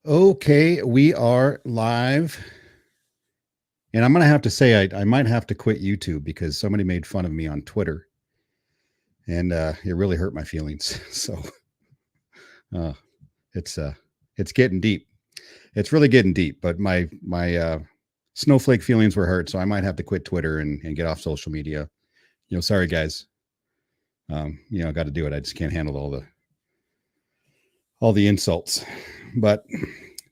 Okay, we are live. And I'm going to have to say, I might have to quit YouTube because somebody made fun of me on Twitter. And it really hurt my feelings. So uh, it's uh, it's getting deep. It's really getting deep. But my snowflake feelings were hurt. So I might have to quit Twitter and get off social media. Sorry, guys. I got to do it. I just can't handle all the insults. But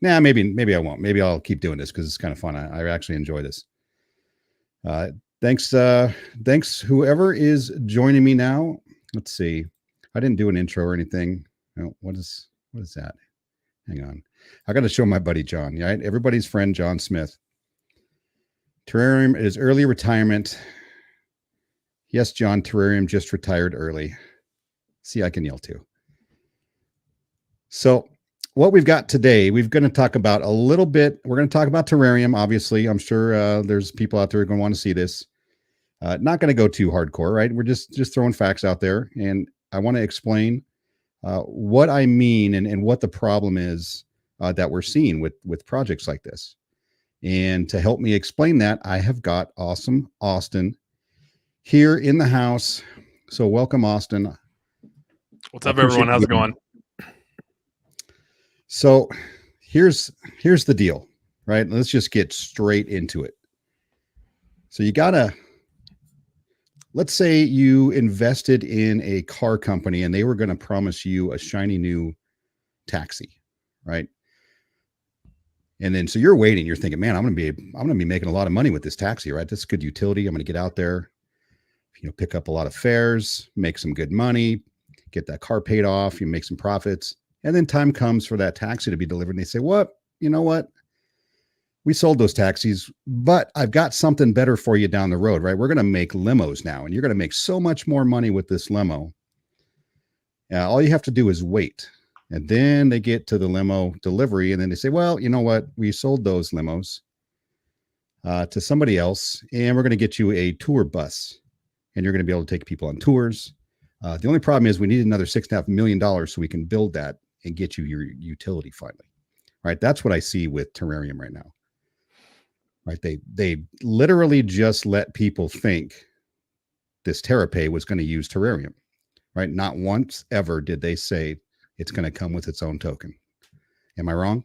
maybe I won't. Maybe I'll keep doing this because it's kind of fun. I actually enjoy this. Uh, thanks whoever is joining me now. Let's see. I didn't do an intro or anything. No, what is that? Hang on. I got to show my buddy John. Right, everybody's friend John Smith. Terrarium is early retirement. Yes, John, Terrarium just retired early. See, I can yell too. So what we've got today, we're going to talk about a little bit. We're going to talk about Terrarium. Obviously, I'm sure there's people out there who are going to want to see this. Not going to go too hardcore, right? We're just throwing facts out there, and I want to explain what I mean and what the problem is that we're seeing with projects like this. And to help me explain that, I have got awesome Austin here in the house. So welcome, Austin. What's up, everyone? How's it going? So here's the deal, right? Let's just get straight into it. So let's say you invested in a car company and they were going to promise you a shiny new taxi, right? And then so you're waiting, you're thinking, man, I'm going to be making a lot of money with this taxi, right? This is good utility. I'm going to get out there, pick up a lot of fares, make some good money, get that car paid off, you make some profits. And then time comes for that taxi to be delivered. And they say, what? You know what? We sold those taxis, but I've got something better for you down the road, right? We're going to make limos now, and you're going to make so much more money with this limo. All you have to do is wait. And then they get to the limo delivery, and then they say, well, you know what? We sold those limos to somebody else, and we're going to get you a tour bus, and you're going to be able to take people on tours. The only problem is we need another $6.5 million so we can build that and get you your utility finally, right? That's what I see with Terrarium right now, right? They literally just let people think this TerraPay was going to use Terrarium, right? Not once ever did they say it's going to come with its own token. Am I wrong?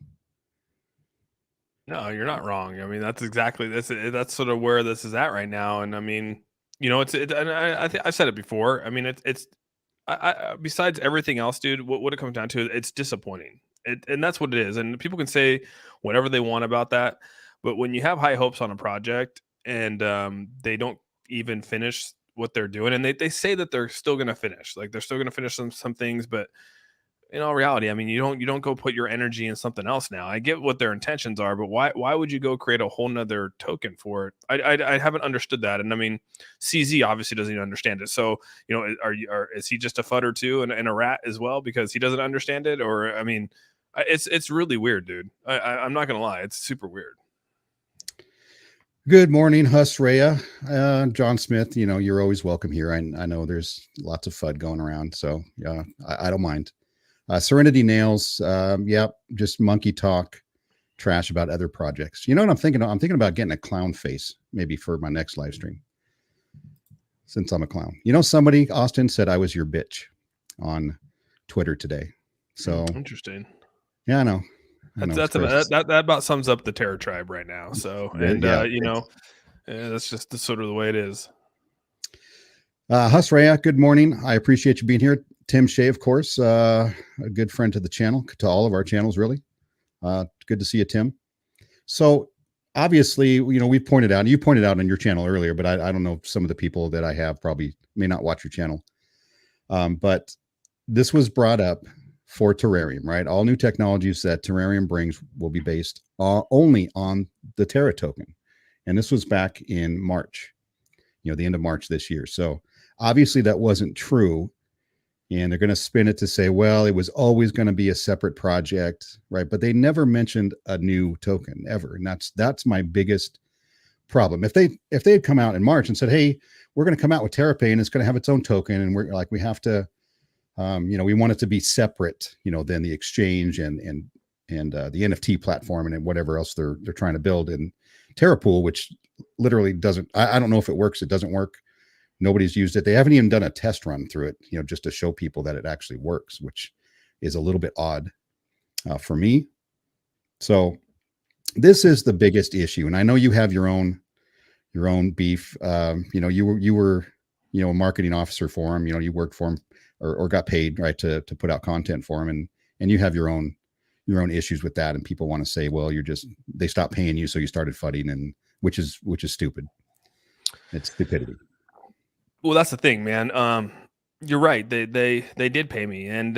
No, you're not wrong. I mean, that's exactly this. That's sort of where this is at right now. And I mean, and I think I've said it before. I mean, it's besides everything else, dude, what it comes down to, it's disappointing. And that's what it is. And people can say whatever they want about that, but when you have high hopes on a project and they don't even finish what they're doing, and they say that they're still going to finish, like they're still going to finish some things, but in all reality, I mean, you don't go put your energy in something else now. I get what their intentions are, but why would you go create a whole nother token for it? I haven't understood that. And I mean, CZ obviously doesn't even understand it. So, is he just a fudder too and a rat as well because he doesn't understand it? Or, I mean, it's really weird, dude. I'm not going to lie. It's super weird. Good morning, Husraya. John Smith, you're always welcome here. I know there's lots of FUD going around, so yeah, I don't mind. Serenity Nails, just monkey talk, trash about other projects. You know what I'm thinking? I'm thinking about getting a clown face maybe for my next live stream, since I'm a clown. Somebody, Austin, said I was your bitch on Twitter today. So interesting. Yeah, I know. That about sums up the Terror Tribe right now. So, and that's just sort of the way it is. Husraya, good morning. I appreciate you being here. Tim Shea, of course, a good friend to the channel, to all of our channels, really. Good to see you, Tim. So obviously, you pointed out on your channel earlier, but I don't know, some of the people that I have probably may not watch your channel. But this was brought up for Terrarium, right? All new technologies that Terrarium brings will be based only on the Terra token. And this was back in March, the end of March this year. So obviously that wasn't true. And they're going to spin it to say, well, it was always going to be a separate project, right? But they never mentioned a new token ever. And that's my biggest problem. If they had come out in March and said, hey, we're going to come out with TerraPay and it's going to have its own token, and we're like, we have to, we want it to be separate, than the exchange and the NFT platform and whatever else they're trying to build. And Terrapool, which literally doesn't, I don't know if it works. It doesn't work. Nobody's used it. They haven't even done a test run through it, just to show people that it actually works, which is a little bit odd for me. So this is the biggest issue. And I know you have your own beef. You were a marketing officer for him. You worked for him or got paid, right, to put out content for him. And you have your own issues with that. And people want to say, well, they stopped paying you, so you started fudding, and which is stupid. It's stupidity. Well, that's the thing, man. You're right. They did pay me, and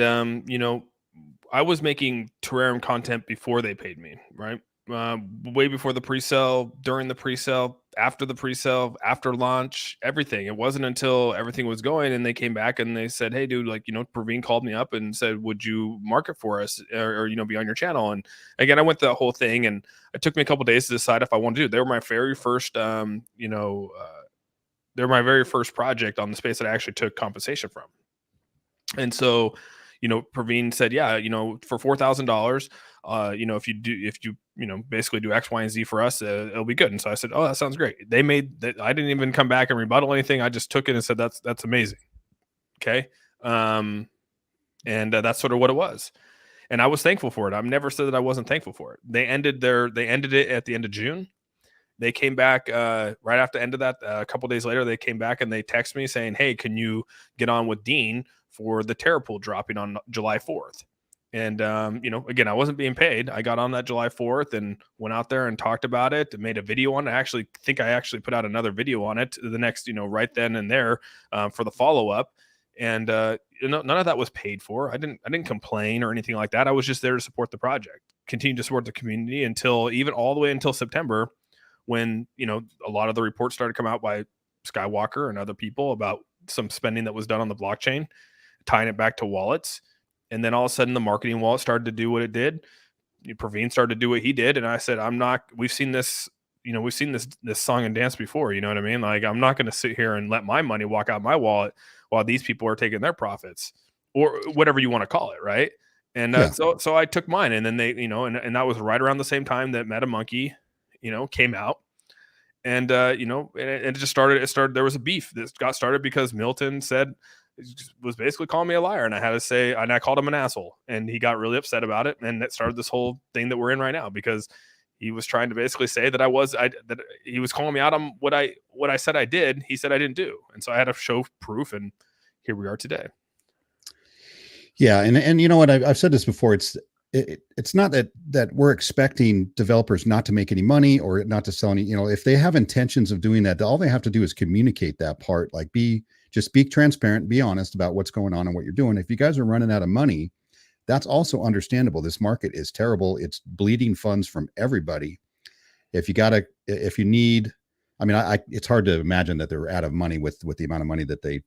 I was making Terrarium content before they paid me, right? Way before the pre-sale, during the pre-sale, after the pre-sale, after launch, everything. It wasn't until everything was going and they came back and they said, "Hey, dude, Praveen called me up and said, would you market for us or be on your channel?" And again, I went through that whole thing, and it took me a couple days to decide if I wanted to do it. They were my very first, they're my very first project on the space that I actually took compensation from. And so, Praveen said, yeah, for $4,000, if you basically do X, Y, and Z for us, it'll be good. And so I said, oh, that sounds great. They made that. I didn't even come back and rebuttal anything. I just took it and said, that's amazing. Okay. And that's sort of what it was. And I was thankful for it. I've never said that I wasn't thankful for it. They ended it at the end of June. They came back right after the end of that. A couple days later, they came back and they texted me saying, "Hey, can you get on with Dean for the Terrapool dropping on July 4th?" And again, I wasn't being paid. I got on that July 4th and went out there and talked about it and made a video on it. I actually put out another video on it the next, right then and there for the follow up. And none of that was paid for. I didn't complain or anything like that. I was just there to support the project, continue to support the community all the way until September, when a lot of the reports started to come out by Skywalker and other people about some spending that was done on the blockchain, tying it back to wallets. And then all of a sudden the marketing wallet started to do what it did. Praveen started to do what he did. And I said, we've seen this, this song and dance before, you know what I mean? Like, I'm not going to sit here and let my money walk out my wallet while these people are taking their profits, or whatever you want to call it. Right. And so I took mine, and then they, and that was right around the same time that MetaMonkey, came out. And it just started. There was a beef that got started because Milton was basically calling me a liar, and I had to say, and I called him an asshole, and he got really upset about it, and that started this whole thing that we're in right now, because he was trying to basically say that that he was calling me out on what I said I did. He said I didn't do, and so I had to show proof, and here we are today. Yeah, and you know what, I've said this before. It's not that we're expecting developers not to make any money or not to sell any. If they have intentions of doing that, all they have to do is communicate that part. Like, just be transparent, be honest about what's going on and what you're doing. If you guys are running out of money, that's also understandable. This market is terrible. It's bleeding funds from everybody. If you need, it's hard to imagine that they're out of money with the amount of money that they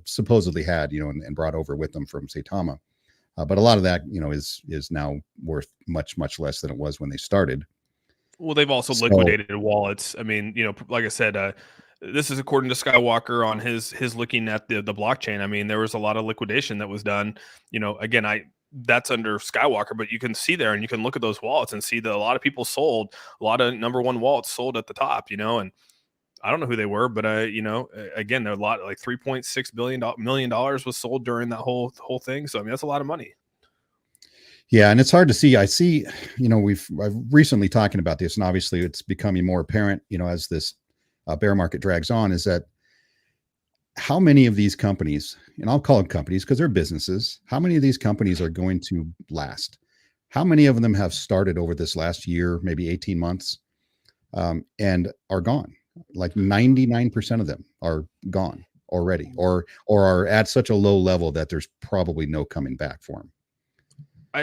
supposedly had, and brought over with them from Saitama. But a lot of that, is now worth much, much less than it was when they started. Well, they've also liquidated wallets. I mean, like I said, this is according to Skywalker on his looking at the blockchain. I mean, there was a lot of liquidation that was done. Again, that's under Skywalker, but you can see there, and you can look at those wallets and see that a lot of people sold, a lot of number one wallets sold at the top, and I don't know who they were, but again, there are a lot, like $3.6 million was sold during that whole thing. So I mean, that's a lot of money. Yeah, and it's hard to see. I see, I've recently talking about this, and obviously it's becoming more apparent, as this bear market drags on, is that how many of these companies, and I'll call them companies because they're businesses, how many of these companies are going to last? How many of them have started over this last year, maybe 18 months, and are gone? Like 99% of them are gone already, or are at such a low level that there's probably no coming back for them.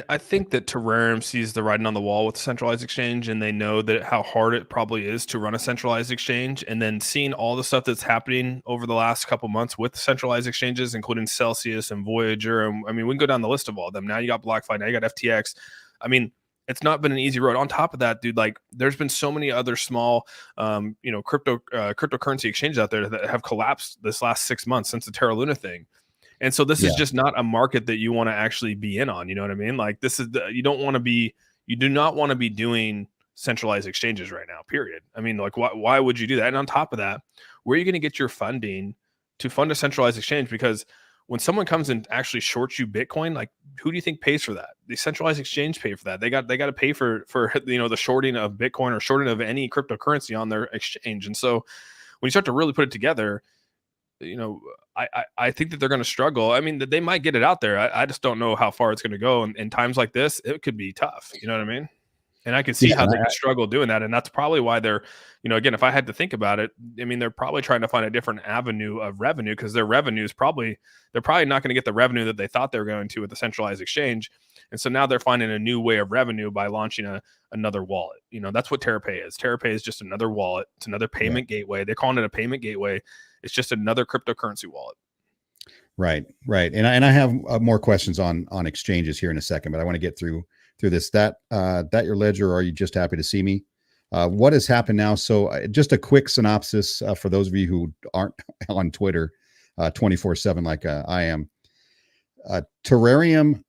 I think that Terrarium sees the writing on the wall with the centralized exchange, and they know that how hard it probably is to run a centralized exchange. And then seeing all the stuff that's happening over the last couple months with centralized exchanges, including Celsius and Voyager, and I mean, we can go down the list of all of them. Now you got BlockFi, now you got FTX. I mean, it's not been an easy road. On top of that, dude, like, there's been so many other small, cryptocurrency exchanges out there that have collapsed this last 6 months since the Terra Luna thing. And so this is Yeah. just not a market that you want to actually be in on. You know what I mean? Like this is you do not want to be doing centralized exchanges right now, period. I mean, like why would you do that? And on top of that, where are you going to get your funding to fund a centralized exchange? Because when someone comes and actually shorts you Bitcoin, like who do you think pays for that? The centralized exchange pay for that. They got to pay for the shorting of Bitcoin or shorting of any cryptocurrency on their exchange. And so when you start to really put it together, I think that they're going to struggle. I mean, they might get it out there. I just don't know how far it's going to go. And in times like this, it could be tough. You know what I mean? And I can see how they could struggle doing that. And that's probably why they're, again, if I had to think about it, I mean, they're probably trying to find a different avenue of revenue because their revenue is they're probably not going to get the revenue that they thought they were going to with the centralized exchange. And so now they're finding a new way of revenue by launching another wallet. That's what TerraPay is. TerraPay is just another wallet. It's another payment gateway. They're calling it a payment gateway. It's just another cryptocurrency wallet. Right. And I have more questions on exchanges here in a second, but I want to get through this. That your ledger, or are you just happy to see me? What has happened now? So just a quick synopsis for those of you who aren't on Twitter 24/7 like I am. Terrarium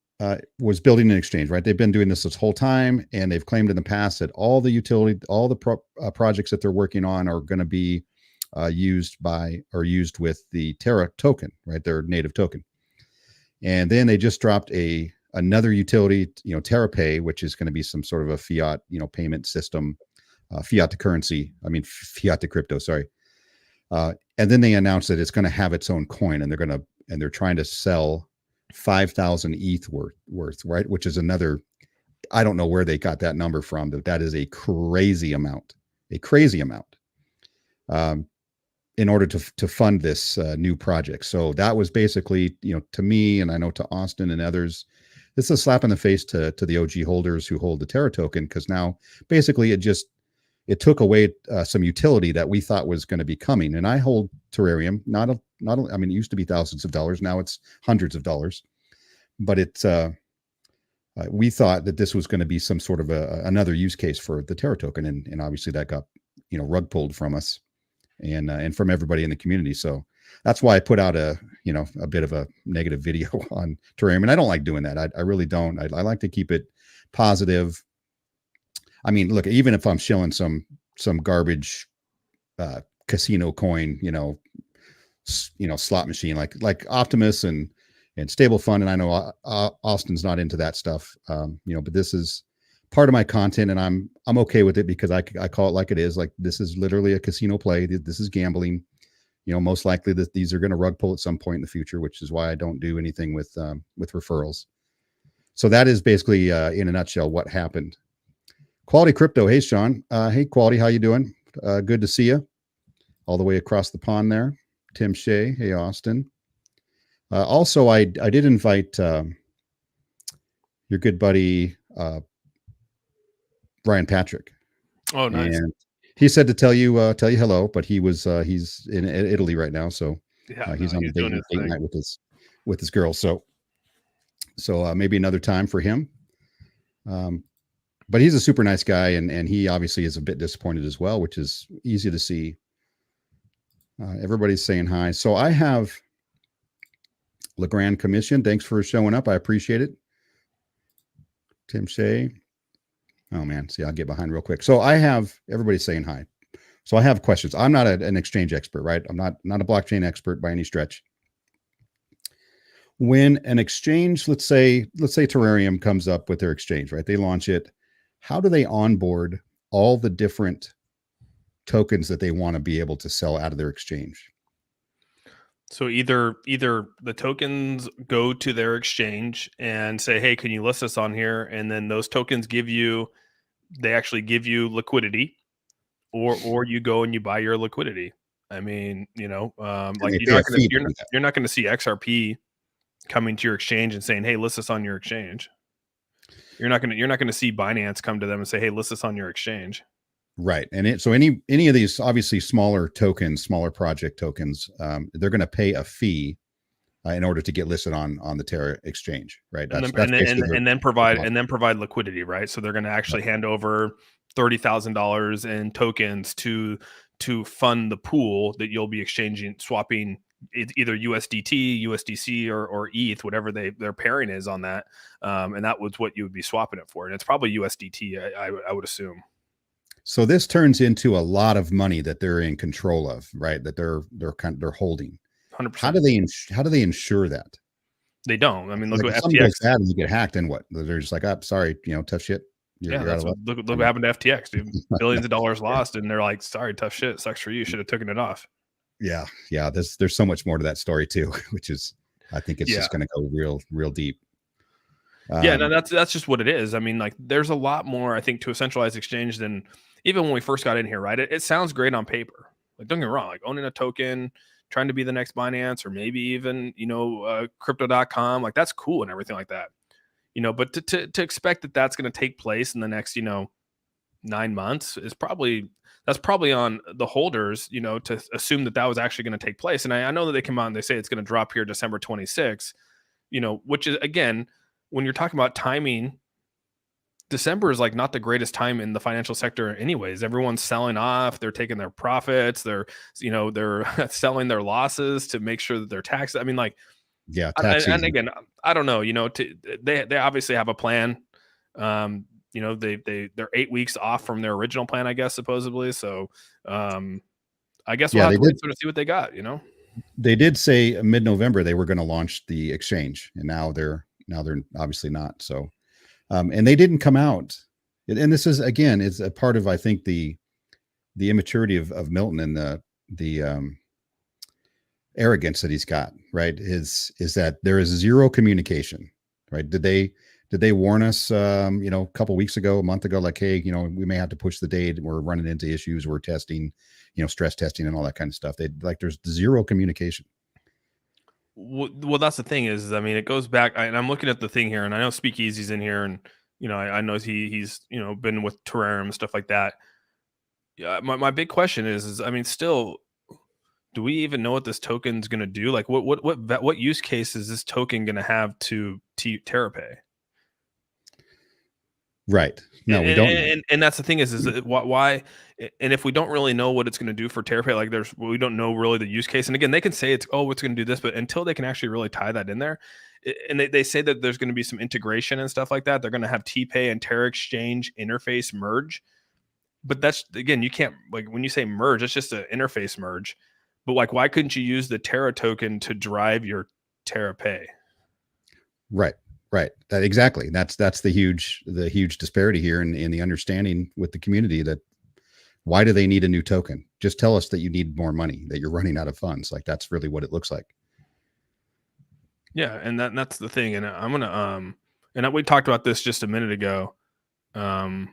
was building an exchange, right? They've been doing this whole time, and they've claimed in the past that all the projects that they're working on are going to be used with the Terra token, right? Their native token. And then they just dropped another utility, TerraPay, which is going to be some sort of a fiat, payment system, fiat to currency. I mean, fiat to crypto, sorry. And then they announced that it's going to have its own coin, and they're trying to sell 5,000 ETH worth, right? Which is another, I don't know where they got that number from, but that is a crazy amount. In order to fund this new project. So that was basically, to me, and I know to Austin and others, this is a slap in the face to the OG holders who hold the Terra token, because now basically it took away some utility that we thought was going to be coming. And I hold Terrarium, I mean, it used to be thousands of dollars. Now it's hundreds of dollars, but we thought that this was going to be some sort of another use case for the Terra token. And obviously that got, rug pulled from us and from everybody in the community. So that's why I put out a bit of a negative video on Terrarium. And I don't like doing that. I really don't. I like to keep it positive. I mean, look, even if I'm shilling some garbage casino coin, slot machine like Optimist and StableFund, and I know Austin's not into that stuff, but this is part of my content, and I'm okay with it because I call it like it is. Like, this is literally a casino play. This is gambling. Most likely that these are going to rug pull at some point in the future, which is why I don't do anything with referrals. So that is basically in a nutshell what happened. Quality Crypto. Hey, Sean. Hey, Quality. How you doing? Good to see you. All the way across the pond there. Tim Shea. Hey, Austin. Also, I did invite your good buddy Brian Patrick. Oh, nice. And he said to tell you hello, but he's in Italy right now, so he's on the date night with his girl. So maybe another time for him. But he's a super nice guy, and he obviously is a bit disappointed as well, which is easy to see. Everybody's saying hi. So I have LeGrand Commission. Thanks for showing up. I appreciate it. Tim Shea. Oh man, see, I'll get behind real quick. So I have everybody saying hi. So I have questions. I'm not an exchange expert, right? I'm not a blockchain expert by any stretch. When an exchange, let's say Terrarium comes up with their exchange, right? They launch it. How do they onboard all the different tokens that they want to be able to sell out of their exchange? So either the tokens go to their exchange and say, hey, can you list us on here? And then those tokens they actually give you liquidity, or you go and you buy your liquidity. I mean, like you're not going to see XRP coming to your exchange and saying, hey, list us on your exchange. You're not going to see Binance come to them and say, hey, list us on your exchange. Right. And so any of these obviously smaller project tokens, they're going to pay a fee in order to get listed on the Terra exchange, right? And then provide liquidity, right? So they're going to actually hand over $30,000 in tokens to fund the pool that you'll be swapping either USDT, USDC, or ETH, whatever their pairing is on that, and that was what you would be swapping it for, and it's probably USDT, I would assume. So this turns into a lot of money that they're in control of, right? That they're holding. 100%. How do they ensure that? They don't. I mean, look Like what if something FTX. goes bad and you get hacked, and what? They're just like, "Oh, sorry, tough shit. Yeah, You're out that's of luck." look what happened to FTX, dude. Billions of dollars lost, and they're like, "Sorry, tough shit. Sucks for you. Should have taken it off." Yeah, yeah. There's so much more to that story too, which is I think it's Yeah. just going to go real deep. Yeah, no, that's just what it is. I mean, like, there's a lot more, I think, to a centralized exchange than even when we first got in here, right? It sounds great on paper. Like, don't get me wrong, like owning a token, trying to be the next Binance, or maybe even, crypto.com, like that's cool and everything like that. But to expect that that's going to take place in the next, 9 months is that's probably on the holders, to assume that was actually going to take place. And I know that they come out and they say it's going to drop here December 26th, which is, again, when you're talking about timing, December is like not the greatest time in the financial sector anyways. Everyone's selling off, they're taking their profits, they're selling their losses to make sure that they're taxed. I mean, like, Yeah, tax and season. again, I don't know, they obviously have a plan. They're 8 weeks off from their original plan, I guess, supposedly. So I guess we'll Yeah, have they to wait did. sort of see what they got, They did say mid-November they were going to launch the exchange, and now they're obviously not. So, and they didn't come out. And this is again is a part of I think the immaturity of Milton and the arrogance that he's got. Right, is that there is zero communication. Right? Did they warn us? A couple weeks ago, a month ago, like, hey, we may have to push the date. We're running into issues. We're testing, stress testing and all that kind of stuff. There's zero communication. Well, that's the thing is, I mean, it goes back, and I'm looking at the thing here, and I know Speakeasy's in here, and I know he's been with Terrarium and stuff like that. Yeah, my big question is I mean, still, do we even know what this token's going to do? Like, what use case is this token going to have to TerraPay? Right. No, we don't know. And that's the thing is why? And if we don't really know what it's going to do for TerraPay, like we don't know really the use case. And again, they can say it's going to do this, but until they can actually really tie that in there, and they say that there's going to be some integration and stuff like that. They're going to have TPay and Terra Exchange interface merge. But that's, again, you can't, like, when you say merge, it's just an interface merge. But like, why couldn't you use the Terra token to drive your TerraPay? Right. Right. Exactly. That's the huge disparity here in the understanding with the community that why do they need a new token? Just tell us that you need more money, that you're running out of funds. Like that's really what it looks like. Yeah, and that's the thing. And I'm gonna and we talked about this just a minute ago. I'm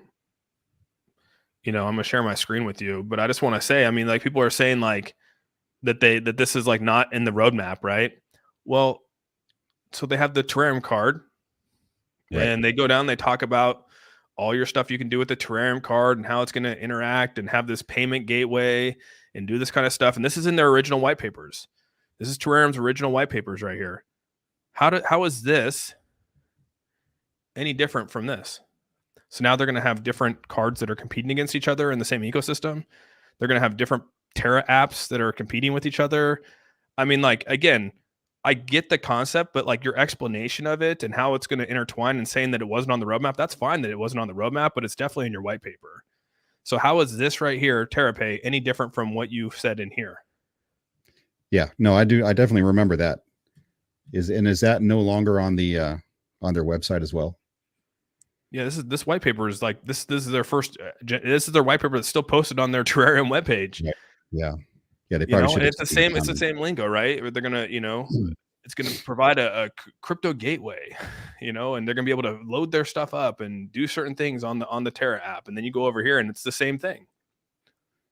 gonna share my screen with you, but I just want to say, I mean, like, people are saying like that this is like not in the roadmap, right? Well, so they have the Terrarium card. Right. And they go down, they talk about all your stuff you can do with the Terrarium card and how it's going to interact and have this payment gateway and do this kind of stuff. And this is in their original white papers. This is Terrarium's original white papers right here. How is this any different from this? So now they're going to have different cards that are competing against each other in the same ecosystem. They're going to have different Terra apps that are competing with each other. I mean, like, again, I get the concept, but like your explanation of it and how it's going to intertwine and saying that it wasn't on the roadmap, that's fine that it wasn't on the roadmap, but it's definitely in your white paper. So how is this right here, TerraPay, any different from what you said in here? Yeah, no, I do. I definitely remember that. Is that no longer on the on their website as well? Yeah, this white paper is like this is their first. This is their white paper that's still posted on their Terrarium webpage. Yeah, yeah. They probably should. And it's the same lingo, right? They're gonna, it's gonna provide a crypto gateway, and they're gonna be able to load their stuff up and do certain things on the Terra app, and then you go over here and it's the same thing.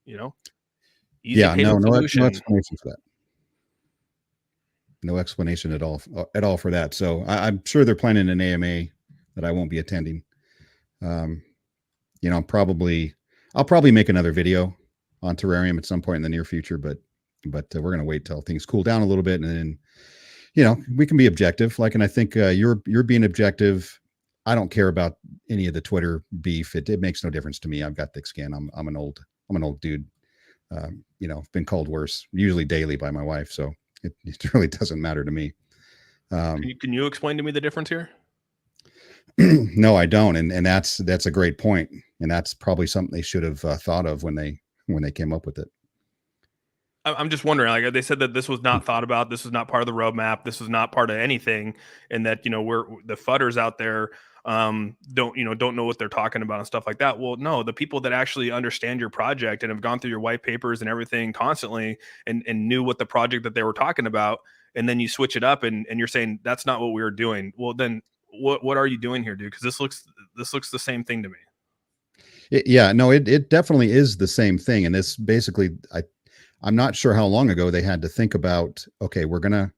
Easy payment solution. No explanation for that. No explanation at all for that. So I'm sure they're planning an AMA that I won't be attending. I'll probably make another video on Terrarium at some point in the near future, but we're going to wait till things cool down a little bit. And then, we can be objective. Like, and I think you're being objective. I don't care about any of the Twitter beef. It makes no difference to me. I've got thick skin. I'm an old dude. Been called worse, usually daily by my wife. So It really doesn't matter to me. Can you explain to me the difference here? No, I don't, and that's a great point, and that's probably something they should have thought of when they came up with it. I'm just wondering, like they said that this was not thought about, this was not part of the roadmap, this was not part of anything, and that we're the fudders out there don't know what they're talking about and stuff like that. Well, no, the people that actually understand your project and have gone through your white papers and everything constantly and knew what the project that they were talking about, and then you switch it up and you're saying that's not what we were doing. Well, then what are you doing here, dude? Because this looks the same thing to me. Yeah, no, it definitely is the same thing, and this basically, I'm not sure how long ago they had to think about, okay, we're gonna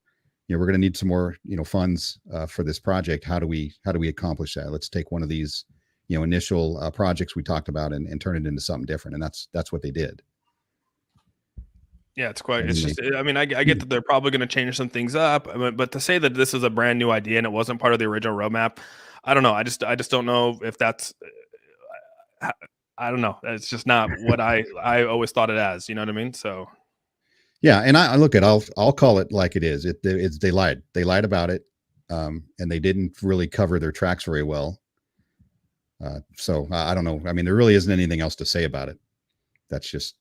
need some more funds for this project. How do we accomplish that? Let's take one of these initial projects we talked about and turn it into something different, and that's what they did. Yeah, it's quite. And It's then just. I mean, I get that they're probably going to change some things up, but to say that this is a brand new idea and it wasn't part of the original roadmap, I don't know. I just don't know if that's. I don't know. It's just not what I always thought it as. You know what I mean? So yeah, and I look at I'll call it like it is. It's they lied about it, and they didn't really cover their tracks very well. So I don't know. I mean, there really isn't anything else to say about it. That's just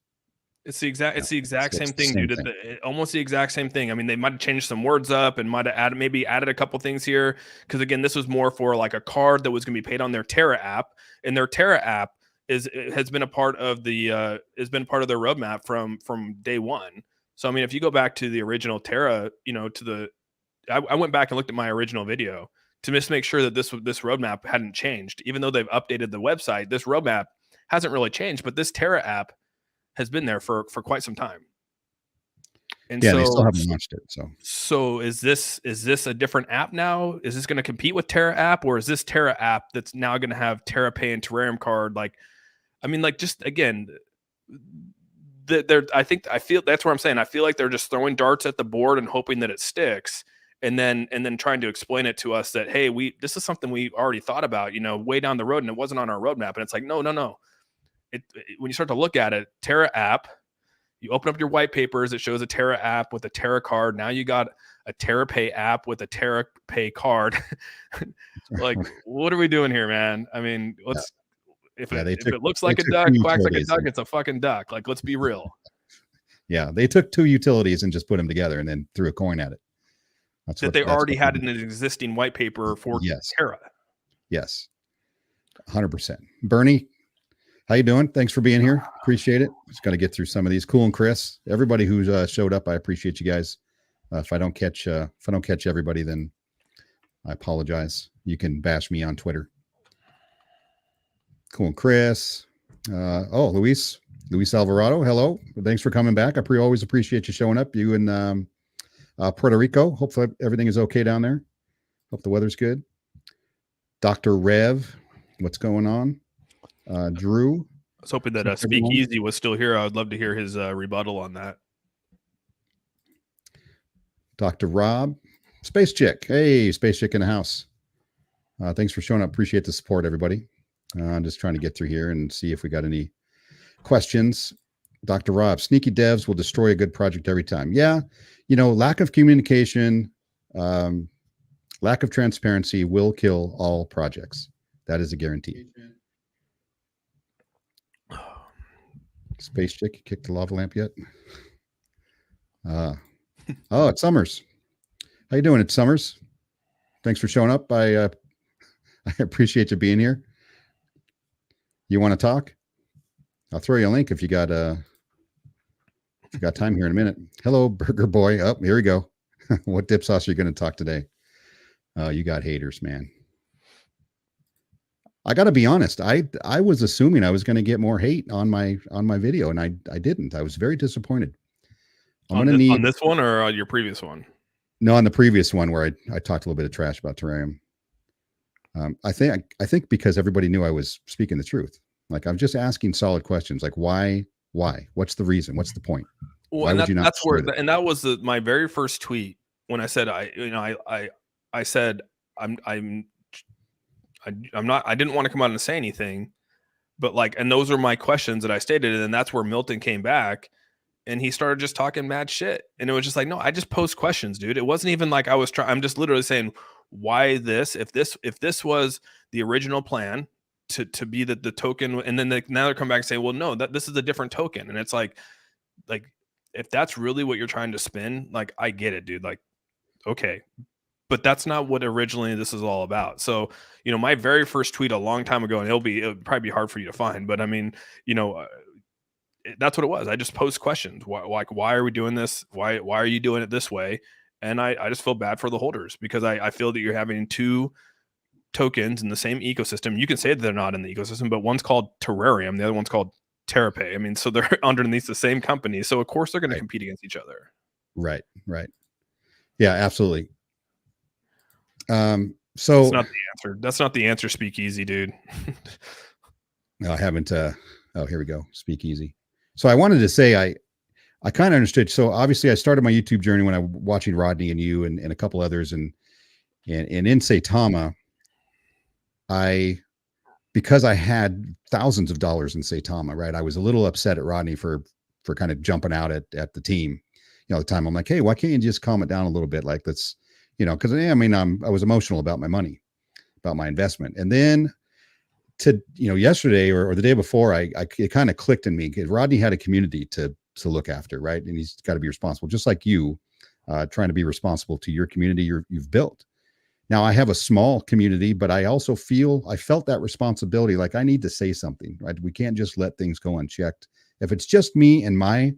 it's the exact. It's the exact it's same the thing, same dude. thing. Almost the exact same thing. I mean, they might have changed some words up and might have added a couple things here because again, this was more for like a card that was going to be paid on their Terra app, and their Terra app has been a part of the their roadmap from day one. So I mean, if you go back to the original Terra, I went back and looked at my original video to just make sure that this roadmap hadn't changed. Even though they've updated the website, this roadmap hasn't really changed. But this Terra app has been there for quite some time. And Yeah, and they still so haven't launched it. so is this a different app now? Is this going to compete with Terra app, or is this Terra app that's now going to have Terra Pay and Terrarium card? Like, I mean, like just again, I feel that's where I'm saying I feel like they're just throwing darts at the board and hoping that it sticks, and then trying to explain it to us that hey, this is something we already thought about, way down the road, and it wasn't on our roadmap. And it's like no. When you start to look at it, Terra app, you open up your white papers, it shows a Terra app with a Terra card. Now you got a Terra Pay app with a Terra Pay card. Like, what are we doing here, man? I mean, let's. If it looks like a duck, quacks like a duck, it's a fucking duck. Like, let's be real. Yeah, they took two utilities and just put them together and then threw a coin at it. They already had in an existing white paper for Terra. Yes, 100%. Bernie, how you doing? Thanks for being here. Appreciate it. Just got to get through some of these. Cool and Chris, everybody who's showed up, I appreciate you guys. If I don't catch everybody, then I apologize. You can bash me on Twitter. Cool and Chris. Luis Alvarado. Hello. Thanks for coming back. I always appreciate you showing up. You in Puerto Rico. Hopefully everything is okay down there. Hope the weather's good. Dr. Rev, what's going on? Drew. I was hoping that Speakeasy was still here. I would love to hear his rebuttal on that. Dr. Rob. Space Chick. Hey, Space Chick in the house. Thanks for showing up. Appreciate the support, everybody. I'm just trying to get through here and see if we got any questions. Dr. Rob, sneaky devs will destroy a good project every time. Yeah, lack of communication, lack of transparency will kill all projects. That is a guarantee. Space Chick, kicked the lava lamp yet? It's Summers. How you doing? It's Summers. Thanks for showing up. I appreciate you being here. You want to talk? I'll throw you a link if you got time here in a minute. Hello, Burger Boy. Oh, here we go. What dip sauce are you going to talk today? You got haters, man. I got to be honest. I was assuming I was going to get more hate on my video, and I didn't. I was very disappointed. On this one or on your previous one? No, on the previous one where I talked a little bit of trash about Terrarium. I think because everybody knew I was speaking the truth. Like I'm just asking solid questions. Like why? What's the reason? What's the point? Well, why would you not? That's where, and that was my very first tweet when I said I said I'm not. I didn't want to come out and say anything, but and those are my questions that I stated, and that's where Milton came back and he started just talking mad shit. And it was just like, no, I just posed questions, dude. It wasn't even like I was trying. I'm just literally saying, why this? If this was the original plan to be the token, and then now they're coming back and say, well, no, that this is a different token. And it's like if that's really what you're trying to spin, like I get it, dude. Like, okay, but that's not what originally this is all about. So, my very first tweet a long time ago, and it'll probably be hard for you to find, but I mean, that's what it was. I just posed questions. Why are we doing this? Why are you doing it this way? And I just feel bad for the holders, because I feel that you're having two tokens in the same ecosystem. You can say that they're not in the ecosystem, but one's called Terrarium, the other one's called Terrapay. I mean, so they're underneath the same company. So of course they're going to compete against each other. Right. Yeah, absolutely. So that's not the answer. That's not the answer, Speakeasy, dude. No, I haven't. Oh, here we go. Speakeasy. So I wanted to say I kind of understood. So obviously I started my YouTube journey when I was watching Rodney and you and a couple others, and in Saitama, because I had thousands of dollars in Saitama, right? I was a little upset at Rodney for kind of jumping out at the team. At the time I'm like, hey, why can't you just calm it down a little bit? Like, let's, because I mean, I was emotional about my money, about my investment. And then yesterday or the day before, it kind of clicked in me, because Rodney had a community to look after, right? And he's got to be responsible, just like you, trying to be responsible to your community you've built. Now I have a small community, but I also felt that responsibility. Like, I need to say something, right? We can't just let things go unchecked. If it's just me and my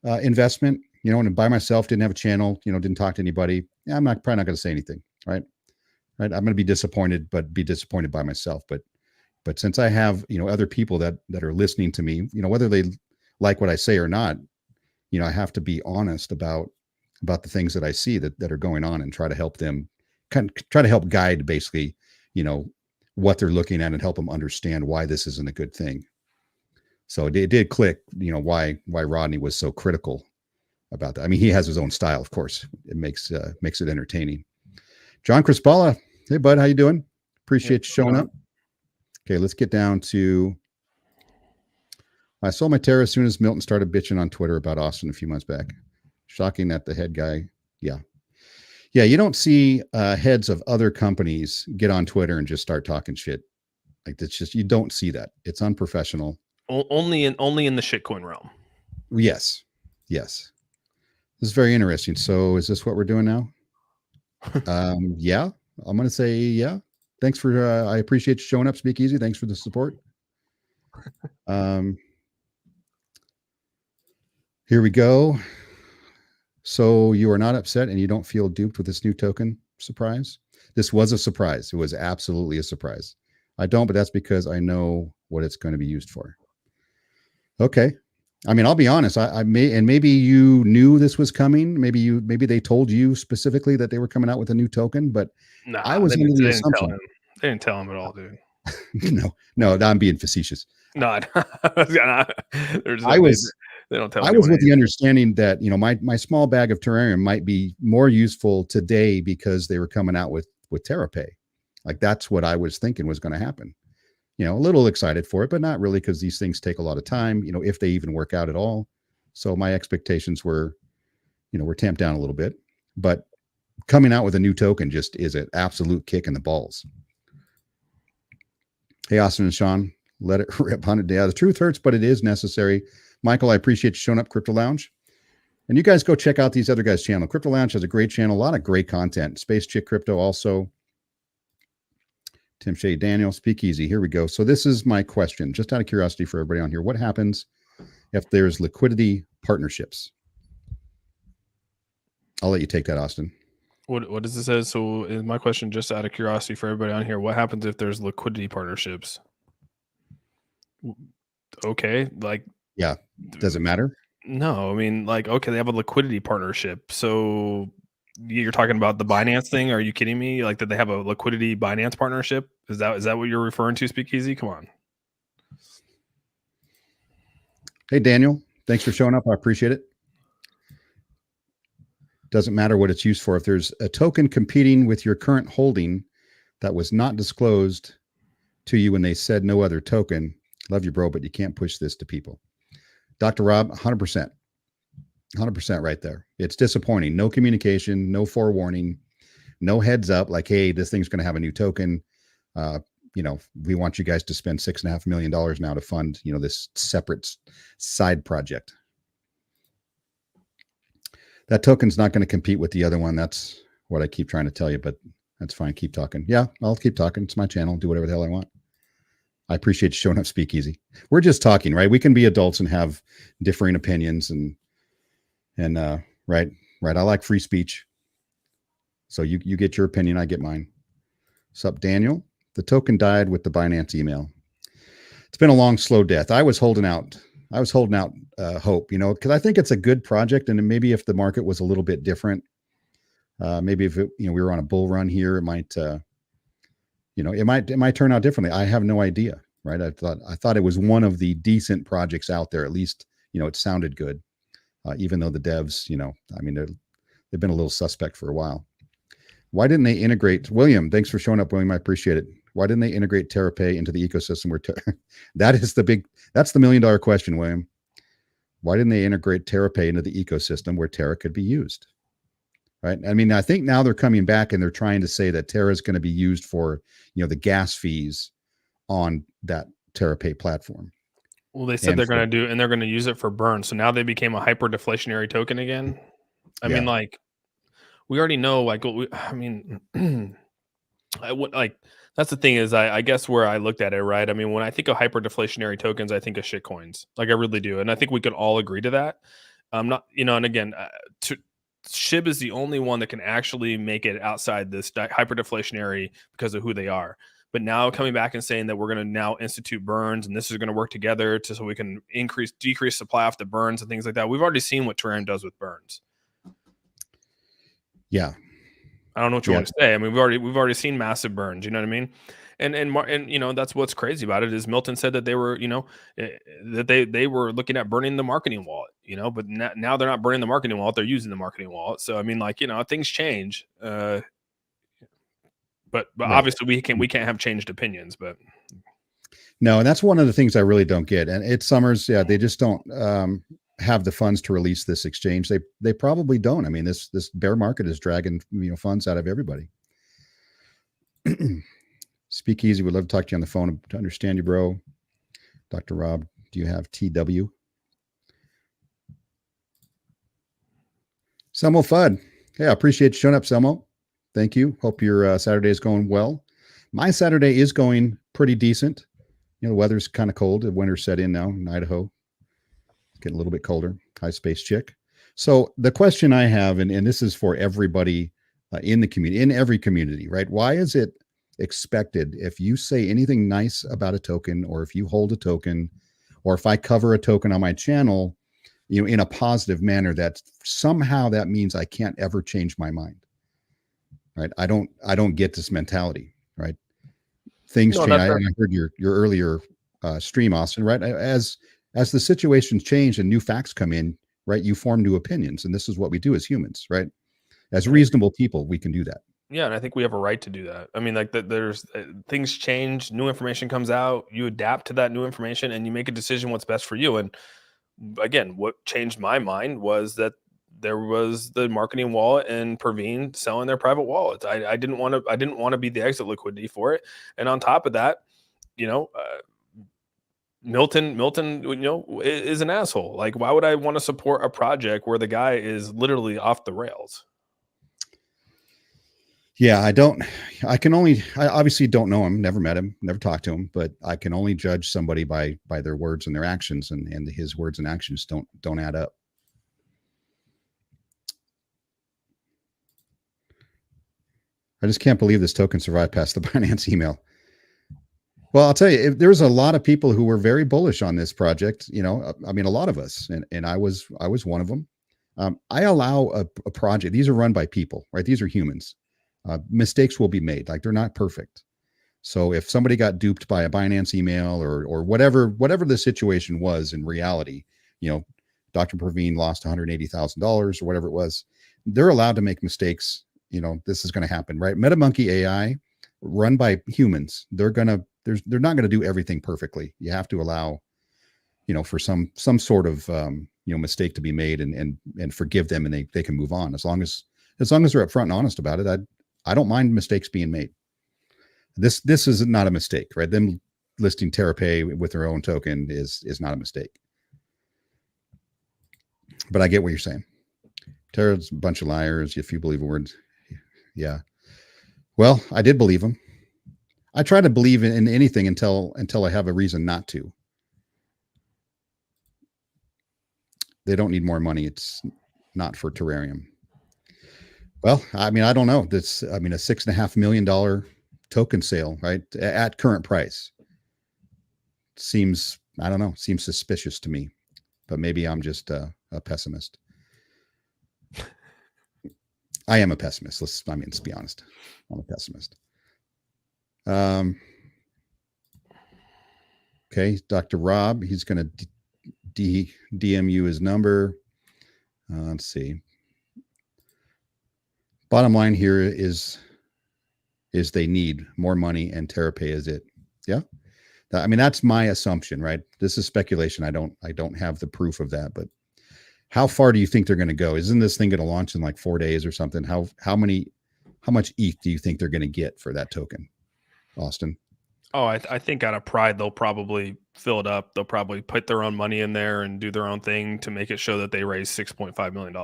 investment, and by myself, didn't have a channel, didn't talk to anybody, I'm probably not going to say anything, right? I'm going to be disappointed, but be disappointed by myself. But since I have, other people that are listening to me, whether they like what I say or not, I have to be honest about the things that I see that are going on, and try to help them, try to help guide basically, what they're looking at, and help them understand why this isn't a good thing. So it did click, why Rodney was so critical about that. I mean, he has his own style, of course. It makes it entertaining. John Crispalla, hey bud, how you doing? Appreciate you showing up. Okay, let's get down to. I sold my Terra as soon as Milton started bitching on Twitter about Austin a few months back. Shocking that the head guy, yeah, you don't see heads of other companies get on Twitter and just start talking shit. Like, that's just, you don't see that. It's unprofessional. Only in the shitcoin realm. Yes. This is very interesting. So is this what we're doing now? Yeah, I'm going to say, yeah. Thanks for, I appreciate you showing up, Speakeasy. Thanks for the support. Here we go. So you are not upset and you don't feel duped with this new token surprise? This was a surprise. It was absolutely a surprise. I don't, but that's because I know what it's going to be used for. Okay. I mean, I'll be honest. Maybe you knew this was coming. Maybe they told you specifically that they were coming out with a new token, but nah, I was under the assumption. They didn't tell him at all, dude. No, I'm being facetious. No, I was with the understanding that, my small bag of Terrarium might be more useful today because they were coming out with Terrapay. Like, that's what I was thinking was going to happen. A little excited for it, but not really, because these things take a lot of time, if they even work out at all. So my expectations were tamped down a little bit, but coming out with a new token just is an absolute kick in the balls. Hey, Austin and Sean, let it rip 100. Yeah, the truth hurts, but it is necessary. Michael, I appreciate you showing up, Crypto Lounge. And you guys go check out these other guys' channel. Crypto Lounge has a great channel, a lot of great content. Space Chick Crypto also. Tim Shea, Daniel, Speakeasy. Here we go. So this is my question, just out of curiosity for everybody on here. What happens if there's liquidity partnerships? I'll let you take that, Austin. What does it say? So is my question, just out of curiosity for everybody on here, what happens if there's liquidity partnerships? Okay, like, yeah, does it matter? No, I mean, like, okay, they have a liquidity partnership. So you're talking about the Binance thing? Are you kidding me? Like, did they have a liquidity Binance partnership? Is that what you're referring to, Speakeasy? Come on. Hey, Daniel, thanks for showing up. I appreciate it. Doesn't matter what it's used for. If there's a token competing with your current holding that was not disclosed to you when they said no other token, love you, bro, but you can't push this to people. Dr. Rob, 100%. 100% right there. It's disappointing. No communication, no forewarning, no heads up like, hey, this thing's going to have a new token. We want you guys to spend $6.5 million now to fund, this separate side project. That token's not going to compete with the other one. That's what I keep trying to tell you, but that's fine. Keep talking. Yeah, I'll keep talking. It's my channel. Do whatever the hell I want. I appreciate you showing up, Speakeasy. We're just talking, right? We can be adults and have differing opinions and right. I like free speech. So you get your opinion, I get mine. Sup, Daniel? The token died with the Binance email. It's been a long, slow death. I was holding out hope, because I think it's a good project. And maybe if the market was a little bit different, maybe if we were on a bull run here, it might turn out differently. I have no idea, right? I thought it was one of the decent projects out there. At least, it sounded good, even though the devs, they've been a little suspect for a while. Why didn't they integrate William? Thanks for showing up, William. I appreciate it. Why didn't they integrate TerraPay into the ecosystem where that's the $1 million question, William. Why didn't they integrate TerraPay into the ecosystem where Terra could be used? Right. I mean, I think now they're coming back and they're trying to say that Terra is going to be used for, the gas fees on that TerraPay platform. Well, they said they're going to use it for burn. So now they became a hyper-deflationary token again. I mean, like, we already know, like, that's the thing is, I guess where I looked at it, right? I mean, when I think of hyper-deflationary tokens, I think of shit coins. Like, I really do. And I think we could all agree to that. I'm not, and again, SHIB is the only one that can actually make it outside this hyper-deflationary because of who they are. But now coming back and saying that we're going to now institute burns and this is going to work together so we can decrease supply off the burns and things like that. We've already seen what Terrarium does with burns. Yeah. I don't know what you want to say. I mean, we've already seen massive burns. You know what I mean? And that's what's crazy about it is Milton said that they were, that they were looking at burning the marketing wallet, but now they're not burning the marketing wallet. They're using the marketing wallet. So, I mean, things change. But right. Obviously we can't have changed opinions, but no, and that's one of the things I really don't get. And it's Summers. Yeah. They just don't, have the funds to release this exchange. They probably don't. I mean, this bear market is dragging funds out of everybody. Speakeasy, would love to talk to you on the phone to understand you, bro. Dr. Rob, do you have TW? Selmo Fudd. Hey, I appreciate you showing up, Selmo. Thank you. Hope your Saturday is going well. My Saturday is going pretty decent. The weather's kind of cold. The winter set in now in Idaho. Getting a little bit colder. High space chick. So the question I have, and this is for everybody in the community, in every community, right? Why is it expected if you say anything nice about a token, or if you hold a token, or if I cover a token on my channel, in a positive manner, that somehow that means I can't ever change my mind, right? I don't get this mentality, right? Things change. I heard your earlier stream, Austin, right? As the situations change and new facts come in, right, you form new opinions. And this is what we do as humans, right? As reasonable people, we can do that. Yeah, and I think we have a right to do that. I mean, like, there's things change, new information comes out, you adapt to that new information, and you make a decision what's best for you. And again, what changed my mind was that there was the marketing wallet and Praveen selling their private wallets. I didn't want to be the exit liquidity for it. And on top of that, Milton, is an asshole. Like, why would I want to support a project where the guy is literally off the rails? Yeah, I obviously don't know him, never met him, never talked to him, but I can only judge somebody by their words and their actions, and his words and actions don't add up. I just can't believe this token survived past the Binance email. Well, I'll tell you, there's a lot of people who were very bullish on this project. I mean, a lot of us, and I was one of them. I allow a project. These are run by people, right? These are humans. Mistakes will be made. Like, they're not perfect. So if somebody got duped by a Binance email or whatever the situation was in reality, Dr. Praveen lost $180,000 or whatever it was. They're allowed to make mistakes. This is going to happen, right? MetaMonkey AI, run by humans, they're not going to do everything perfectly. You have to allow for some sort of mistake to be made, and forgive them, and they can move on as long as they're upfront and honest about it. I don't mind mistakes being made. This is not a mistake, right? Them listing TerraPay with their own token is not a mistake. But I get what you're saying. Terra's a bunch of liars. If you believe a word, yeah. Well, I did believe them. I try to believe in anything until I have a reason not to. They don't need more money. It's not for Terrarium. Well, I mean, I don't know. That's, I mean, a $6.5 million token sale, right, at current price seems, I don't know, seems suspicious to me. But maybe I'm just a pessimist. I am a pessimist. Let's be honest. I'm a pessimist. Okay, Dr. Rob, he's going to DM you his number. Let's see. Bottom line here is they need more money, and TerraPay is it. Yeah. I mean, that's my assumption, right? This is speculation. I don't have the proof of that, but how far do you think they're going to go? Isn't this thing going to launch in like 4 days or something? How much ETH do you think they're going to get for that token, Austin? Oh, I think out of pride, they'll probably fill it up. They'll probably put their own money in there and do their own thing to make it show that they raised $6.5 million.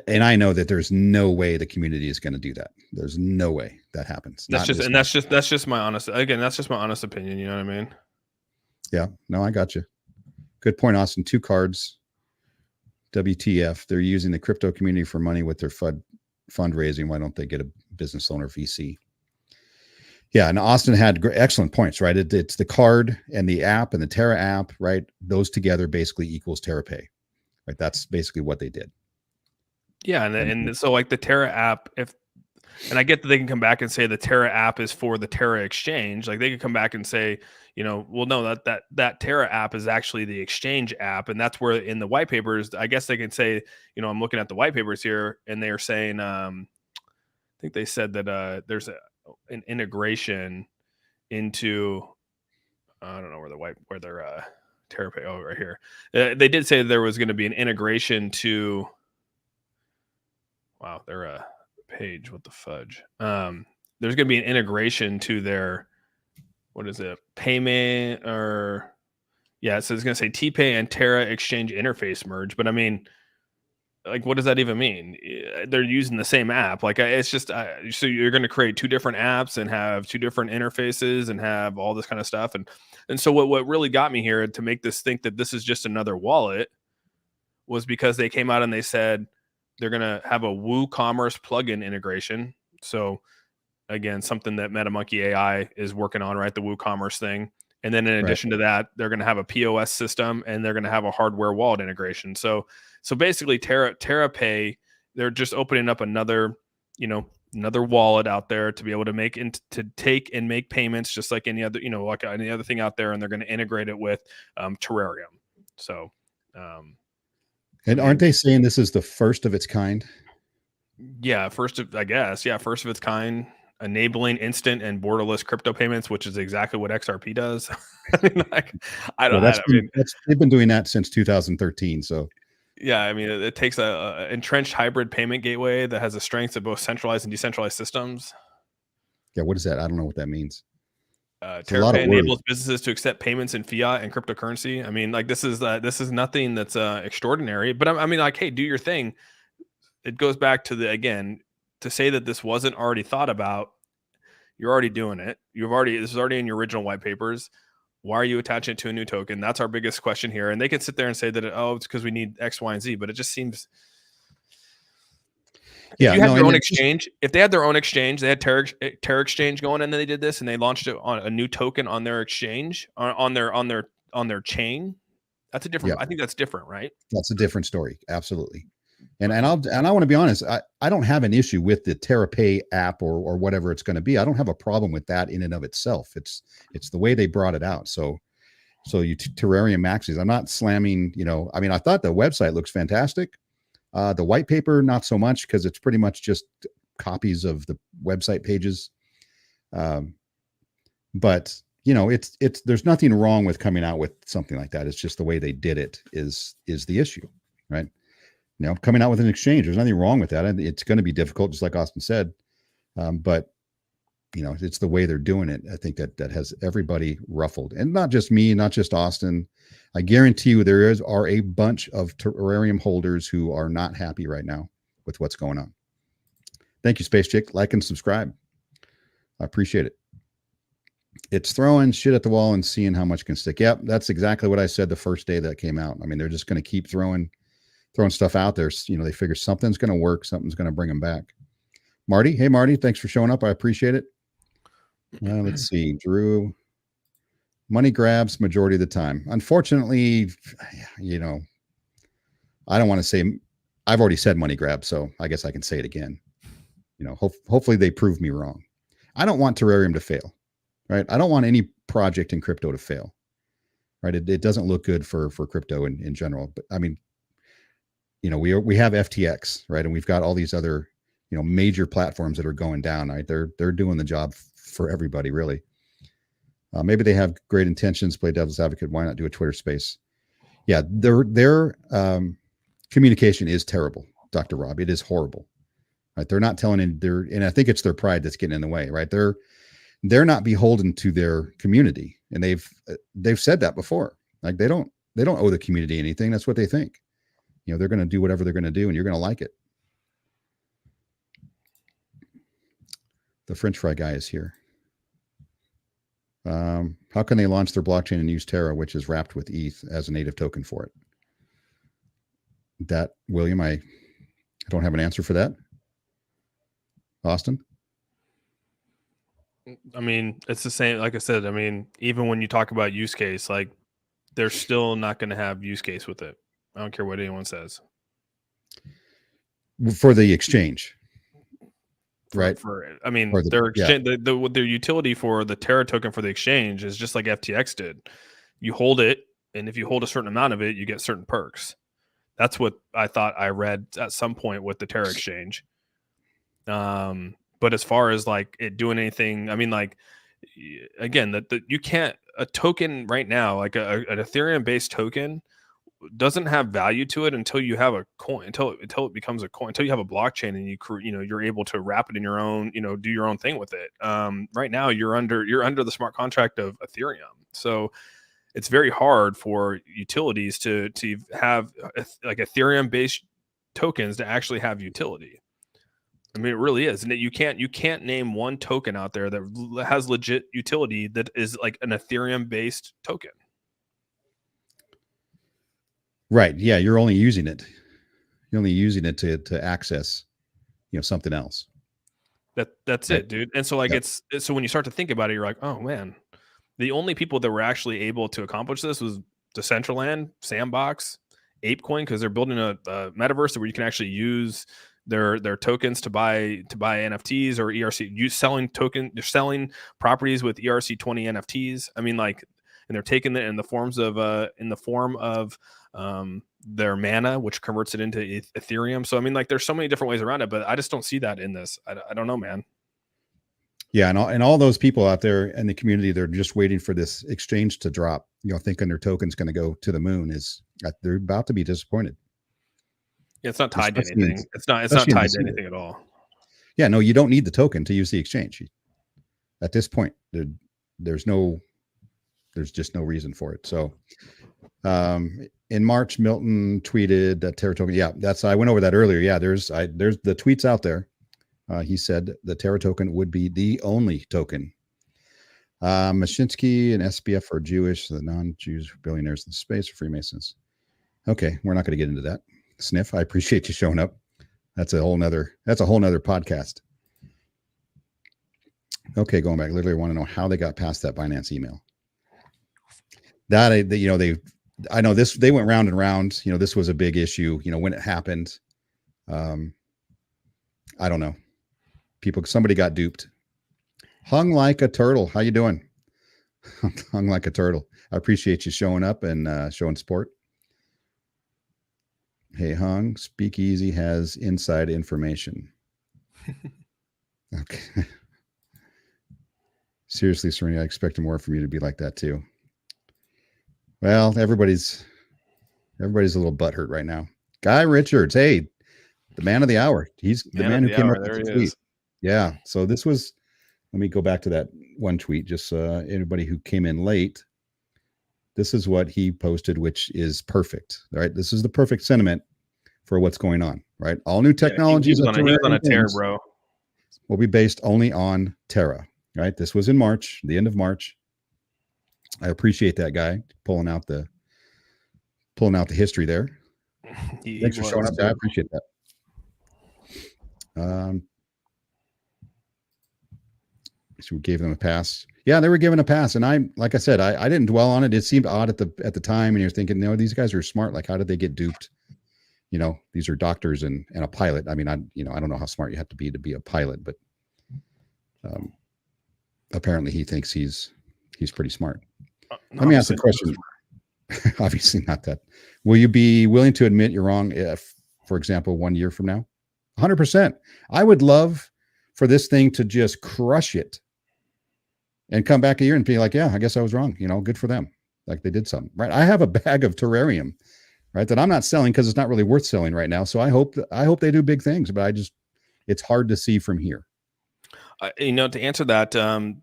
And I know that there's no way the community is going to do that. There's no way that happens. That's just my honest, again, that's just my honest opinion. You know what I mean? Yeah, no, I got you. Good point, Austin. 2 cards. WTF. They're using the crypto community for money with their fundraising. Why don't they get a business loan or VC? Yeah, and Austin had excellent points, right? It's the card and the app and the Terra app, right? Those together basically equals TerraPay, right? That's basically what they did. Yeah, and so like the Terra app, and I get that they can come back and say the Terra app is for the Terra exchange. Like they could come back and say, well, no, that Terra app is actually the exchange app, and that's where in the white papers, I guess they can say, I'm looking at the white papers here, and they are saying, I think they said that there's an integration into, I don't know where their TerraPay. Oh, right here. They did say there was going to be an integration to. Wow, their page. What the fudge? There's going to be an integration to their, what is it? Payment or, yeah. So it's going to say TPay and Terra exchange interface merge. But I mean, like, what does that even mean? They're using the same app. Like, it's just, so you're going to create 2 different apps and have 2 different interfaces and have all this kind of stuff. And so what really got me here to make this think that this is just another wallet was because they came out and they said, they're going to have a WooCommerce plugin integration. So again, something that MetaMonkey AI is working on, right? The WooCommerce thing. And then in addition to that, they're going to have a POS system and they're going to have a hardware wallet integration. So basically TerraPay, they're just opening up another wallet out there to be able to to take and make payments just like any other, like any other thing out there. And they're going to integrate it with Terrarium. So, and aren't they saying this is the first of its kind? Yeah, first of its kind, enabling instant and borderless crypto payments, which is exactly what XRP does. They've been doing that since 2013. So yeah, I mean, it takes a entrenched hybrid payment gateway that has the strengths of both centralized and decentralized systems. Yeah, what is that? I don't know what that means. TerraPay enables businesses to accept payments in fiat and cryptocurrency. I mean, like this is nothing that's extraordinary, but I mean, like, hey, do your thing. It goes back to to say that this wasn't already thought about. You're already doing it. This is already in your original white papers. Why are you attaching it to a new token? That's our biggest question here. And they can sit there and say that, it's because we need X, Y, and Z, but it just seems. Yeah, if you had their own exchange, if they had their own exchange, they had Terra exchange going, and then they did this, and they launched it on a new token on their exchange, on their chain. That's a different. Yeah. I think that's different, right? That's a different story, absolutely. And I want to be honest. I don't have an issue with the TerraPay app or whatever it's going to be. I don't have a problem with that in and of itself. It's the way they brought it out. So you Terrarium maxis. I'm not slamming. I mean, I thought the website looks fantastic. The white paper, not so much, because it's pretty much just copies of the website pages. But it's there's nothing wrong with coming out with something like that. It's just the way they did it is the issue, right? Coming out with an exchange, there's nothing wrong with that. And it's going to be difficult, just like Austin said. But it's the way they're doing it. I think that has everybody ruffled, and not just me, not just Austin. I guarantee you are a bunch of Terrarium holders who are not happy right now with what's going on. Thank you, Space Chick. Like and subscribe. I appreciate it. It's throwing shit at the wall and seeing how much can stick. Yep, that's exactly what I said the first day that came out. I mean, they're just going to keep throwing stuff out there. They figure something's going to work, something's going to bring them back. Marty, hey Marty, thanks for showing up. I appreciate it. Let's see, Drew. Money grabs majority of the time. Unfortunately, I don't want to say. I've already said money grab, so I guess I can say it again. Hopefully they prove me wrong. I don't want Terrarium to fail, right? I don't want any project in crypto to fail, right? It doesn't look good for crypto in general. But I mean, we have FTX, right, and we've got all these other major platforms that are going down. Right, they're doing the job for everybody, really. Maybe they have great intentions. Play devil's advocate. Why not do a Twitter space? Yeah, their communication is terrible, Dr. Rob. It is horrible. Right, they're not telling and I think it's their pride that's getting in the way. Right, they're not beholden to their community, and they've said that before. Like they don't owe the community anything. That's what they think. They're going to do whatever they're going to do, and you're going to like it. The French fry guy is here. How can they launch their blockchain and use Terra, which is wrapped with ETH, as a native token for it? That, William, I don't have an answer for that. Austin? I mean, it's the same. Like I said, I mean, even when you talk about use case, like they're still not going to have use case with it. I don't care what anyone says. For the exchange. Right. I mean, their exchange, their utility for the Terra token for the exchange is just like FTX did. You hold it, and if you hold a certain amount of it, you get certain perks. That's what I thought I read at some point with the Terra exchange. But as far as like it doing anything, I mean, like again, that you can't a token right now, like an Ethereum based token, doesn't have value to it until you have a coin, until it becomes a coin, until you have a blockchain and you're able to wrap it in your own, do your own thing with it. Right now you're under the smart contract of Ethereum. So it's very hard for utilities to have like Ethereum based tokens to actually have utility. I mean, it really is. And you can't name one token out there that has legit utility that is like an Ethereum based token. Right. Yeah. You're only using it. You're only using it to access, something else. That's right. It, dude. And so like, so when you start to think about it, you're like, oh man, the only people that were actually able to accomplish this was Decentraland, Sandbox, ApeCoin, because they're building a metaverse where you can actually use their tokens to buy NFTs or ERC. They're selling properties with ERC20 NFTs. I mean, like, and they're taking it in the form of their mana, which converts it into Ethereum. So I mean, like, there's so many different ways around it, but I just don't see that in this. I don't know, man. Yeah, and all those people out there in the community, they're just waiting for this exchange to drop, thinking their token's going to go to the moon. They're about to be disappointed. Yeah, it's not tied to anything. It's not tied to anything at all. Yeah, no, you don't need the token to use the exchange. At this point, there's just no reason for it. So, in March, Milton tweeted that Terra token. Yeah, I went over that earlier. Yeah, there's the tweets out there. He said the Terra token would be the only token. Mashinsky and SBF are Jewish. The non-Jews billionaires in space are Freemasons. Okay, we're not going to get into that. Sniff, I appreciate you showing up. That's a whole nother podcast. Okay, going back, literally want to know how they got past that Binance email. I know this, they went round and round. This was a big issue, when it happened. I don't know. Somebody got duped. Hung like a turtle. How you doing? Hung like a turtle. I appreciate you showing up and showing support. Hey, Hung, Speakeasy has inside information. Okay. Seriously, Serena, I expected more from you to be like that too. Well, everybody's a little butthurt right now. Guy Richards, hey, the man of the hour. He's the man who came up with There the he tweet. is. Yeah. So this was. Let me go back to that one tweet. Just anybody who came in late. This is what he posted, which is perfect. All right. This is the perfect sentiment for what's going on. Right. All new technologies he was on a tear, bro. Will be based only on Terra. Right. This was in March, the end of March. I appreciate that guy pulling out the history there. Thanks for showing up. I appreciate that. So we gave them a pass. Yeah, they were given a pass, and like I said, I didn't dwell on it. It seemed odd at the time, and you're thinking, no, these guys are smart. Like, how did they get duped? You know, these are doctors and a pilot. I mean, I don't know how smart you have to be a pilot, but apparently he thinks he's pretty smart. Let me ask the question. Obviously not that. Will you be willing to admit you're wrong if, for example, 1 year from now? 100%. I would love for this thing to just crush it and come back a year and be like, yeah, I guess I was wrong. You know, good for them. Like they did something, right? I have a bag of Terrarium, right, that I'm not selling because it's not really worth selling right now. So I hope they do big things, but it's hard to see from here. You know, to answer that,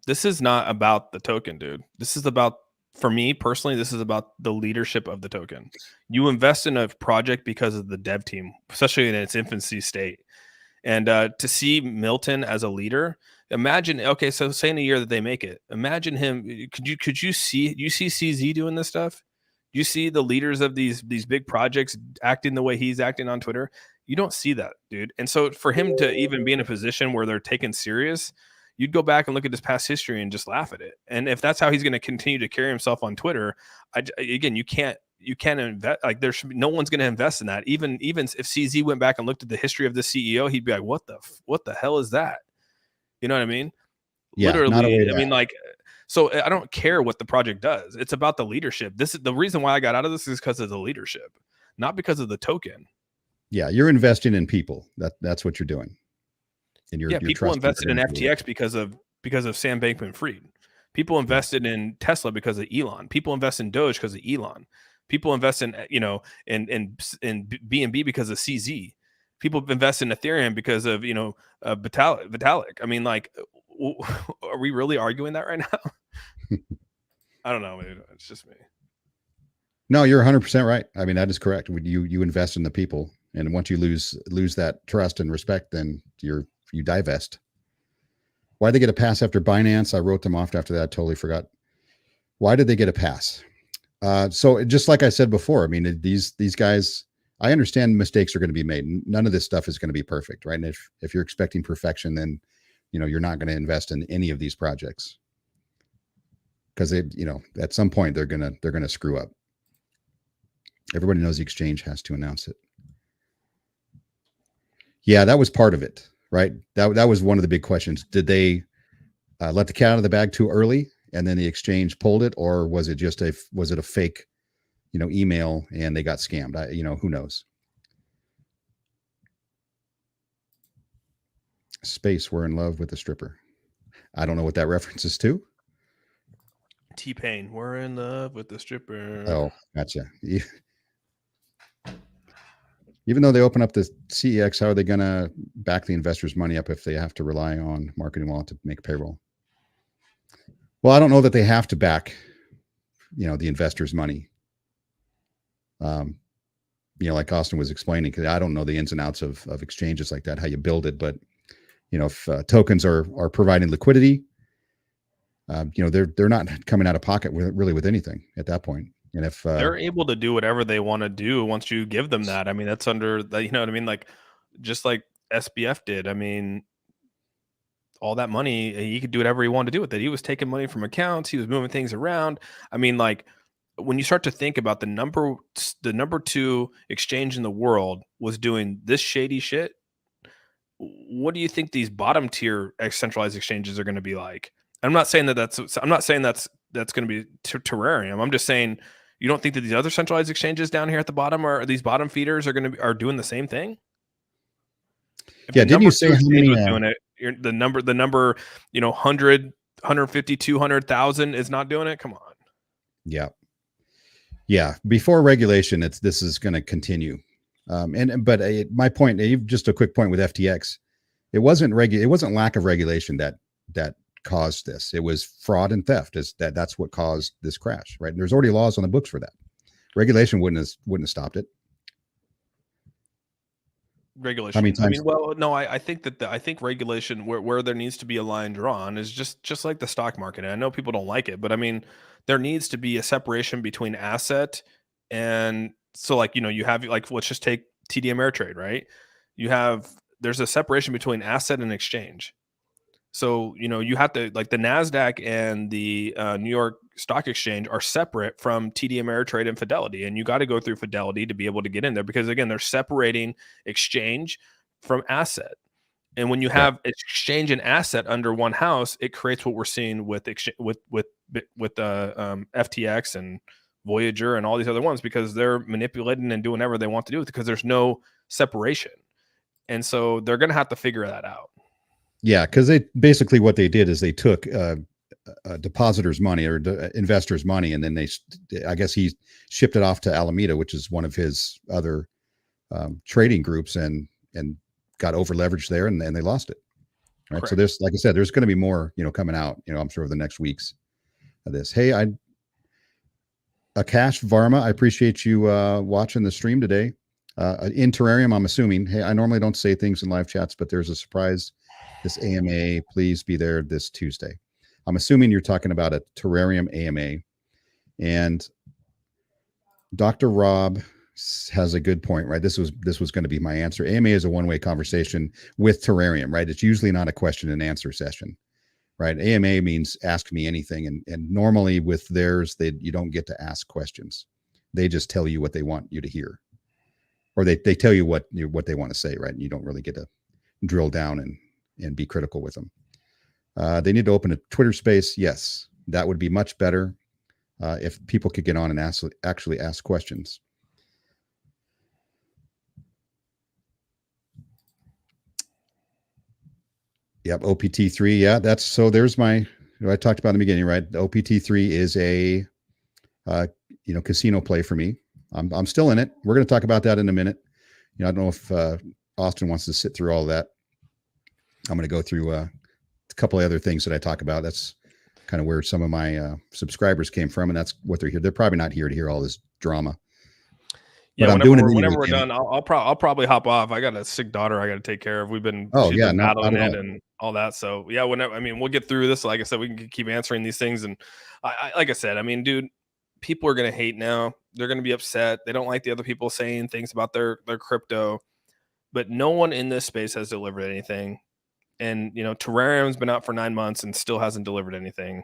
this is not about the token, dude. This is about, for me personally, this is about the leadership of the token. You invest in a project because of the dev team, especially in its infancy state. And to see Milton as a leader, imagine, okay, so say in a year that they make it, imagine him. Could you see CZ doing this stuff? You see the leaders of these big projects acting the way he's acting on Twitter. You don't see that, dude. And so for him to even be in a position where they're taken serious, you'd go back and look at his past history and just laugh at it. And if that's how he's going to continue to carry himself on Twitter, again, you can't invest. Like no one's going to invest in that. Even if CZ went back and looked at the history of the CEO, he'd be like, what the hell is that? You know what I mean? Yeah, literally. I mean, like, so I don't care what the project does. It's about the leadership. This is the reason why I got out of this is because of the leadership, not because of the token. Yeah, you're investing in people. That's what you're doing. And you're people invested in FTX because of Sam Bankman-Fried. People invested in Tesla because of Elon. People invest in Doge because of Elon. People invest in in BNB because of CZ. People invest in Ethereum because of Vitalik. I mean, like, are we really arguing that right now? I don't know. It's just me. No, you're 100% right. I mean, that is correct. You invest in the people, and once you lose that trust and respect, then you divest. Why they get a pass after Binance? I wrote them off after that. I totally forgot. Why did they get a pass? So just like I said before, I mean, these guys, I understand mistakes are going to be made. None of this stuff is going to be perfect, right? And if you're expecting perfection, then you're not going to invest in any of these projects because at some point they're gonna screw up. Everybody knows the exchange has to announce it. Yeah, that was part of it, right? That was one of the big questions. Did they let the cat out of the bag too early, and then the exchange pulled it, or was it a fake, email and they got scammed? Who knows? Space, we're in love with the stripper. I don't know what that reference is to. T-Pain, we're in love with the stripper. Oh, gotcha. Even though they open up the CEX, how are they going to back the investors' money up if they have to rely on marketing wallet to make payroll? Well, I don't know that they have to back, the investors' money. Like Austin was explaining, because I don't know the ins and outs of exchanges like that, how you build it. But, if tokens are providing liquidity, they're not coming out of pocket with anything at that point. And if they're able to do whatever they want to do once you give them that, I mean, that's under the, you know what I mean? Like, just like SBF did. I mean, all that money, he could do whatever he wanted to do with it. He was taking money from accounts. He was moving things around. I mean, like, when you start to think about the number 2 exchange in the world was doing this shady shit, what do you think these bottom tier centralized exchanges are going to be like? I'm not saying that's going to be Terrarium. I'm just saying, you don't think that these other centralized exchanges down here at the bottom, or these bottom feeders, are doing the same thing? Yeah, didn't you say how many doing it? The number 100 150, 200,000 is not doing it. Come on. Yeah. Yeah. Before regulation, this is going to continue. But my point, just a quick point with FTX, it wasn't lack of regulation that caused this. It was fraud and theft. That's what caused this crash, right? And there's already laws on the books for that. Regulation wouldn't have stopped it. Regulation. How many times? I mean, well, no, I think that I think regulation where there needs to be a line drawn is just like the stock market. And I know people don't like it, but I mean, there needs to be a separation between asset and so like, you have like let's just take TD Ameritrade, right? There's a separation between asset and exchange. So, you have to like the NASDAQ and the New York Stock Exchange are separate from TD Ameritrade and Fidelity. And you got to go through Fidelity to be able to get in there because, again, they're separating exchange from asset. And when you have exchange and asset under one house, it creates what we're seeing with FTX and Voyager and all these other ones because they're manipulating and doing whatever they want to do because there's no separation. And so they're going to have to figure that out. Yeah, because what they did is they took depositors' money or investors' money, and then I guess he shipped it off to Alameda, which is one of his other trading groups, and got over leveraged there, and they lost it. Right. Correct. So there's, like I said, there's going to be more, coming out. I'm sure over the next weeks of this. Hey, Akash Varma, I appreciate you watching the stream today. In Terrarium, I'm assuming. Hey, I normally don't say things in live chats, but there's a surprise. This AMA, please be there this Tuesday. I'm assuming you're talking about a Terrarium AMA. And Dr. Rob has a good point, right? This was going to be my answer. AMA is a one-way conversation with Terrarium, right? It's usually not a question and answer session, right? AMA means ask me anything. And normally with theirs, you don't get to ask questions. They just tell you what they want you to hear. Or they tell you what they want to say, right? And you don't really get to drill down and be critical with them. They need to open a Twitter space. Yes, that would be much better if people could get on and actually ask questions. Yep, OPT3. Yeah, there's my, I talked about in the beginning, right? The OPT3 is a, casino play for me. I'm still in it. We're going to talk about that in a minute. I don't know if Austin wants to sit through all of that. I'm going to go through a couple of other things that I talk about. That's kind of where some of my subscribers came from, and that's what they're here. They're probably not here to hear all this drama. Yeah, but whenever we're done, I'll probably hop off. I got a sick daughter I got to take care of. She's been battling it and all that. So yeah, we'll get through this. Like I said, we can keep answering these things. And I like I said, I mean, dude, people are going to hate now. They're going to be upset. They don't like the other people saying things about their crypto, but no one in this space has delivered anything. And, Terrarium's been out for 9 months and still hasn't delivered anything.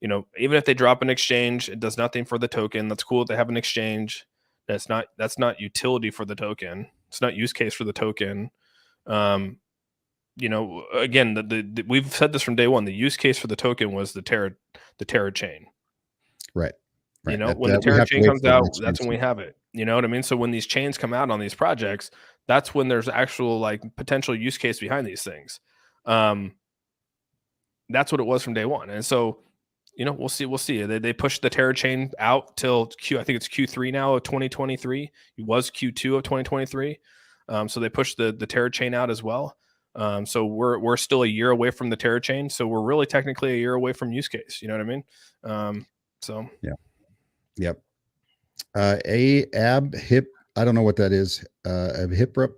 Even if they drop an exchange, it does nothing for the token. That's cool if they have an exchange. That's not utility for the token. It's not use case for the token. Again, we've said this from day one. The use case for the token was the Terra chain. Right. When the Terra chain comes out, that's when we have it. You know what I mean? So when these chains come out on these projects, that's when there's actual like potential use case behind these things. That's what it was from day one. And so, we'll see. They pushed the Terra chain out till I think it's Q3 now of 2023. It was Q2 of 2023. So they pushed the Terra chain out as well. So we're still a year away from the Terra chain. So we're really technically a year away from use case. You know what I mean? So yeah. Yep. Hip. I don't know what that is. Hiprep.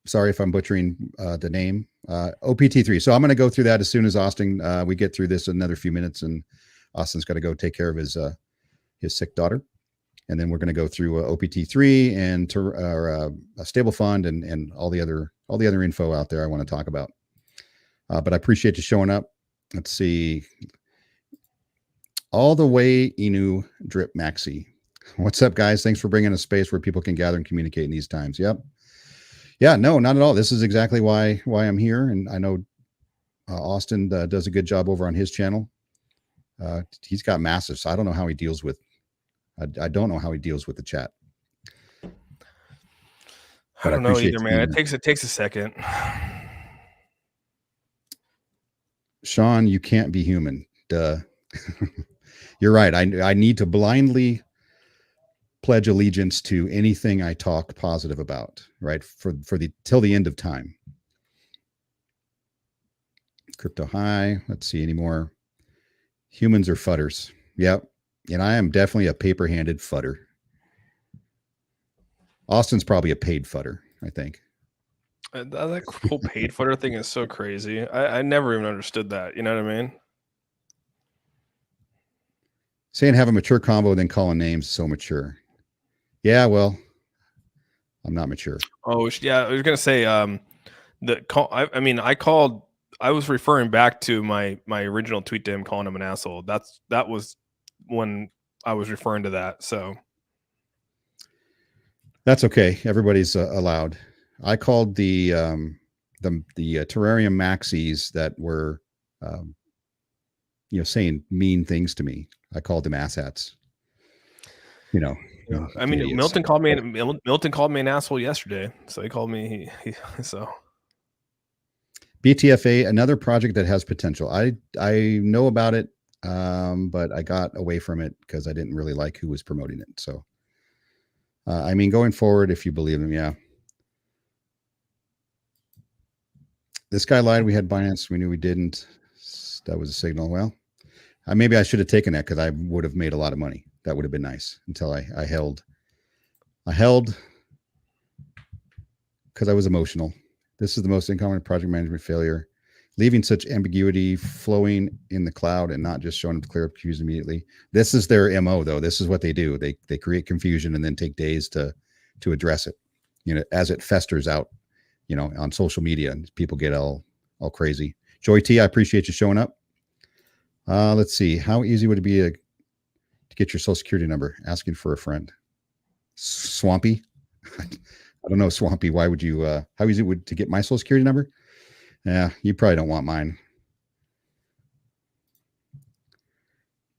Sorry if I'm butchering the name. OPT3. So I'm going to go through that as soon as Austin, we get through this another few minutes, and Austin's got to go take care of his sick daughter. And then we're going to go through OPT3 and StableFund and all the other info out there I want to talk about. But I appreciate you showing up. Let's see. All the way Inu Drip Maxi. What's up, guys? Thanks for bringing a space where people can gather and communicate in these times. Yep. Yeah, no, not at all. This is exactly why I'm here. And I know Austin does a good job over on his channel. He's got massive, so I don't know how he deals with, I don't know how he deals with the chat. I don't know either, man. It takes a second. Sean, you can't be human. Duh. You're right. I need to blindly pledge allegiance to anything I talk positive about, right? For the till the end of time. Crypto high. Let's see any more. Humans are fudders. Yep. And I am definitely a paper-handed fudder. Austin's probably a paid fudder, I think. That whole paid footer thing is so crazy. I never even understood that. You know what I mean? Saying have a mature combo, then calling names so mature. Yeah, well, I'm not mature. Oh yeah, I was gonna say the call. I mean, I called. I was referring back to my original tweet to him calling him an asshole. That was when I was referring to that. So That's okay. Everybody's allowed. I called the Terrarium maxis that were, um, saying mean things to me. I called them asshats. I mean, idiots. Milton called me an asshole yesterday. So he called me. So BTFA, another project that has potential. I know about it, but I got away from it because I didn't really like who was promoting it. So, I mean, going forward, if you believe him, yeah. This guy lied. We had Binance. We knew we didn't. That was a signal. Well, maybe I should have taken that because I would have made a lot of money. That would have been nice until I held. I held because I was emotional. This is the most uncommon project management failure. Leaving such ambiguity flowing in the cloud and not just showing up to clear up confusion immediately. This is their MO though. This is what they do. They create confusion and then take days to address it. As it festers out, on social media and people get all crazy. Joy T, I appreciate you showing up. Let's see. How easy would it be to get your social security number? Asking for a friend. Swampy. I don't know, Swampy. Why would you? How easy would to get my social security number? Yeah, you probably don't want mine.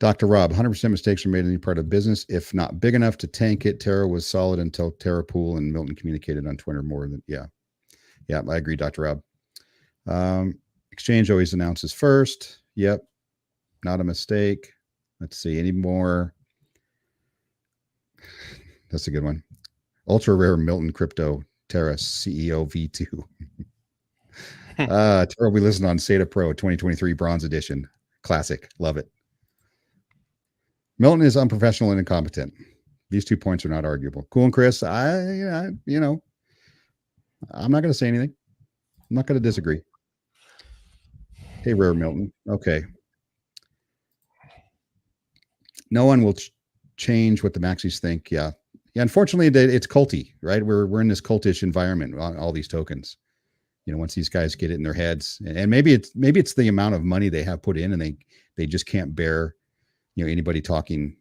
Dr. Rob, 100% mistakes are made in any part of business. If not big enough to tank it, Terra was solid until Terra Pool and Milton communicated on Twitter more than, yeah. Yeah, I agree, Dr. Rob. Exchange always announces first. Yep, not a mistake. Let's see, any more? That's a good one. Ultra rare Milton Crypto Terra CEO V2. Terra, we listened on SATA Pro 2023 Bronze Edition. Classic. Love it. Milton is unprofessional and incompetent. These 2 points are not arguable. Cool and Chris, I'm not going to say anything. I'm not going to disagree. Hey, Rare Milton. Okay. No one will change what the maxis think. Yeah. Yeah. Unfortunately, it's culty, right? We're in this cultish environment on all these tokens. Once these guys get it in their heads, and maybe it's the amount of money they have put in, and they just can't bear, anybody talking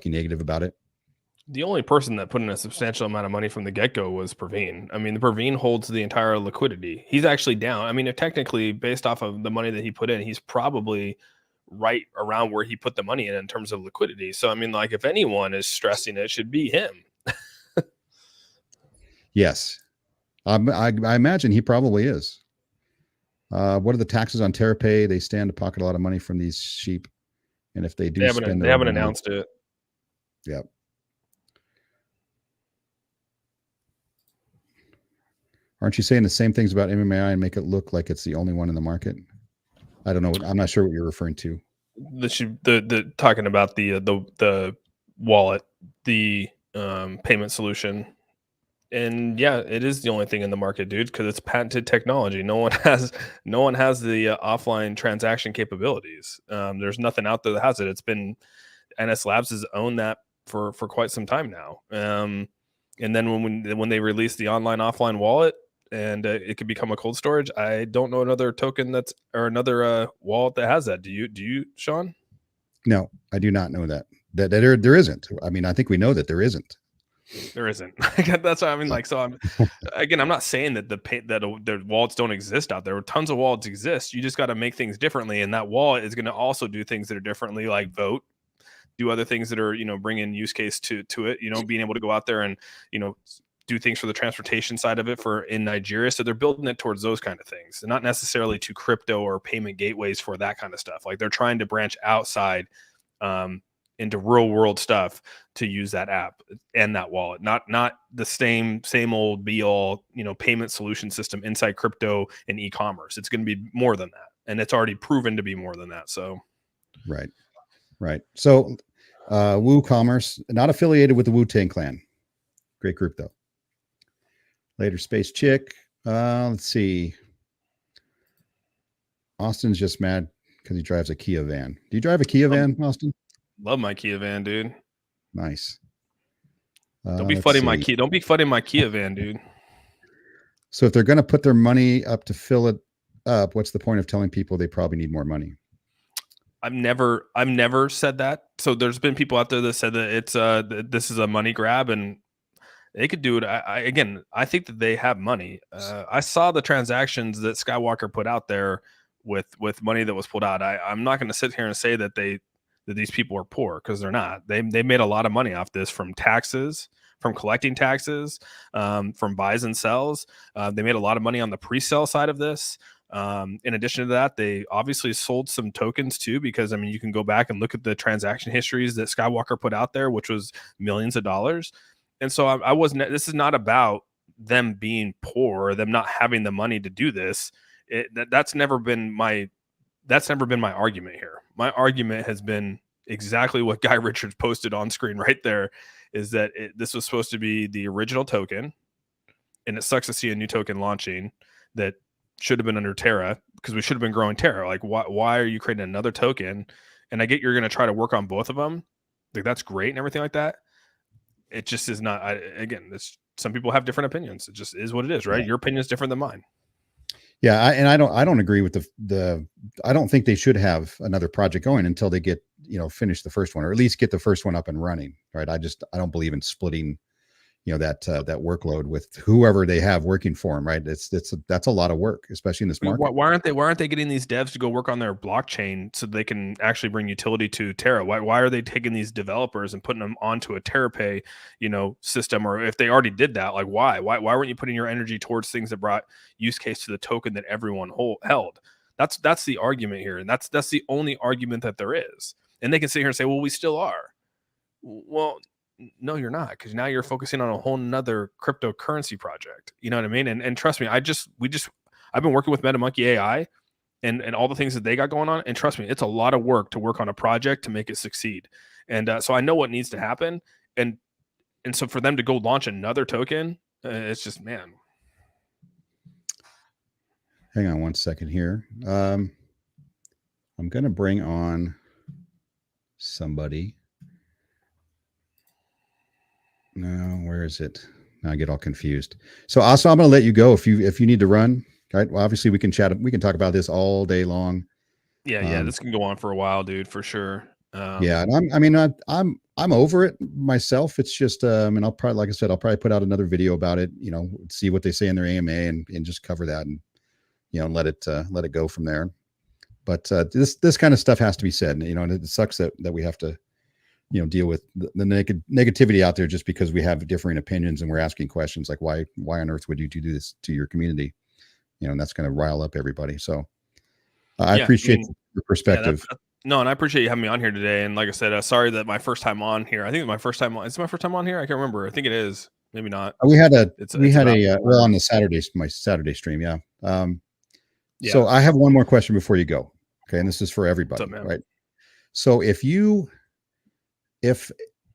negative about it. the only person that put in a substantial amount of money from the get-go was Praveen. I mean, the Praveen holds the entire liquidity. He's actually down. I mean, technically, based off of the money that he put in, he's probably right around where he put the money in terms of liquidity. So, I mean, like, if anyone is stressing it should be him. Yes. I imagine he probably is. What are the taxes on TerraPay? They stand to pocket a lot of money from these sheep. And if they do They haven't announced it. Yep. Aren't you saying the same things about MMAI and make it look like it's the only one in the market? I don't know. I'm not sure what you're referring to. The talking about the wallet, the payment solution. And yeah, it is the only thing in the market, dude, because it's patented technology. No one has the offline transaction capabilities. There's nothing out there that has it. It's been NS Labs has owned that for quite some time now. And then when they release the online offline wallet and it could become a cold storage, I don't know another token or another wallet that has that. Do you, Sean? No, I do not know that. That there isn't. I mean, I think we know that there isn't. There isn't. That's what I mean. Like, so I'm not saying that the wallets don't exist out there. Tons of wallets exist. You just got to make things differently, and that wallet is going to also do things that are differently, like vote, do other things that are bring in use case to it. Being able to go out there and do things for the transportation side of it for in Nigeria. So they're building it towards those kind of things, and not necessarily to crypto or payment gateways for that kind of stuff. Like they're trying to branch outside into real world stuff to use that app and that wallet, not the same old be all, payment solution system inside crypto and e-commerce. It's going to be more than that, and it's already proven to be more than that. So right. So WooCommerce, not affiliated with the Wu-Tang Clan. Great group though. Later Space Chick. Let's see. Austin's just mad because he drives a Kia van. Do you drive a Kia van, Austin? Love my Kia van, dude. Nice. Don't be flooding my Kia. Don't be flooding my Kia van, dude. So if they're going to put their money up to fill it up, what's the point of telling people they probably need more money? I've never said that. So there's been people out there that said that it's this is a money grab, and they could do it. I think that they have money. I saw the transactions that Skywalker put out there with money that was pulled out. I'm not going to sit here and say that these people are poor, because they're not. They made a lot of money off this, from taxes, from collecting taxes, from buys and sells. They made a lot of money on the pre-sale side of this. In addition to that, they obviously sold some tokens too, because you can go back and look at the transaction histories that Skywalker put out there, which was millions of dollars. And so I wasn't. This is not about them being poor or them not having the money to do this. That's never been my argument here. My argument has been exactly what Guy Richards posted on screen right there, is that this was supposed to be the original token, and it sucks to see a new token launching that should have been under Terra, because we should have been growing Terra. Like, why are you creating another token? And I get you're going to try to work on both of them. Like, that's great and everything like that. It just is not. Some people have different opinions. It just is what it is, right? Yeah. Your opinion is different than mine. Yeah, I don't agree with the. I don't think they should have another project going until they get finish the first one, or at least get the first one up and running, right? I don't believe in splitting, that workload with whoever they have working for them, right? That's a lot of work, especially in this market. Why aren't they getting these devs to go work on their blockchain so they can actually bring utility to Terra? Why are they taking these developers and putting them onto a TerraPay, system? Or if they already did that, like why weren't you putting your energy towards things that brought use case to the token that everyone held? That's the argument here, and that's the only argument that there is. And they can sit here and say, well, we still are. Well, no, you're not, because now you're focusing on a whole nother cryptocurrency project. You know what I mean? And trust me, I've been working with MetaMonkey AI and all the things that they got going on. And trust me, it's a lot of work to work on a project to make it succeed. And so I know what needs to happen. And so for them to go launch another token, it's just, man. Hang on one second here. I'm going to bring on somebody. No, where is it? Now I get all confused. So also, I'm going to let you go if you need to run. Right. Well, obviously we can chat. We can talk about this all day long. Yeah. This can go on for a while, dude, for sure. Yeah. And I'm over it myself. It's just, and I'll probably, like I said, I'll probably put out another video about it, see what they say in their AMA and just cover that and, let it go from there. But this kind of stuff has to be said, and it sucks that we have to, deal with the negativity out there just because we have differing opinions and we're asking questions like why on earth would you do this to your community? And that's going to rile up everybody. So I appreciate your perspective. No, and I appreciate you having me on here today. And like I said, sorry that my first time on here. I think it's my first time on. It's my first time on here. I can't remember. I think it is. Maybe not. We had on the Saturdays, my Saturday stream. Yeah. So I have one more question before you go. Okay. And this is for everybody, right? So if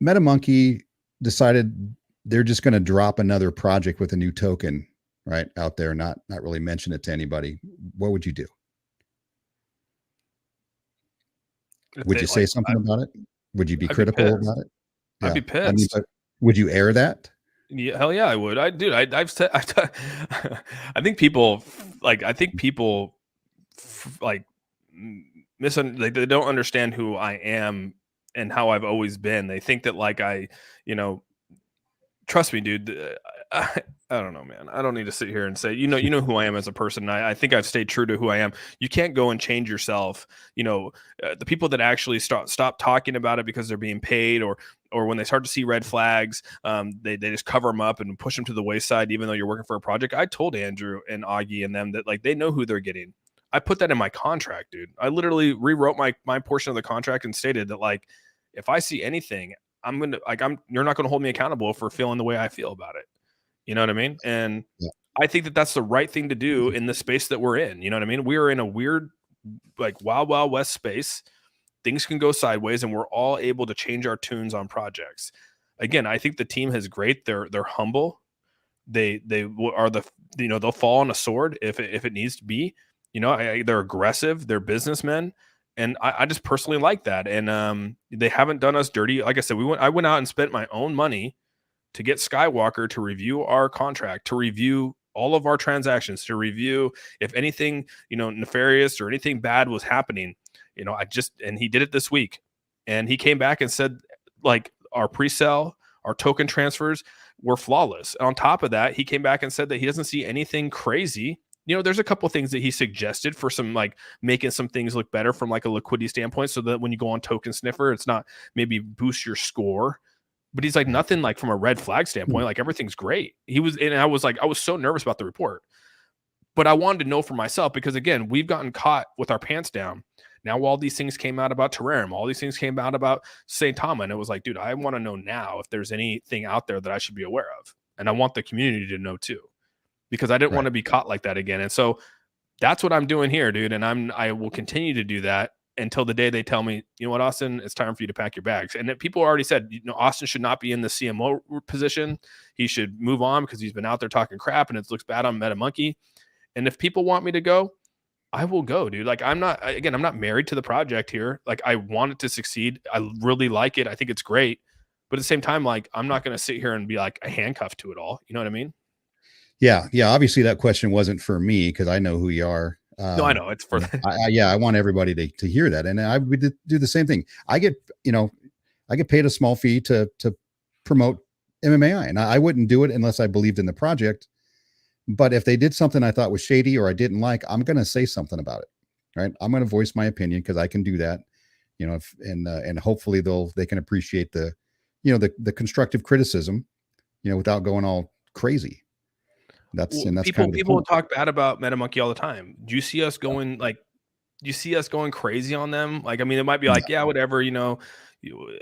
MetaMonkey decided they're just going to drop another project with a new token, right, out there, not really mention it to anybody, what would you do? Would you say something about it? Would you be critical about it? Yeah. I'd be pissed. Would you air that? Yeah, hell yeah, I would. I've said, I think people they don't understand who I am and how I've always been. They think that trust me, dude. I don't know, man. I don't need to sit here and say, you know who I am as a person. I think I've stayed true to who I am. You can't go and change yourself. The people that actually stop talking about it because they're being paid, or or when they start to see red flags, they just cover them up and push them to the wayside, even though you're working for a project. I told Andrew and Augie and them that like they know who they're getting. I put that in my contract, dude. I literally rewrote my portion of the contract and stated that like if I see anything, you're not gonna hold me accountable for feeling the way I feel about it. You know what I mean? And Yeah. I think that that's the right thing to do in the space that we're in. You know what I mean? We are in a weird, like wild west space. Things can go sideways, and we're all able to change our tunes on projects. Again, I think the team is great. They're humble. They are they'll fall on a sword if it needs to be. You know, they're aggressive. They're businessmen, and I just personally like that. And they haven't done us dirty. Like I said, I went out and spent my own money to get Skywalker to review our contract, to review all of our transactions, to review if anything, nefarious or anything bad was happening. And he did it this week, and he came back and said, like, our pre-sale, our token transfers were flawless. And on top of that, he came back and said that he doesn't see anything crazy. There's a couple of things that he suggested for some, like, making some things look better from like a liquidity standpoint, so that when you go on Token Sniffer, it's not maybe boost your score. But he's like, nothing like from a red flag standpoint, like everything's great. I was so nervous about the report, but I wanted to know for myself, because again, we've gotten caught with our pants down. Now, all these things came out about Terrarium, all these things came out about St. Thomas, and it was like, dude, I want to know now if there's anything out there that I should be aware of. And I want the community to know too, because I didn't want to be caught like that again. And so that's what I'm doing here, dude. And I will continue to do that until the day they tell me, you know what, Austin, it's time for you to pack your bags. And people already said, Austin should not be in the CMO position. He should move on because he's been out there talking crap and it looks bad on MetaMonkey. And if people want me to go, I will go, dude. Like, I'm not married to the project here. Like, I want it to succeed. I really like it. I think it's great. But at the same time, like, I'm not going to sit here and be like a handcuff to it all. You know what I mean? Yeah. Obviously that question wasn't for me because I know who you are. No, I know it's for I want everybody to hear that. And I would do the same thing. I get paid a small fee to promote MMAI, and I wouldn't do it unless I believed in the project. But if they did something I thought was shady or I didn't like, I'm going to say something about it. Right. I'm going to voice my opinion because I can do that, and hopefully they can appreciate the constructive criticism, without going all crazy. That's people talk bad about MetaMonkey all the time. Do you see us going crazy on them? Like, I mean, it might be like, yeah, whatever,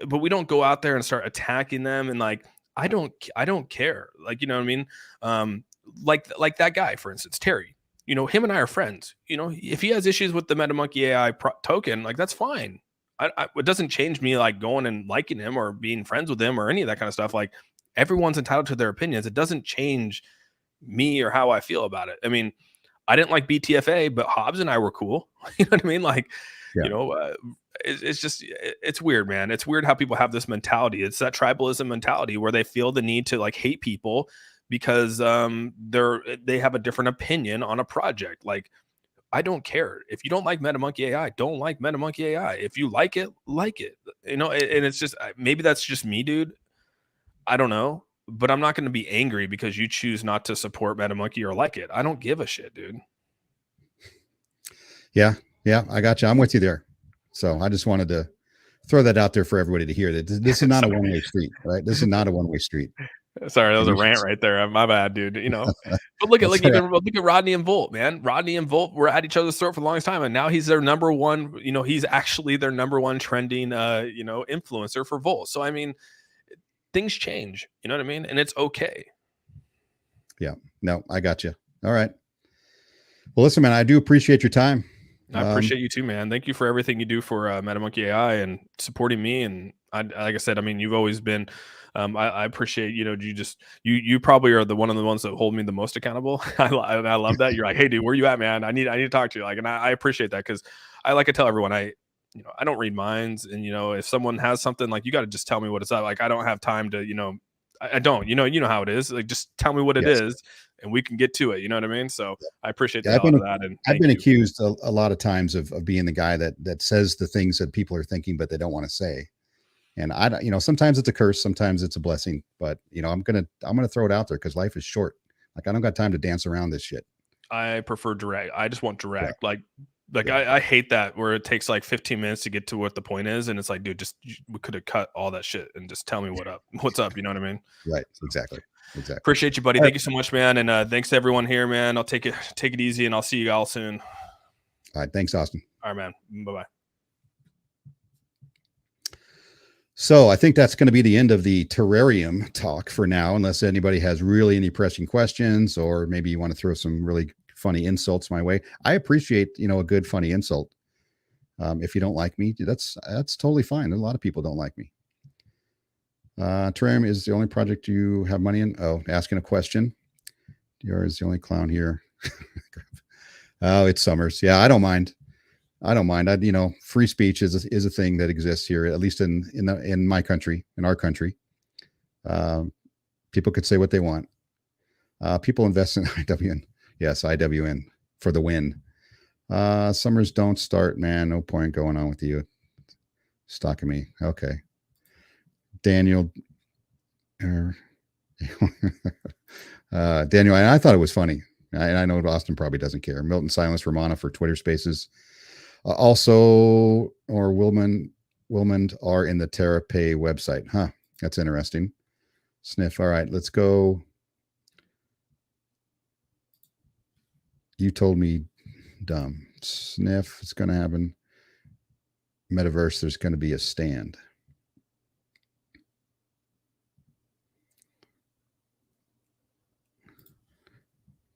but we don't go out there and start attacking them. And like, I don't care. Like, you know what I mean? Like that guy, for instance, Terry, him and I are friends. If he has issues with the MetaMonkey AI token, like, that's fine. It doesn't change me like going and liking him or being friends with him or any of that kind of stuff. Like, everyone's entitled to their opinions. It doesn't change me or how I feel about it. I mean, I didn't like BTFA, but Hobbs and I were cool. You know what I mean? Like, it's weird, man. It's weird how people have this mentality. It's that tribalism mentality where they feel the need to like hate people because they have a different opinion on a project. Like, I don't care. If you don't like MetaMonkey AI, don't like MetaMonkey AI. If you like it, like it. And it's just, maybe that's just me, dude. I don't know. But I'm not going to be angry because you choose not to support MetaMonkey or like it. I don't give a shit, dude. Yeah, I got you. I'm with you there. So I just wanted to throw that out there for everybody to hear that this is not a one-way street, right? This is not a one-way street. Sorry, that was a rant right there. My bad, dude. But look at Rodney and Volt, man. Rodney and Volt were at each other's throat for the longest time, and now he's their number one. He's actually their number one trending, influencer for Volt. So I mean, things change, you know what I mean? And it's okay. Yeah, no, I got you. All right. Well, listen, man, I do appreciate your time. I appreciate you too, man. Thank you for everything you do for MetaMonkey AI and supporting me. And like I said, I mean, you've always been, I appreciate, you probably are one of the ones that hold me the most accountable. I love that. You're like, hey dude, where you at, man? I need to talk to you. Like, and I appreciate that. Cause I like to tell everyone, I don't read minds, and if someone has something, like, you got to just tell me what it's up. Like, I don't have time to, I don't, you know how it is. Like, just tell me what it is, and we can get to it. You know what I mean? So I appreciate the hell out of that. And I've been accused a lot of times of being the guy that says the things that people are thinking, but they don't want to say. And I don't, sometimes it's a curse, sometimes it's a blessing. But I'm gonna throw it out there because life is short. Like, I don't got time to dance around this shit. I prefer direct. I just want direct. Like, Like I hate that where it takes like 15 minutes to get to what the point is, and it's like, dude, we could have cut all that shit and just tell me what's up. You know what I mean? Right. Exactly. Appreciate you, buddy. All Thank you so much, man, and thanks to everyone here, man. I'll take it easy, and I'll see you all soon. All right. Thanks, Austin. All right, man. Bye bye. So I think that's going to be the end of the Terrarium talk for now, unless anybody has really any pressing questions, or maybe you want to throw some really funny insults my way. I appreciate, a good funny insult. If you don't like me, that's totally fine. A lot of people don't like me. Terrarium is the only project you have money in. Oh, asking a question. Yours the only clown here. Oh, it's Summers. Yeah, I don't mind. Free speech is a thing that exists here, at least in my country, in our country. People could say what they want. People invest in IWN. Yes, IWN for the win. Summers, don't start, man. No point going on with you. Stalking me. Okay. Daniel. Daniel, I thought it was funny. I know Austin probably doesn't care. Milton Silence Romana for Twitter Spaces. Also, or Wilmond are in the TerraPay website. Huh. That's interesting. Sniff. All right, let's go. You told me dumb. Sniff. It's going to happen. Metaverse, there's going to be a stand.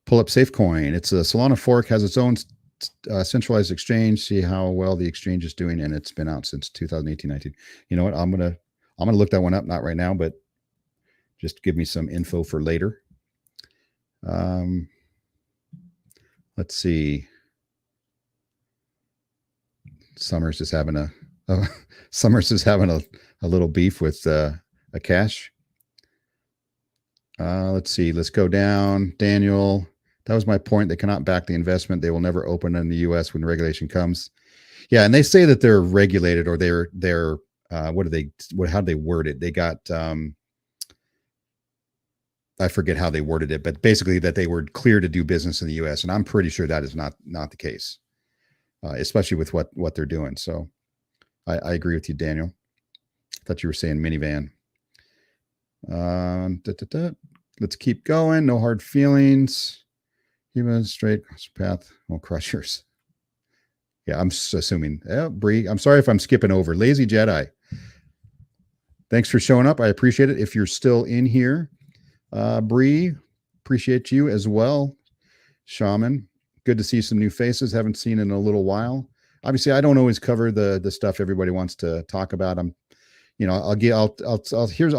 Pull up SafeCoin. It's a Solana fork, has its own centralized exchange. See how well the exchange is doing, and it's been out since 2018-19. You know what? I'm gonna look that one up. Not right now, but just give me some info for later. Let's see. Summers is having a little beef with a cache. Let's see. Let's go down. Daniel. That was my point. They cannot back the investment. They will never open in the U.S. when regulation comes. Yeah, and they say that they're regulated, or they're how do they word it? They got I forget how they worded it, but basically that they were clear to do business in the U.S. And I'm pretty sure that is not the case, especially with what they're doing. So I agree with you, Daniel. I thought you were saying minivan. Let's keep going. No hard feelings. Human straight path. Well, crushers. Yeah, I'm assuming. Bree, I'm sorry if I'm skipping over. Lazy Jedi. Thanks for showing up. I appreciate it. If you're still in here, Bree, appreciate you as well. Shaman, good to see some new faces. Haven't seen in a little while. Obviously, I don't always cover the stuff everybody wants to talk about. I'll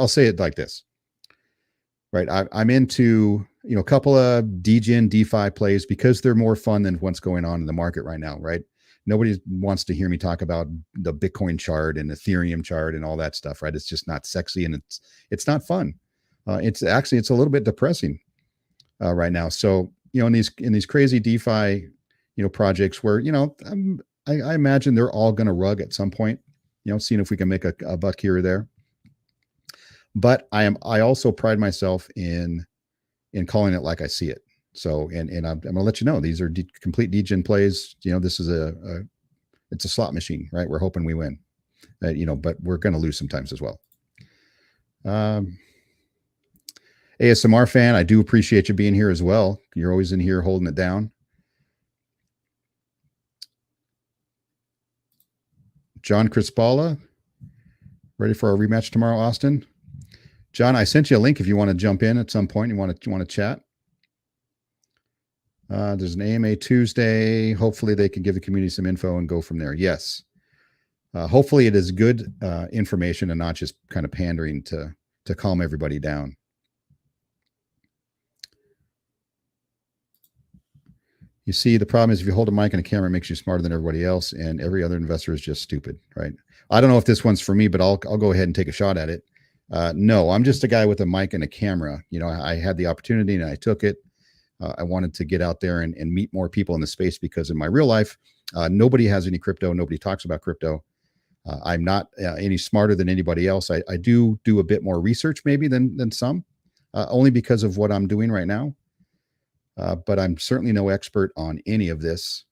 say it like this. Right. I'm into, a couple of DGen DeFi plays because they're more fun than what's going on in the market right now. Right. Nobody wants to hear me talk about the Bitcoin chart and Ethereum chart and all that stuff. Right. It's just not sexy, and it's not fun. It's a little bit depressing right now. So, in these crazy DeFi, projects where, I imagine they're all going to rug at some point, seeing if we can make a buck here or there. But I also pride myself in calling it like I see it. So, and I'm going to let you know, these are complete degen plays. This is it's a slot machine, right? We're hoping we win, but we're going to lose sometimes as well. ASMR fan, I do appreciate you being here as well. You're always in here holding it down. John Crispala, ready for our rematch tomorrow, Austin? John, I sent you a link if you want to jump in at some point. You want to chat. There's an AMA Tuesday. Hopefully they can give the community some info and go from there. Yes. Hopefully it is good information and not just kind of pandering to calm everybody down. You see, the problem is if you hold a mic and a camera, it makes you smarter than everybody else, and every other investor is just stupid, right? I don't know if this one's for me, but I'll go ahead and take a shot at it. No, I'm just a guy with a mic and a camera. I had the opportunity and I took it. I wanted to get out there and meet more people in the space, because in my real life, nobody has any crypto. Nobody talks about crypto. I'm not any smarter than anybody else. I do a bit more research maybe than some, only because of what I'm doing right now. But I'm certainly no expert on any of this.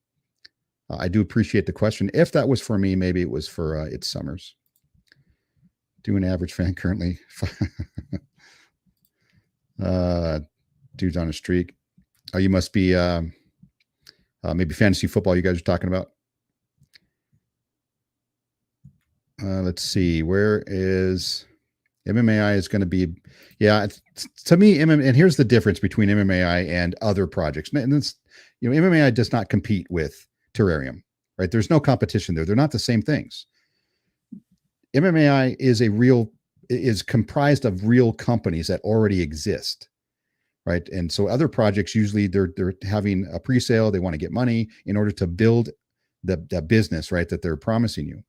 I do appreciate the question. If that was for me, maybe it was for It's Summers. Do an average fan currently. Dude's on a streak. Oh, you must be maybe fantasy football you guys are talking about. Let's see. Where is MMAI is going to be? Yeah, to me, and here's the difference between MMAI and other projects. And it's, MMAI does not compete with Terrarium, right? There's no competition there. They're not the same things. MMAI is comprised of real companies that already exist, right? And so other projects, usually they're having a pre-sale. They want to get money in order to build the business, right, that they're promising you.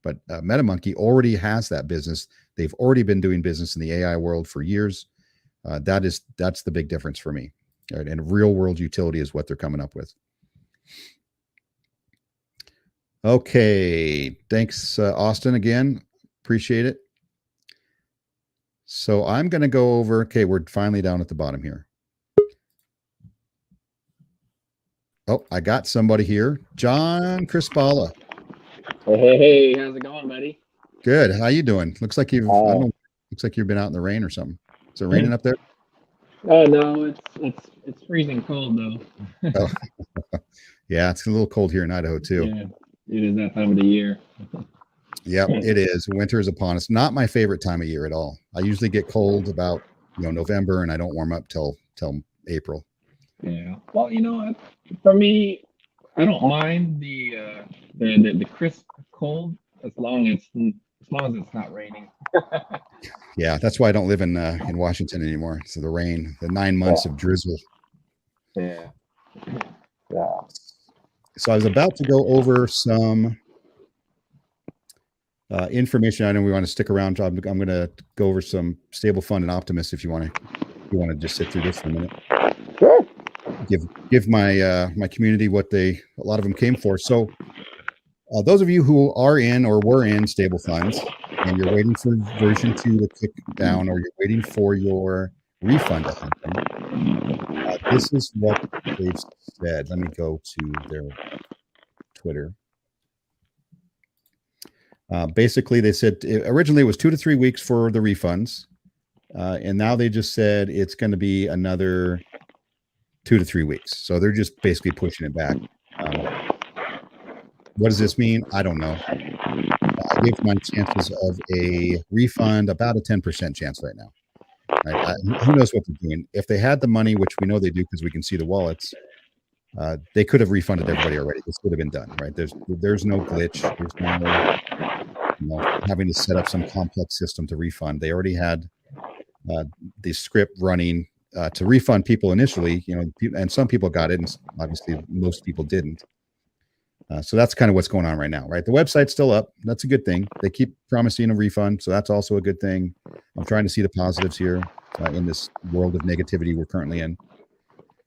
But MetaMonkey already has that business. They've already been doing business in the AI world for years. That's the big difference for me. Right? And real world utility is what they're coming up with. Okay. Thanks, Austin, again. Appreciate it. So I'm going to go over. Okay, we're finally down at the bottom here. Oh, I got somebody here. John Crispala. Hey, how's it going, buddy? Good. How you doing? Looks like you've looks like you've been out in the rain or something. Is it raining up there? Oh no, it's freezing cold though. Oh. Yeah, it's a little cold here in Idaho too. Yeah, it is that time of the year. Yep, it is. Winter is upon us. Not my favorite time of year at all. I usually get cold about November, and I don't warm up till April. Yeah. Well, for me, I don't mind the crisp cold as long as it's not raining. Yeah, that's why I don't live in Washington anymore. So the rain, the 9 months of drizzle. Yeah. Yeah. So I was about to go over some information. I know we want to stick around. I'm going to go over some StableFund and Optimist if you want to just sit through this for a minute. Sure. Give my my community what a lot of them came for. So those of you who are in or were in StableFunds and you're waiting for version 2 to kick down, or you're waiting for your refund to happen, this is what they've said. Let me go to their Twitter. Basically, they said originally it was 2 to 3 weeks for the refunds, and now they just said it's going to be another 2 to 3 weeks. So they're just basically pushing it back. What does this mean? I don't know. I give my chances of a refund about a 10% chance right now. Right? Who knows what they're doing? If they had the money, which we know they do because we can see the wallets, they could have refunded everybody already. This would have been done, right? There's no glitch. There's no having to set up some complex system to refund. They already had the script running to refund people initially, and some people got it, and obviously most people didn't. So that's kind of what's going on right now, right? The website's still up. That's a good thing. They keep promising a refund, so that's also a good thing. I'm trying to see the positives here in this world of negativity we're currently in.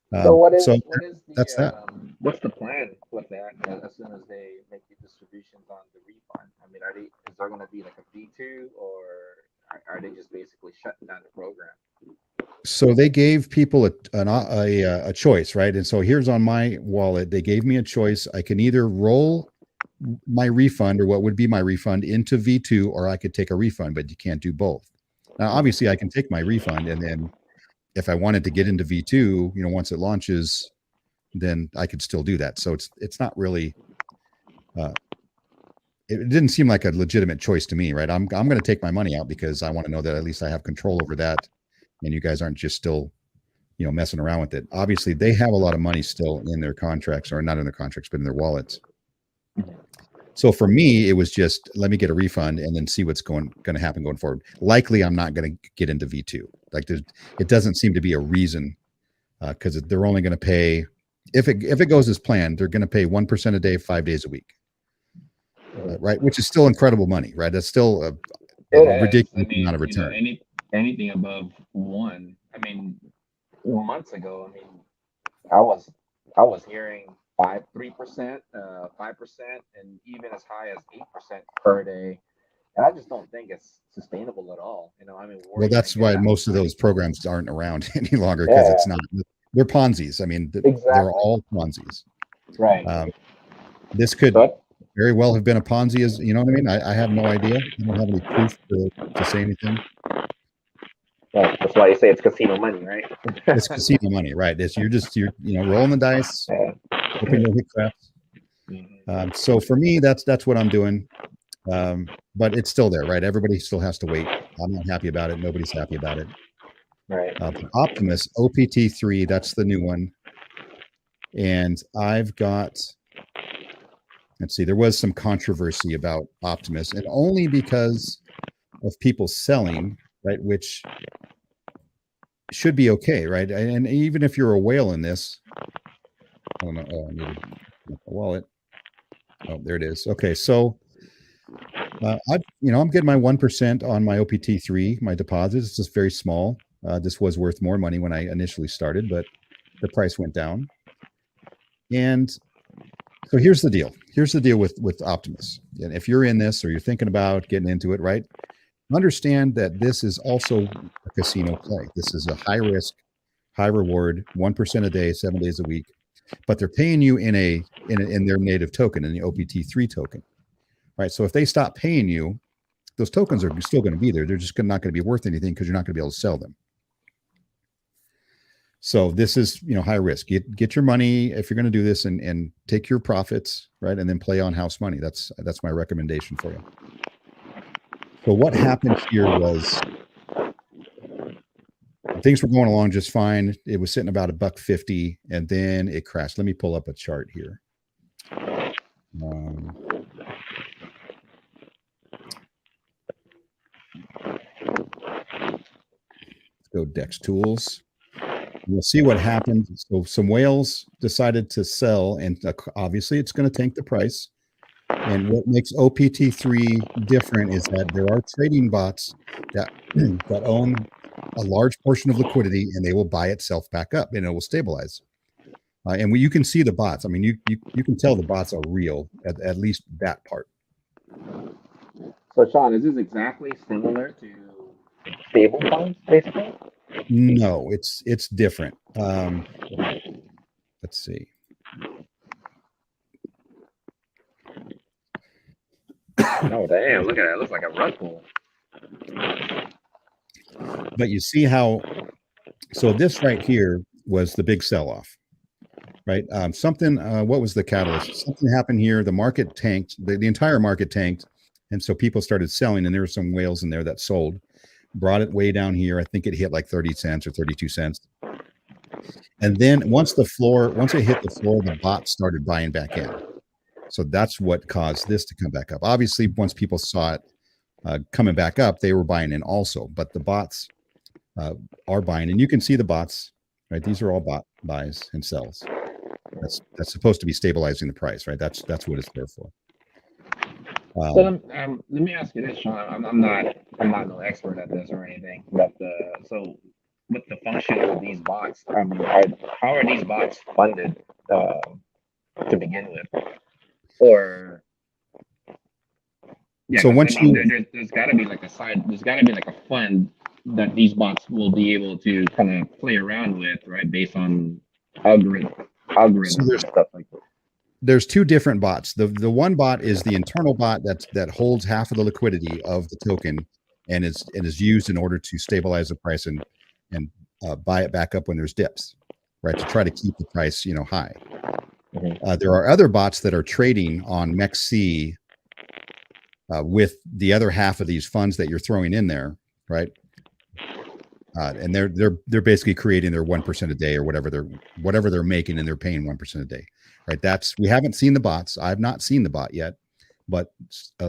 What's the plan with that as soon as they make the distributions on the refund? I mean, is there going to be like a V2, or are they just basically shutting down the program? So they gave people a choice, right? And so here's on my wallet, they gave me a choice. I can either roll my refund, or what would be my refund, into V2, or I could take a refund, but you can't do both. Now, obviously, I can take my refund, and then if I wanted to get into V2, once it launches, then I could still do that. So it's not really. It didn't seem like a legitimate choice to me, right? I'm going to take my money out because I want to know that at least I have control over that, and you guys aren't just still, messing around with it. Obviously, they have a lot of money still in their contracts, or not in their contracts, but in their wallets. So for me, it was just, let me get a refund and then see what's going to happen going forward. Likely, I'm not going to get into V2. Like, it doesn't seem to be a reason, because they're only going to pay, if it goes as planned, they're going to pay 1% a day, 5 days a week. Right, which is still incredible money, right? That's still a ridiculous amount of return. Anything above 1. I mean, months ago, I was hearing 3%, 5%, and even as high as 8% per day. And I just don't think it's sustainable at all. Well, that's why most of those programs aren't around any longer, because it's not. They're Ponzi's. Exactly. They're all Ponzi's. Right. This could But very well have been a Ponzi, as you know what I mean. I have no idea. I don't have any proof to say anything. that's why you say it's casino money, right? It's casino money, right? You're rolling the dice, Yeah. hoping you'll hit craps. Mhm. So for me, that's what I'm doing. But it's still there, right? Everybody still has to wait. I'm not happy about it. Nobody's happy about it. Right. The Optimist OPT3, that's the new one. And I've got, let's see, there was some controversy about Optimist, and only because of people selling, right? Which should be okay, right? And even if you're a whale in this, oh no, I need a wallet. Oh, there it is. Okay, so I'm getting my 1% on my OPT3, my deposits. It's just very small. This was worth more money when I initially started, but the price went down. And so here's the deal. Here's the deal with Optimus. And if you're in this or you're thinking about getting into it, right? Understand that this is also a casino play. This is a high risk, high reward, 1% a day, 7 days a week. But they're paying you in their native token, in the OPT3 token. Right. So if they stop paying you, those tokens are still going to be there. They're just not going to be worth anything because you're not going to be able to sell them. So this is, high risk. Get your money if you're going to do this, and take your profits, right, and then play on house money. That's my recommendation for you. So what happened here was things were going along just fine. It was sitting about $1.50, and then it crashed. Let me pull up a chart here. Let's go Dex Tools. We'll see what happened. So some whales decided to sell, and obviously it's going to tank the price. And what makes OPT3 different is that there are trading bots that own a large portion of liquidity, and they will buy itself back up, and it will stabilize. And you can see the bots. I mean, you can tell the bots are real, at least that part. So, Sean, is this exactly similar to StableFund, basically? No, it's different. Let's see. Oh, damn. Look at that. It looks like a rug pull. But you see how, so this right here was the big sell-off, right? What was the catalyst? Something happened here. The market tanked. The entire market tanked. And so people started selling, and there were some whales in there that sold, brought it way down here. I think it hit like 30 cents or 32 cents. And then once it hit the floor, the bots started buying back in. So that's what caused this to come back up. Obviously, once people saw it coming back up, they were buying in also. But the bots are buying, and you can see the bots, right? These are all bot buys and sells. That's supposed to be stabilizing the price, right? That's what it's there for. So let me ask you this, Sean. I'm not no expert at this or anything, but so with the function of these bots, how are these bots funded to begin with? Or yeah, so once there's got to be like there's got to be like a fund that these bots will be able to kind of play around with, right, based on algorithms and stuff like that. There's two different bots. The one bot is the internal bot that holds half of the liquidity of the token and is used in order to stabilize the price and buy it back up when there's dips, right? To try to keep the price, high. Mm-hmm. There are other bots that are trading on MEXC with the other half of these funds that you're throwing in there, right? And they're basically creating their 1% a day or whatever they're making, and they're paying 1% a day, right? We haven't seen the bots. I've not seen the bot yet, but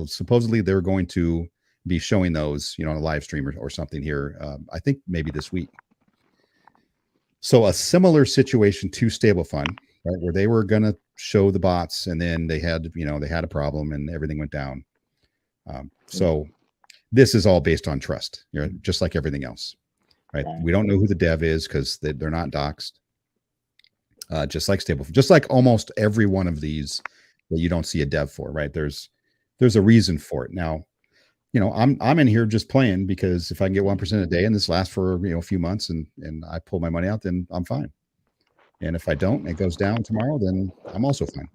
supposedly they're going to be showing those, on a live stream or something here. I think maybe this week. So a similar situation to StableFund, right, where they were going to show the bots, and then they had a problem and everything went down. So this is all based on trust, just like everything else. Right. We don't know who the dev is because they're not doxed. Just like StableFund, just like almost every one of these that you don't see a dev for, right? There's a reason for it. Now, I'm in here just playing because if I can get 1% a day and this lasts for a few months and I pull my money out, then I'm fine. And if I don't, and it goes down tomorrow, then I'm also fine.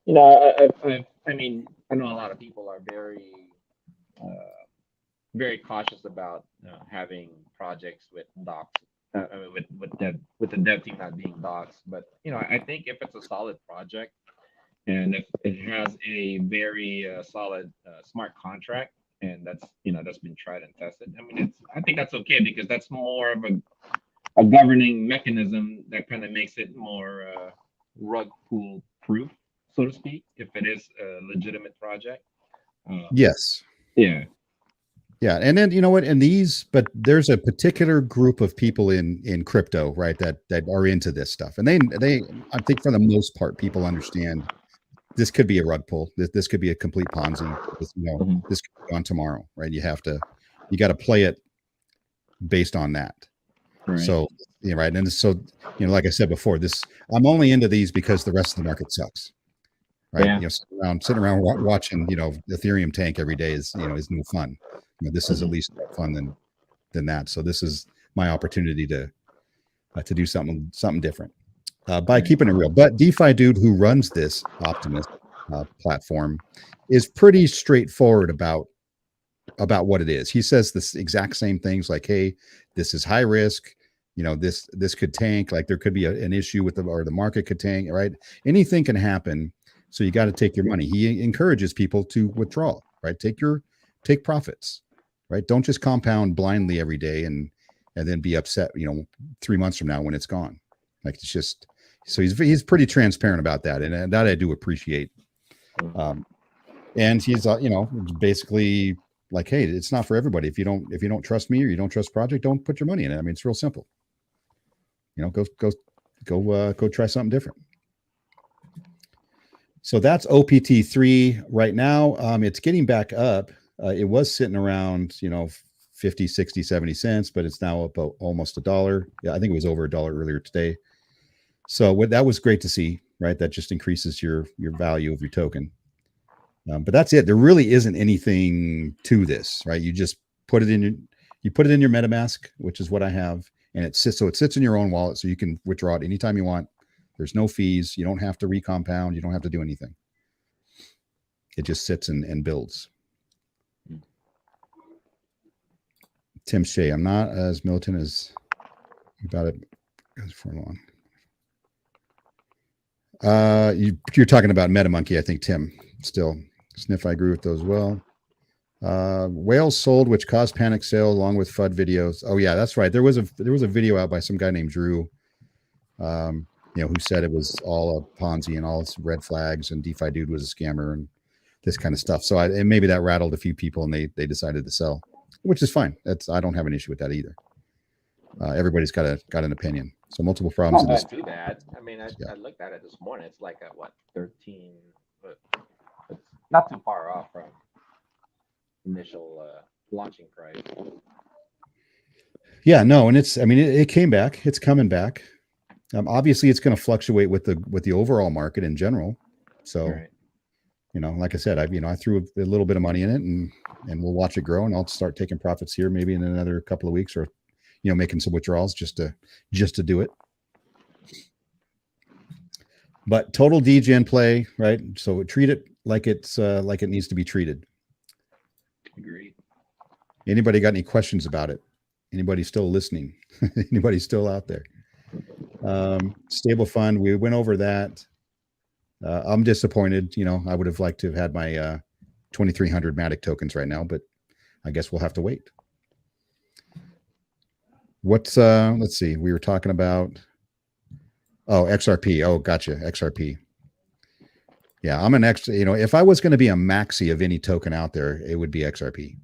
You know, I mean, I know a lot of people are uh, very cautious about having projects with docs, with the dev team not being docs. But you know, I think if it's a solid project and if it has a very solid smart contract, and that's that's been tried and tested, I mean, I think that's okay because that's more of a governing mechanism that kind of makes it more rug pull proof, so to speak, if it is a legitimate project. Yes. Yeah. Yeah, and then you know what, and these, but there's a particular group of people in crypto, right, that are into this stuff, and they, I think for the most part, people understand this could be a rug pull. This could be a complete Ponzi. Mhm. This could be on tomorrow, right? You got to play it based on that. Right. So, yeah, right, and so like I said before, I'm only into these because the rest of the market sucks, right? Yeah. Sitting around watching Ethereum tank every day is no fun. This is at Mhm. least more fun than that. So this is my opportunity to do something different by Right. keeping it real. But DeFi dude who runs this Optimist platform is pretty straightforward about what it is. He says this exact same things like, "Hey, this is high risk. This could tank. Like there could be an issue with or the market could tank. Right? Anything can happen. So you got to take your money." He encourages people to withdraw. Right? Take profits. Right? Don't just compound blindly every day and then be upset. 3 months from now when it's gone. Like it's just. So he's pretty transparent about that, and that I do appreciate. Um, and he's basically like, hey, it's not for everybody. If you don't trust me or you don't trust project, don't put your money in it. I mean, it's real simple. Go try something different. So that's OPT3 right now. It's getting back up. It was sitting around 50, 60, 70 cents, but it's now up almost $1. Yeah, I think it was over $1 earlier today. So that was great to see, right? That just increases your value of your token. But that's it. There really isn't anything to this, right? You just put it in your MetaMask, which is what I have, and it sits in your own wallet, so you can withdraw it anytime you want. There's no fees. You don't have to recompound. You don't have to do anything. It just sits and builds. Tim Shea, I'm not as militant as about it as for long. You're talking about MetaMonkey, I think, Tim. Still, Sniff, I agree with those well. Whales sold, which caused panic sale along with FUD videos. Oh yeah, that's right. There was a video out by some guy named Drew, who said it was all a Ponzi and all its red flags and DeFi dude was a scammer and this kind of stuff. So and maybe that rattled a few people and they decided to sell, which is fine. I don't have an issue with that either. Everybody's got an opinion. So multiple problems in this. Not too bad. I mean, Yeah. I looked at it this morning. It's like at what 13, but it's not too far off from initial launching price. Yeah, no, and it came back. It's coming back. Obviously, it's going to fluctuate with the overall market in general. So, Right. like I said, I threw a little bit of money in it, and we'll watch it grow, and I'll start taking profits here maybe in another couple of weeks, or making some withdrawals just to do it. But total degen play, right? So treat it like it needs to be treated. Agreed. Anybody got any questions about it? Anybody still listening? Anybody still out there? StableFund, we went over that. I'm disappointed. I would have liked to have had my 2,300 Matic tokens right now, but I guess we'll have to wait. Let's see. We were talking about XRP. Oh, gotcha. XRP. Yeah, I'm an extra. If I was going to be a maxi of any token out there, it would be XRP.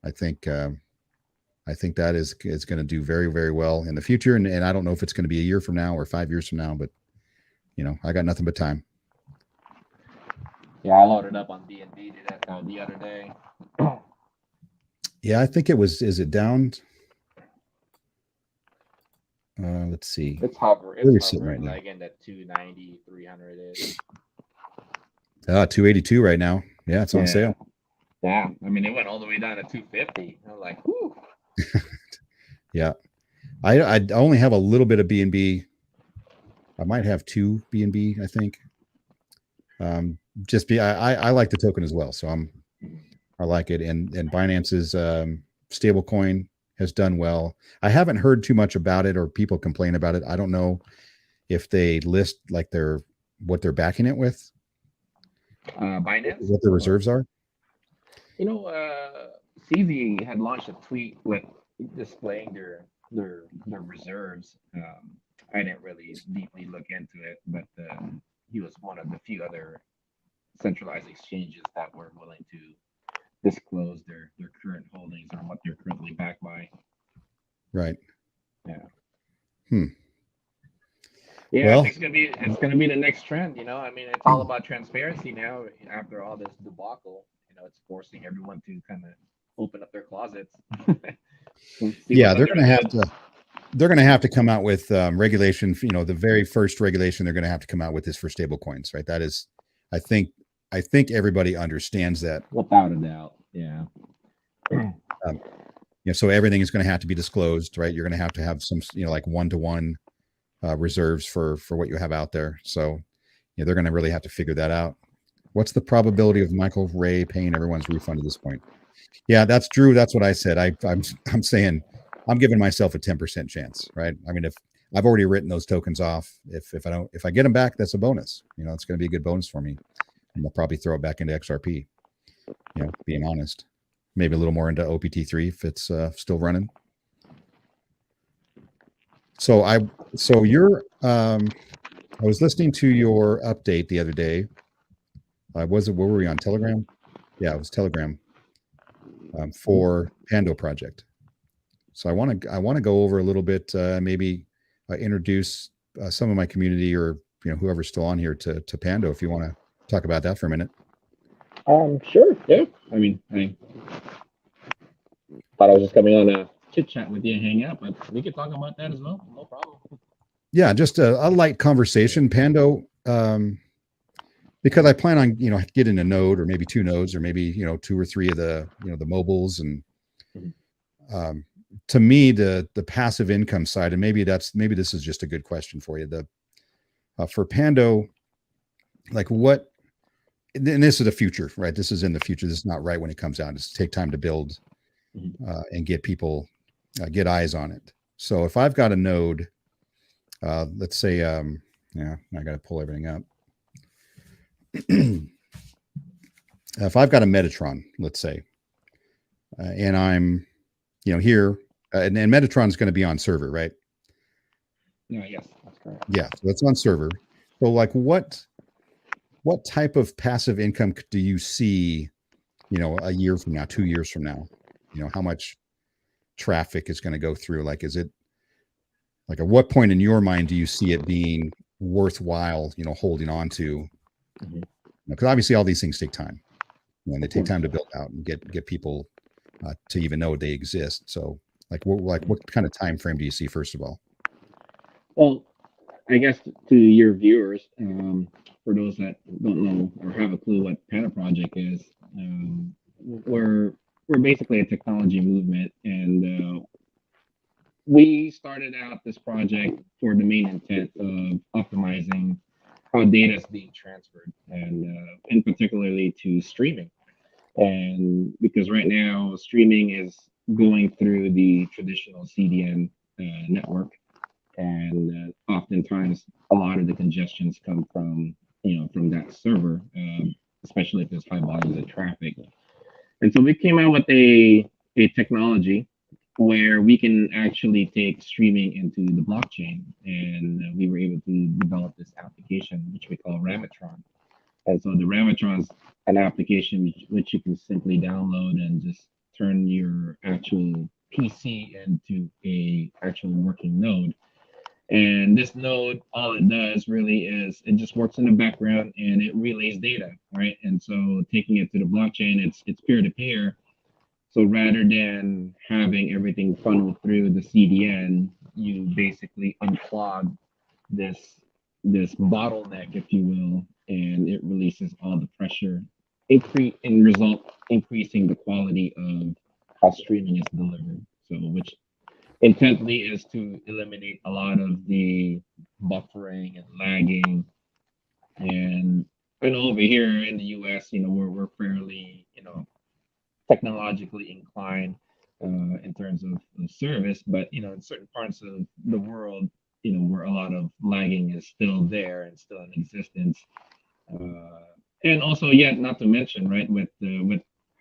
I think that is going to do very, very well in the future, and I don't know if it's going to be a year from now or 5 years from now, but I got nothing but time. Yeah, I loaded up on BNB the other day. Yeah, I think it was. Is it down? Let's see. It's hovering. It's hovering right now, like in the 290, 300 ish. 282 right now. Yeah, it's on sale. Yeah, I mean, it went all the way down to 250. I was like, whoo. Yeah, I only have a little bit of BNB. I might have 2 BNB, I think. Just be I like the token as well, so I like it. And Binance's stable coin has done well. I haven't heard too much about it or people complain about it. I don't know if they list like what they're backing it with, Binance, what the reserves are. You know, CZ had launched a tweet with displaying their reserves. I didn't really deeply look into it, but he was one of the few other centralized exchanges that were willing to disclose their current holdings or what they're currently backed by. Right. Yeah. Yeah, Well, I think it's gonna be the next trend. I mean, it's all about transparency now. After all this debacle, it's forcing everyone to kind of open up their closets. Yeah, they're going to have to. They're going to have to come out with regulation. The very first regulation they're going to have to come out with is for stable coins, right? That is, I think everybody understands that. Without a doubt, yeah. So everything is going to have to be disclosed, right? You're going to have some, like one-to-one reserves for what you have out there. So, they're going to really have to figure that out. What's the probability of Michael Ray paying everyone's refund at this point? Yeah, that's Drew. That's what I said. I'm saying I'm giving myself a 10% chance, right? I mean, if I've already written those tokens off, if I get them back, that's a bonus. It's going to be a good bonus for me. And I'll probably throw it back into XRP. Being honest, maybe a little more into OPT3 if it's still running. So I was listening to your update the other day. Where were we on Telegram? Yeah, it was Telegram for Pando project. So I want to go over a little bit, maybe introduce some of my community or whoever's still on here to Pando. If you want to talk about that for a minute. Sure. Yeah. I mean, I thought I was just coming on a chit chat with you and hang out, but we could talk about that as well. No problem. Yeah, just a light conversation, Pando. Because I plan on getting a node or maybe two nodes or maybe 2 or 3 of the the mobiles, and to me the passive income side, and maybe this is just a good question for you, for Pando, like what, and this is the future, right? This is in the future. This is not right when it comes out. It's take time to build and get people get eyes on it. So if I've got a node, let's say I got to pull everything up. If I've got a Metatron, let's say, and I'm, here, and Metatron is going to be on server, right? Yeah, yes, that's correct. Yeah, so it's on server. So, like, what type of passive income do you see, a year from now, 2 years from now? How much traffic is going to go through? Like, is it like at what point in your mind do you see it being worthwhile, holding on to? Because obviously all these things take time, and they take time to build out and get people to even know they exist. So what kind of time frame do you see, first of all? Well, I guess to your viewers, for those that don't know or have a clue what Panda Project is, we're basically a technology movement, and we started out this project for the main intent of optimizing how data is being transferred, and in particularly to streaming. And because right now streaming is going through the traditional CDN network, and oftentimes a lot of the congestions come from from that server, especially if there's high volumes of traffic. And so we came out with a technology where we can actually take streaming into the blockchain, and we were able to develop this application which we call Ramatron. And so the Ramatron's an application which you can simply download and just turn your actual PC into a actual working node. And this node, all it does really is it just works in the background and it relays data, right? And so taking it to the blockchain, it's peer to peer. So rather than having everything funnel through the CDN, you basically unclog this bottleneck, if you will, and it releases all the pressure, increasing the quality of how streaming is delivered. So which intently is to eliminate a lot of the buffering and lagging and I know over here in the U.S., we're fairly, technologically inclined in terms of service, but in certain parts of the world, where a lot of lagging is still there and still in existence, uh, and also, yeah, not to mention, right, with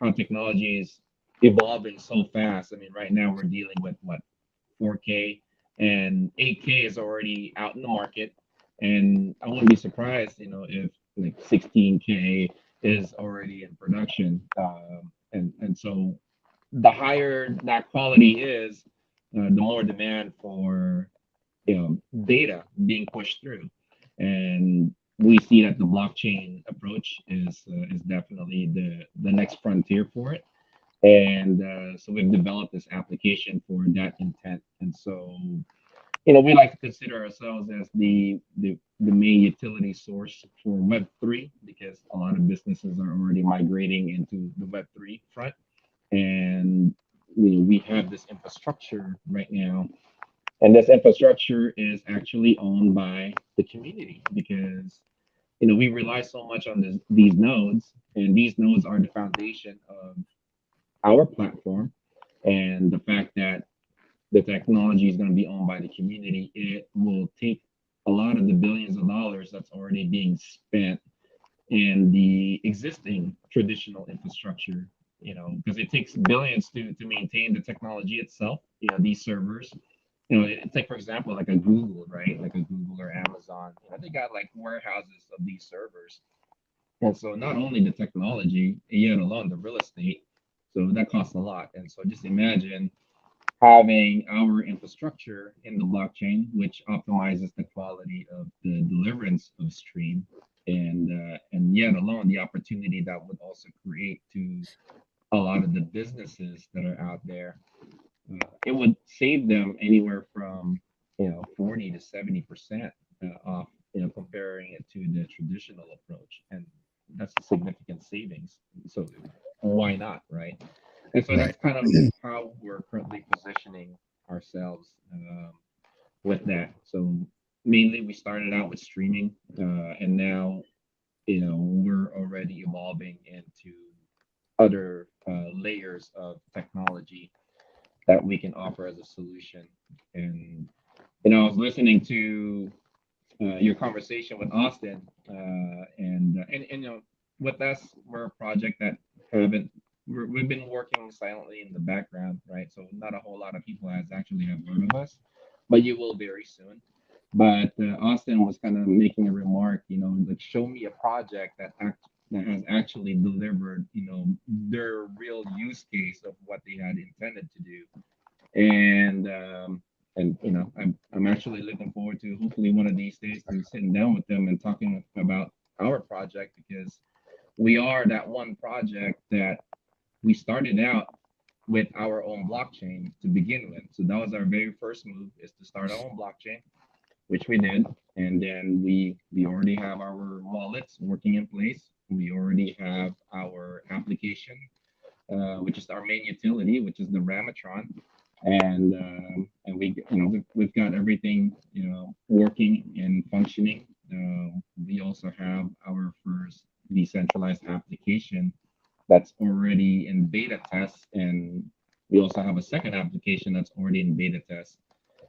how technology is evolving so fast. I mean, right now we're dealing with what 4K and 8K is already out in the market, and I wouldn't be surprised, if like 16K is already in production, and so the higher that quality is, the more demand for data being pushed through, and we see that the blockchain approach is definitely the next frontier for it. And so we've developed this application for that intent. And so, we like to consider ourselves as the main utility source for Web3 because a lot of businesses are already migrating into the Web3 front. And we have this infrastructure right now, and this infrastructure is actually owned by the community because we rely so much on these nodes, and these nodes are the foundation of our platform. And the fact that the technology is going to be owned by the community, it will take a lot of the billions of dollars that's already being spent in the existing traditional infrastructure, because it takes billions to maintain the technology itself, these servers. It's like, for example, like a Google, right? Like a Google or Amazon, they got like warehouses of these servers. And so not only the technology, yet alone the real estate, so that costs a lot. And so just imagine having our infrastructure in the blockchain, which optimizes the quality of the deliverance of stream, and yet alone the opportunity that would also create to a lot of the businesses that are out there. It would save them anywhere from 40 to 70% off, comparing it to the traditional approach, and that's a significant savings. So why not, right? And so Right. that's kind of how we're currently positioning ourselves with that. So mainly we started out with streaming, and now we're already evolving into other layers of technology that we can offer as a solution. And I was listening to your conversation with Austin, and with us, we're a project that haven't we've been working silently in the background, right? So not a whole lot of people has actually have heard of us, but you will very soon. But Austin was kind of making a remark, like show me a project that has actually delivered, their real use case of what they had intended to do. And I'm actually looking forward to hopefully one of these days to sitting down with them and talking about our project, because we are that one project that we started out with our own blockchain to begin with. So that was our very first move, is to start our own blockchain, which we did. And then we already have our wallets working in place. We already have our application, which is our main utility, which is the Ramatron. And we've got everything working and functioning. We also have our first decentralized application that's already in beta test, and we also have a second application that's already in beta test.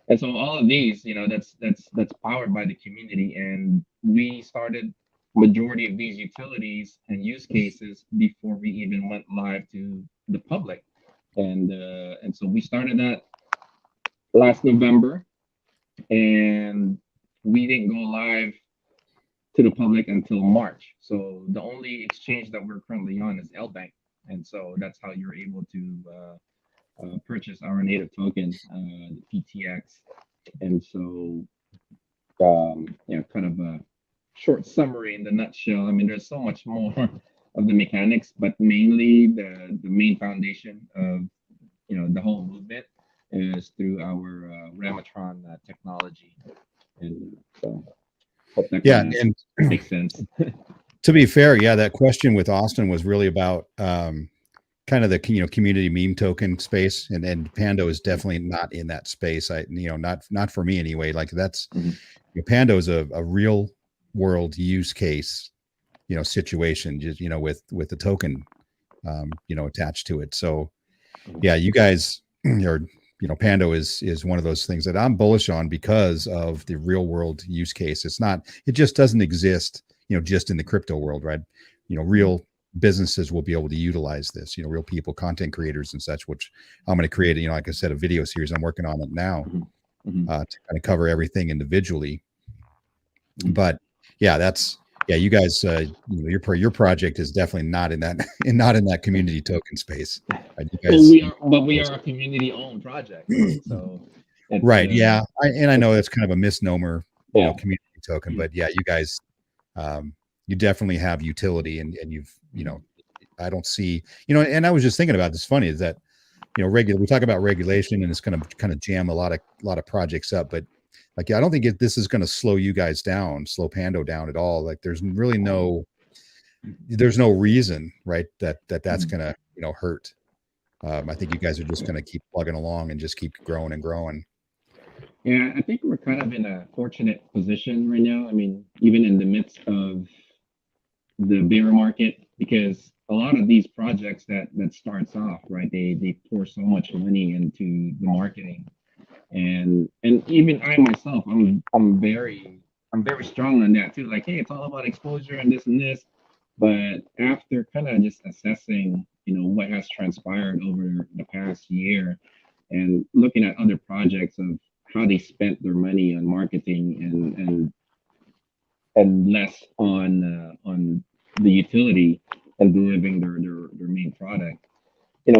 And so all of these, that's powered by the community, and we started majority of these utilities and use cases before we even went live to the public. And so we started that last November, and we didn't go live to the public until March. So the only exchange that we're currently on is LBank, and so that's how you're able to purchase our native token, the PTX. And so, kind of a short summary in the nutshell. I mean, there's so much more of the mechanics, but mainly the main foundation of the whole movement is through our Ramatron technology. And so, hope that Yeah, kind and of makes sense. to be fair, yeah, that question with Austin was really about kind of the community meme token space, and Pando is definitely not in that space. Not for me anyway. Like that's Mhm. Pando is a real world use case, situation, just with the token attached to it. So yeah, you guys are, Pando is one of those things that I'm bullish on because of the real world use case. It just doesn't exist, just in the crypto world, right? Real businesses will be able to utilize this, real people, content creators and such, which I'm going to create, like I said, a video series. I'm working on it now to kind of cover everything individually. But yeah, you guys, your project is definitely not in that community token space. You guys, we are a community-owned project, right? So, right? Yeah, I know that's kind of a misnomer, community token, but yeah, you guys, you definitely have utility, and you've, I don't see, and I was just thinking about this. Funny is that, we talk about regulation, and it's going to kind of jam a lot of projects up, but like, I don't think this is going to slow you guys down, slow Pando down at all. Like, there's really there's no reason, right, that's going to, hurt. I think you guys are just going to keep plugging along and just keep growing and growing. Yeah, I think we're kind of in a fortunate position right now. I mean, even in the midst of the bear market, because a lot of these projects that starts off, right, they pour so much money into the marketing, and even I myself, I'm very strong on that too. Like, hey, it's all about exposure and this, but after kind of just assessing, what has transpired over the past year, and looking at other projects of how they spent their money on marketing and less on the utility and delivering their main product.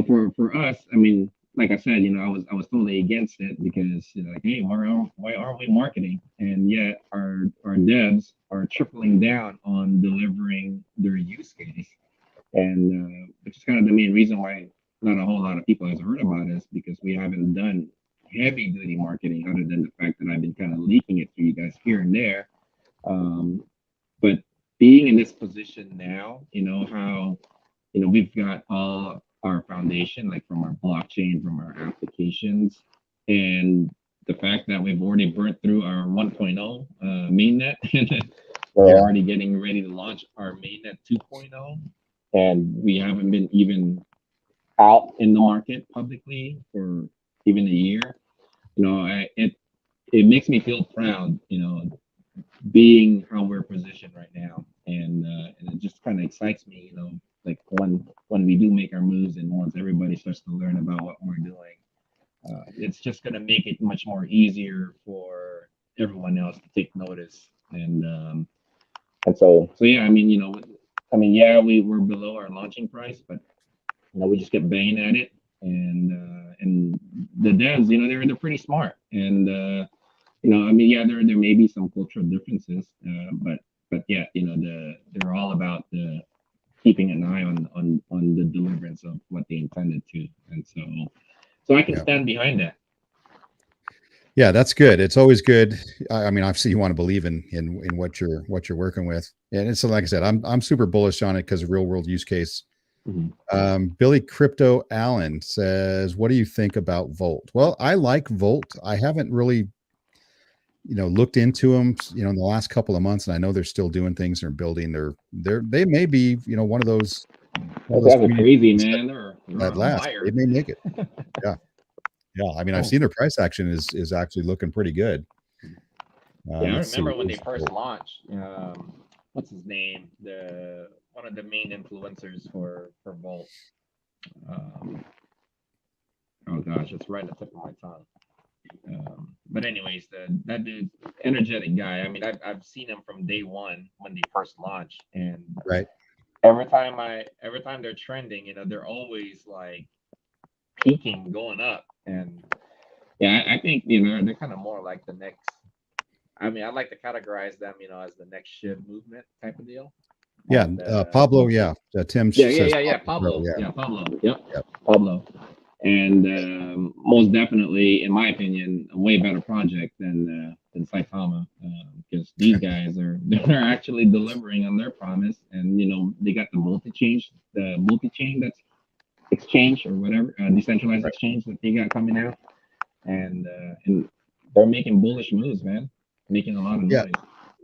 For us, I mean, like I said, I was totally against it because, like, hey, why aren't we marketing? And yet our devs are tripling down on delivering their use case, and which is kind of the main reason why not a whole lot of people has heard about us, because we haven't done heavy duty marketing, other than the fact that I've been kind of leaking it to you guys here and there. But being in this position now, how we've got all our foundation, like from our blockchain, from our applications, and the fact that we've already burnt through our 1.0 mainnet, and we're already getting ready to launch our mainnet 2.0, and we haven't been even out in the market publicly for even a year. It makes me feel proud, being how we're positioned right now, and it just kind of excites me, like when we do make our moves, and once everybody starts to learn about what we're doing, it's just going to make it much more easier for everyone else to take notice. And so yeah, I mean, yeah, we're below our launching price, but we just kept banging at it, and the devs, they're pretty smart, and I mean, yeah, there may be some cultural differences, but yeah, they're all about keeping an eye on the deliverance of what they intended to, and so I can stand behind that. Yeah, that's good. It's always good. I mean, obviously, you want to believe in what you're working with, and it's, like I said, I'm super bullish on it because of real world use case. Billy Crypto Allen says, "What do you think about Volt?" Well, I like Volt. I haven't really, looked into them, in the last couple of months, and I know they're still doing things. They're building. They may be, one of those. Those crazy, man. That last, they may make it. Yeah. Yeah, I mean, I've seen their price action is actually looking pretty good. Yeah, I remember when they first launched. What's his name? One of the main influencers for Volt. Oh gosh, it's right at the tip of my tongue. But anyways, that dude, energetic guy. I mean, I've seen him from day one when they first launched, and right. Every time they're trending, they're always like peaking, going up, and yeah, I think they're kind of more like the next. I mean, I like to categorize them, as the next SHIB movement type of deal. Yeah, and, Pablo. Yeah, Tim. Yeah. Pablo. Yeah, Pablo. Yep. Pablo. And most definitely, in my opinion, a way better project than Saitama, because these guys they're actually delivering on their promise, and they got the multi-chain that's exchange or whatever, decentralized exchange that they got coming out, and they're making bullish moves, man, making a lot of noise.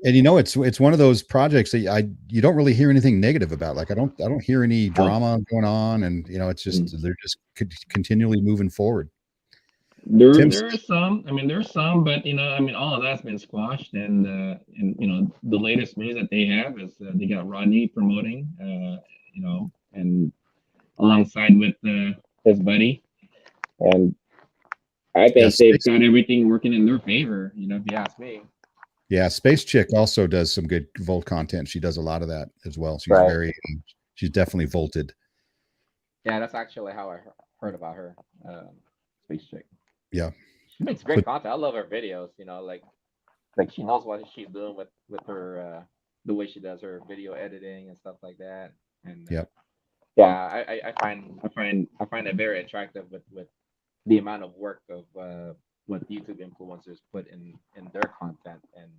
And it's one of those projects that you don't really hear anything negative about. Like I don't hear any drama going on, and it's just they're just continually moving forward. There are some. I mean, there's some, but I mean, all of that's been squashed, and the latest news that they have is they got Rodney promoting, and alongside with his buddy, and I think they've got everything working in their favor. If you ask me. Yeah, Space Chick also does some good Volt content. She does a lot of that as well. She's she's definitely Volted. Yeah, that's actually how I heard about her, Space Chick. Yeah, she makes great content. I love her videos. Like she knows what she's doing with her the way she does her video editing and stuff like that. And yeah, I find it very attractive with the amount of work of what YouTube influencers put in their content, and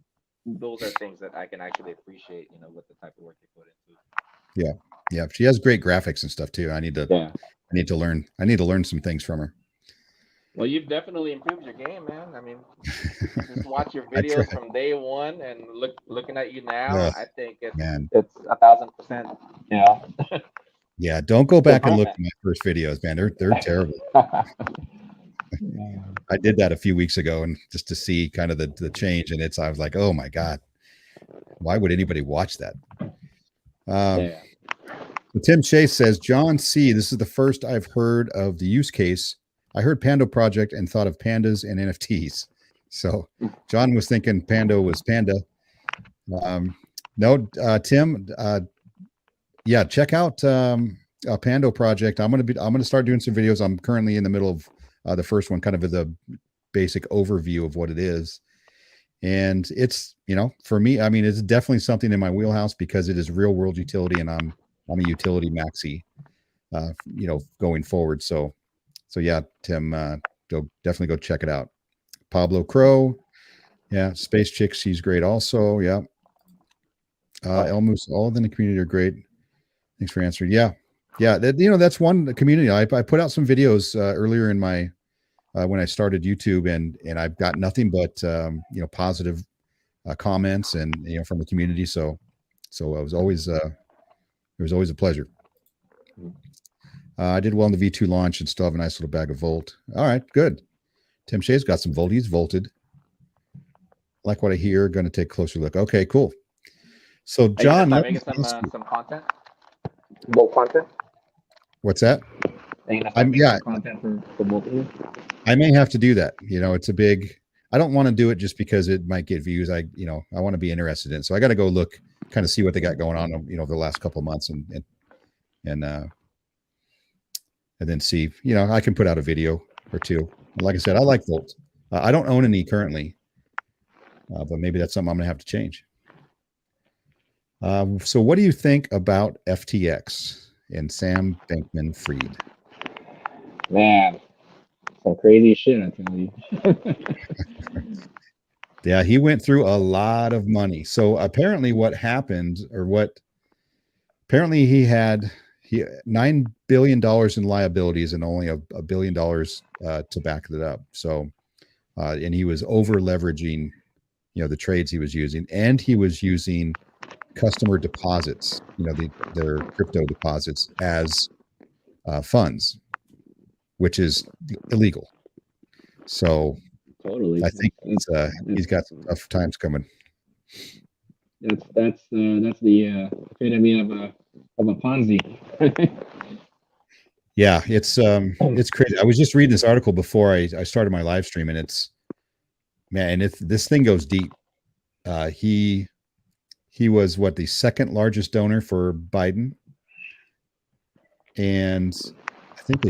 those are things that I can actually appreciate, with the type of work they put into. Yeah, she has great graphics and stuff too. I need to learn some things from her. Well, you've definitely improved your game, man. I mean, just watch your videos from day one and looking at you now. I think it's 1,000%. Yeah. Yeah, don't go back and look at my first videos, man. They're terrible. I did that a few weeks ago, and just to see kind of the change, and I was like, oh my God, why would anybody watch that? So Tim Chase says, John C., this is the first I've heard of the use case. I heard Pando project and thought of pandas and NFTs. So John was thinking Pando was Panda. No, Tim, check out Pando project. I'm gonna start doing some videos. I'm currently in the middle of the first one, kind of as a basic overview of what it is. And it's, for me, I mean, it's definitely something in my wheelhouse because it is real world utility, and I'm a utility maxi, going forward. So yeah, Tim, definitely go check it out. Pablo Crow. Yeah. Space Chick. She's great also. Yeah. Elmus, all of them in the community are great. Thanks for answering. Yeah. Yeah. That's one community. I put out some videos earlier in my, when I started YouTube, and I've got nothing but, positive comments and, from the community. So it was always a pleasure. I did well in the V2 launch and still have a nice little bag of Volt. All right, good. Tim Shea's got some Volt. He's volted. Like what I hear. Going to take a closer look. Okay, cool. So John, making some content. Volt content. What's that? Content for both of you. I may have to do that. It's a big. I don't want to do it just because it might get views. I want to be interested in. So I got to go look, kind of see what they got going on. The last couple of months, and then see. I can put out a video or two. Like I said, I like Volt. I don't own any currently, but maybe that's something I'm gonna have to change. So what do you think about FTX and Sam Bankman-Fried? Man, some crazy shit, I tell you. Yeah, he went through a lot of money. So apparently what happened, apparently he had $9 billion in liabilities and only $1 billion to back it up. So, and he was over leveraging, the trades he was using, and he was using customer deposits, their crypto deposits as funds, which is illegal. So totally, I think he's got some tough times coming. That's the epitome of a Ponzi. Yeah, it's crazy. I was just reading this article before I started my live stream, and it's, man, if this thing goes deep. He was the second largest donor for Biden, and I think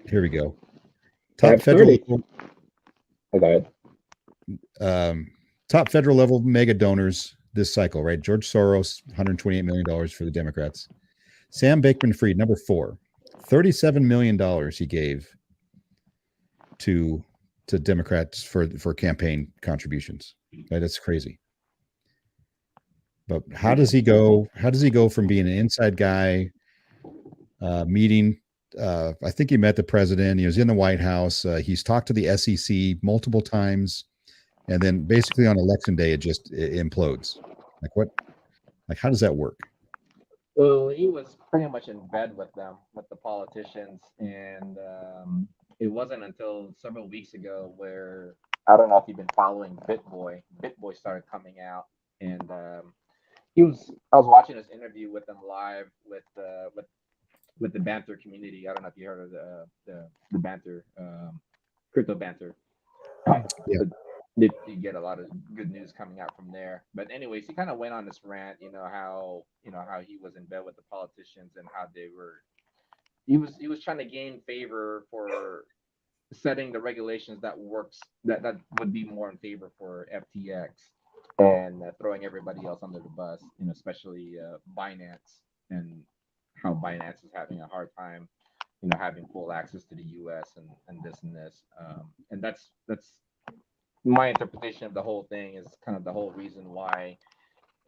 here we go. Top federal level mega donors this cycle, right? George Soros, $128 million for the Democrats. Sam Bankman-Fried, number 4, $37 million he gave to Democrats for campaign contributions. Right? That's crazy. But how does he go from being an inside guy, meeting? I think he met the president. He was in the White House. He's talked to the SEC multiple times, and then basically on election day it implodes. Like what? Like how does that work? Well, he was pretty much in bed with them, with the politicians, and it wasn't until several weeks ago where I don't know if you've been following BitBoy. BitBoy started coming out, and he was. I was watching this interview with him live with the banter community. I don't know if you heard of the banter, crypto banter. Yeah. You get a lot of good news coming out from there. But anyways, he kind of went on this rant, how he was in bed with the politicians and how they were. He was trying to gain favor for setting the regulations that would be more in favor for FTX and throwing everybody else under the bus, especially Binance, and how Binance is having a hard time, having full access to the U.S. and this and this, and that's my interpretation of the whole thing is kind of the whole reason why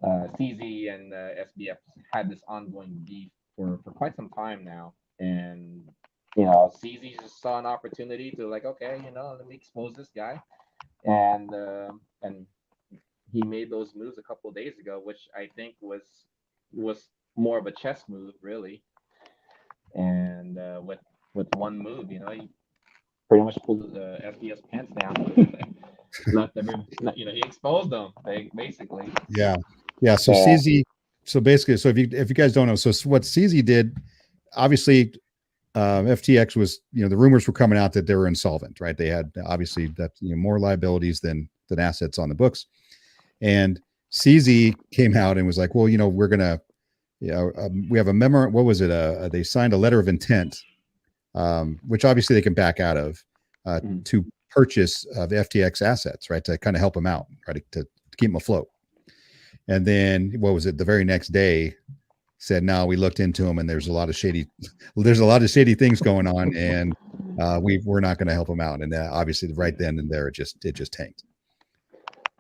CZ and SBF had this ongoing beef for quite some time now. And, CZ just saw an opportunity to like, okay, let me expose this guy. And he made those moves a couple of days ago, which I think was more of a chess move, really. And with one move, he pretty much pulled the FBS pants down. Left he exposed them basically. Yeah. So CZ, so basically, so if you guys don't know, so what CZ did, obviously, FTX was, the rumors were coming out that they were insolvent, right? They had obviously that more liabilities than assets on the books, and CZ came out and was like, well, we're gonna, we have a memo. What was it? They signed a letter of intent, which obviously they can back out of, to purchase the FTX assets, right, to kind of help them out, right, to keep them afloat. And then what was it? The very next day, said, "No, we looked into them, and there's a lot of shady things going on, and we're not going to help them out." And obviously, right then and there, it just tanked.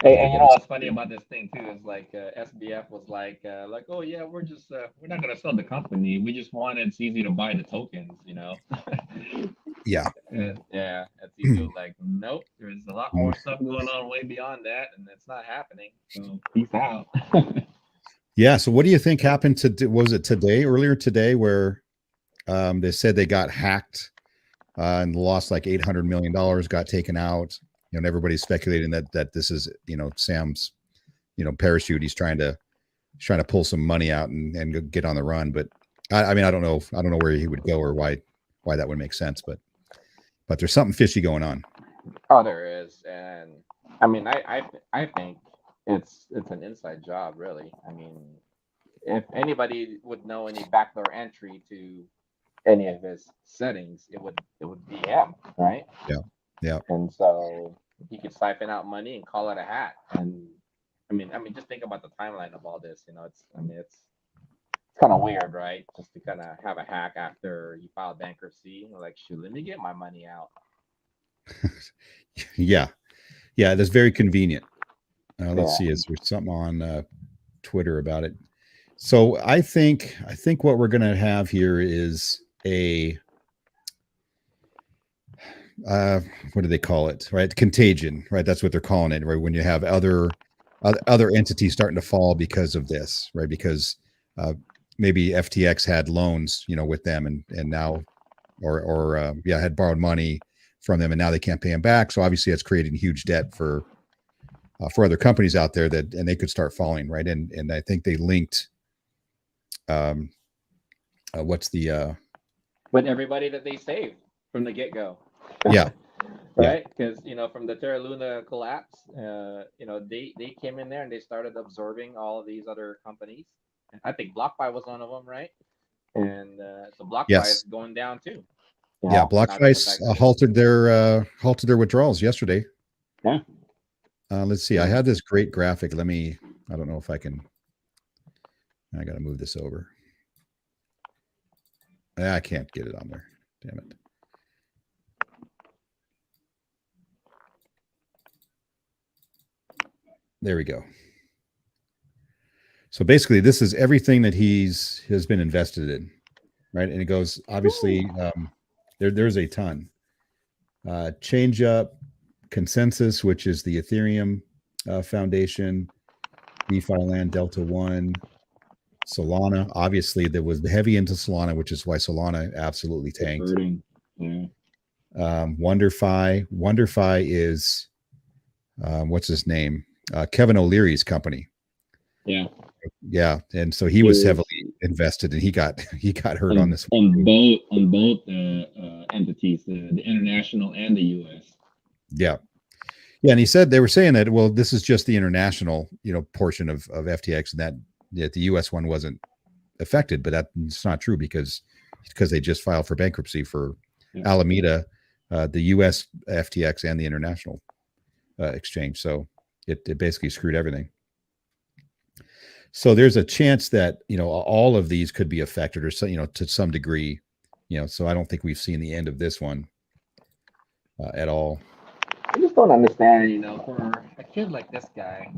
Hey, and what's funny about this thing too is like SBF was like, oh yeah, we're not gonna sell the company. We just wanted CZ to buy the tokens, Yeah. Yeah. CZ was like, nope. There's a lot more stuff going on way beyond that, and it's not happening. So peace out. Yeah. So what do you think happened was it earlier today, where they said they got hacked and lost like $800 million, got taken out? And everybody's speculating that this is, Sam's, parachute. He's trying to pull some money out and get on the run. But I mean, I don't know where he would go or why that would make sense. But there's something fishy going on. Oh, there is, and I mean, I think it's an inside job, really. I mean, if anybody would know any backdoor entry to any of his settings, it would be him, right? Yeah. And so he could siphon out money and call it a hack. And I mean, just think about the timeline of all this. It's kind of weird, right? Just to kind of have a hack after you file bankruptcy. Like, shoot, let me get my money out. Yeah, that's very convenient. Let's see, is there something on Twitter about it? So I think what we're going to have here is a what do they call it? Right, contagion. Right, that's what they're calling it. Right, when you have other entities starting to fall because of this, right? Because maybe FTX had loans, with them, and now, or had borrowed money from them, and now they can't pay them back. So obviously, it's creating huge debt for other companies out there and they could start falling, right? And I think they linked. What's the with everybody that they saved from the get-go. Yeah. Right, because from the Terra Luna collapse, they came in there and they started absorbing all of these other companies. I think BlockFi was one of them, right? And so BlockFi is going down too. Yeah, BlockFi halted their withdrawals yesterday. Yeah. Let's see. I have this great graphic. I don't know if I can. I got to move this over. I can't get it on there. Damn it. There we go. So basically, this is everything that has been invested in, right? And it goes, obviously, there's a ton. Change up, Consensus, which is the Ethereum Foundation, DeFi Land, Delta One, Solana. Obviously, there was the heavy into Solana, which is why Solana absolutely tanked. Yeah. WonderFi is what's his name? Kevin O'Leary's company. Yeah. And so he was heavily invested, and he got hurt on this on both entities, the international and the U.S. Yeah, and he said, they were saying that, well, this is just the international, portion of FTX, and that the U.S. one wasn't affected, but that's not true because they just filed for bankruptcy for Alameda, the U.S. FTX, and the international exchange. So it basically screwed everything. So there's a chance that all of these could be affected, or so, to some degree. So I don't think we've seen the end of this one at all. I just don't understand, for a kid like this guy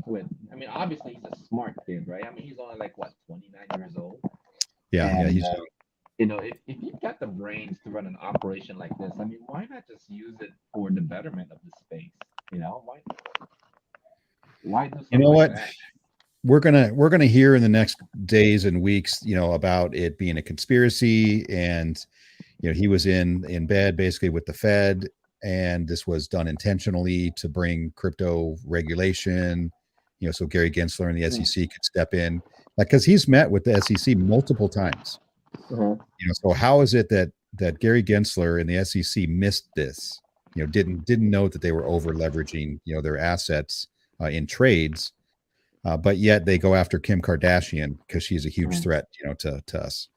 obviously he's a smart kid, right? He's only like, what, 29 years old? Yeah, he's young. If you've got the brains to run an operation like this, why not just use it for the betterment of the space? Why do something like that? We're gonna hear in the next days and weeks, about it being a conspiracy, and he was in bed basically with the Fed, and this was done intentionally to bring crypto regulation, so Gary Gensler and the SEC could step in, because he's met with the SEC multiple times. So how is it that Gary Gensler and the SEC missed this? Didn't know that they were over leveraging their assets in trades, but yet they go after Kim Kardashian because she's a huge threat to us.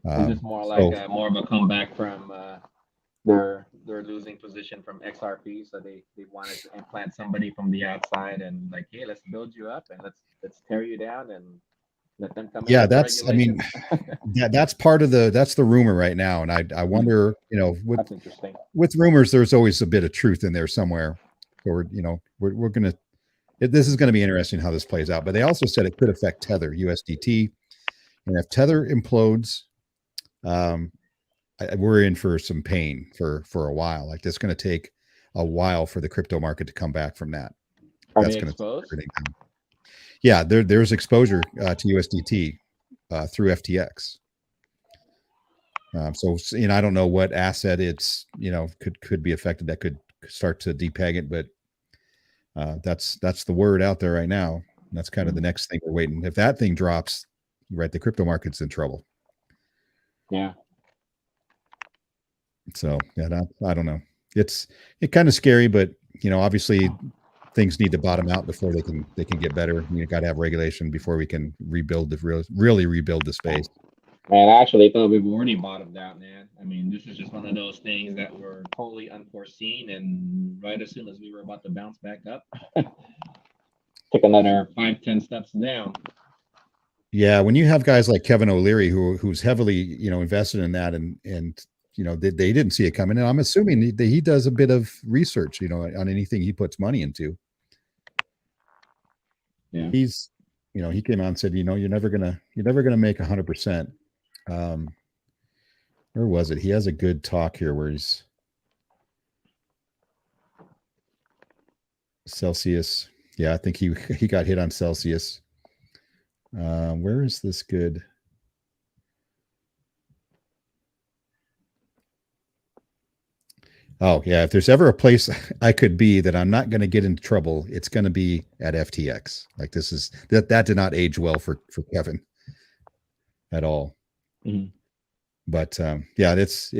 It's more like more of a comeback from their losing position from XRP, so they wanted to implant somebody from the outside and like, hey, let's build you up and let's tear you down and let them come in. Yeah, that's that's part of that's the rumor right now, and I wonder, that's interesting. With rumors, there's always a bit of truth in there somewhere. So we're gonna. This is going to be interesting how this plays out. But they also said it could affect Tether, USDT, and if Tether implodes, we're in for some pain for a while. Like, it's going to take a while for the crypto market to come back from that. That's going to everything down. Yeah, there's exposure to USDT through FTX. So I don't know what asset it's could be affected that could start to depeg it, but that's the word out there right now. And that's kind of the next thing we're waiting. If that thing drops, right, the crypto market's in trouble. Yeah. So I don't know. It's kind of scary, but obviously things need to bottom out before they can get better. You got to have regulation before we can rebuild really rebuild the space. Man, I actually thought we've already bottomed out, man. This is just one of those things that were totally unforeseen, and right as soon as we were about to bounce back up, took another 5-10 steps down. Yeah, when you have guys like Kevin O'Leary who's heavily invested in that, and they didn't see it coming, and I'm assuming that he does a bit of research on anything he puts money into. Yeah, he's he came out and said, you're never gonna make 100%. Where was it? He has a good talk here where he's Celsius. Yeah, I think he got hit on Celsius. Where is this good? Oh, yeah. If there's ever a place I could be that I'm not going to get into trouble, it's going to be at FTX. Like, this is that did not age well for Kevin at all. Mm-hmm. But yeah, it's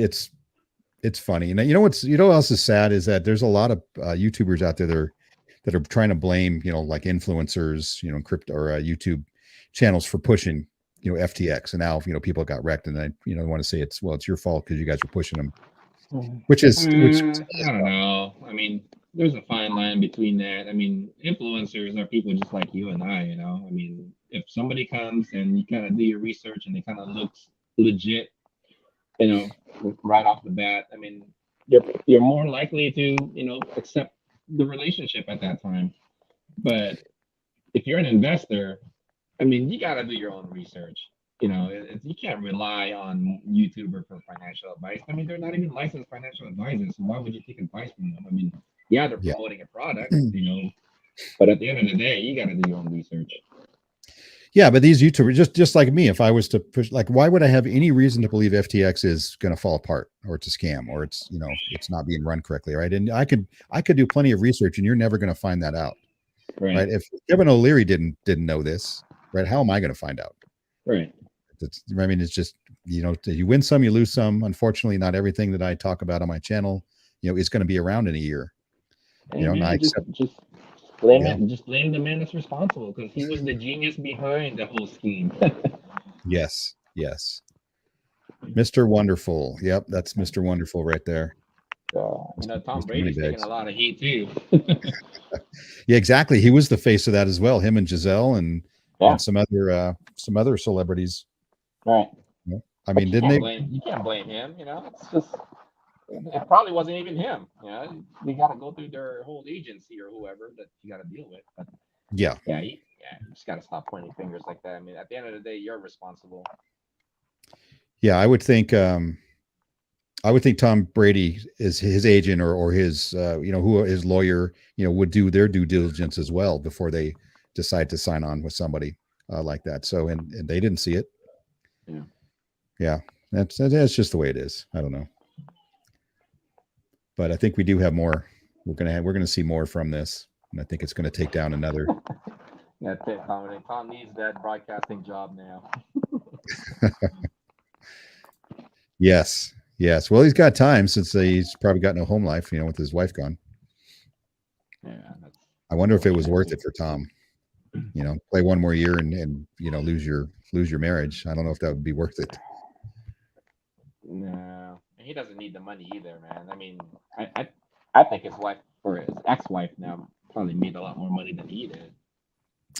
funny. And what else is sad is that there's a lot of YouTubers out there that are trying to blame like influencers, crypto or YouTube channels for pushing FTX, and now people got wrecked, and I want to say it's your fault because you guys are pushing them, which I don't know. There's a fine line between that. Influencers are people just like you and I. If somebody comes and you kind of do your research and it kind of looks legit, right off the bat, you're more likely to accept the relationship at that time. But if you're an investor, you got to do your own research. You can't rely on YouTuber for financial advice. They're not even licensed financial advisors, so why would you take advice from them? Yeah, they're Yeah. promoting a product, but at the end of the day, you got to do your own research. Yeah, but these YouTubers, just like me, if I was to push, like, why would I have any reason to believe FTX is going to fall apart, or it's a scam, or it's it's not being run correctly, right? And I could do plenty of research, and you're never going to find that out, right? If Kevin O'Leary didn't know this, right? How am I going to find out? Right. I mean, it's just you win some, you lose some. Unfortunately, not everything that I talk about on my channel, is going to be around in a year. Hey, And I just blame it. Just blame the man that's responsible, because he was the genius behind the whole scheme. Yes. Mr. Wonderful. Yep, that's Mr. Wonderful right there. Tom Brady's taking a lot of heat too. Yeah, exactly. He was the face of that as well. Him and Giselle and some other celebrities. Right. I mean, you can't blame him. It's just, it probably wasn't even him. They got to go through their whole agency or whoever that you got to deal with. But you just got to stop pointing fingers like that. I mean, at the end of the day, you're responsible. Yeah, I would think Tom Brady is his agent or his who his lawyer would do their due diligence as well before they decide to sign on with somebody like that. So and they didn't see it. Yeah, that's just the way it is. I don't know, but I think we do have more. We're gonna see more from this, and I think it's gonna take down another. That's it, Tom. Tom needs that broadcasting job now. Yes. Well, he's got time since he's probably got no home life, with his wife gone. Yeah. I wonder if it was worth it for Tom. Play one more year and lose your marriage. I don't know if that would be worth it. No, he doesn't need the money either, man. I mean, I think his wife or his ex-wife now probably made a lot more money than he did.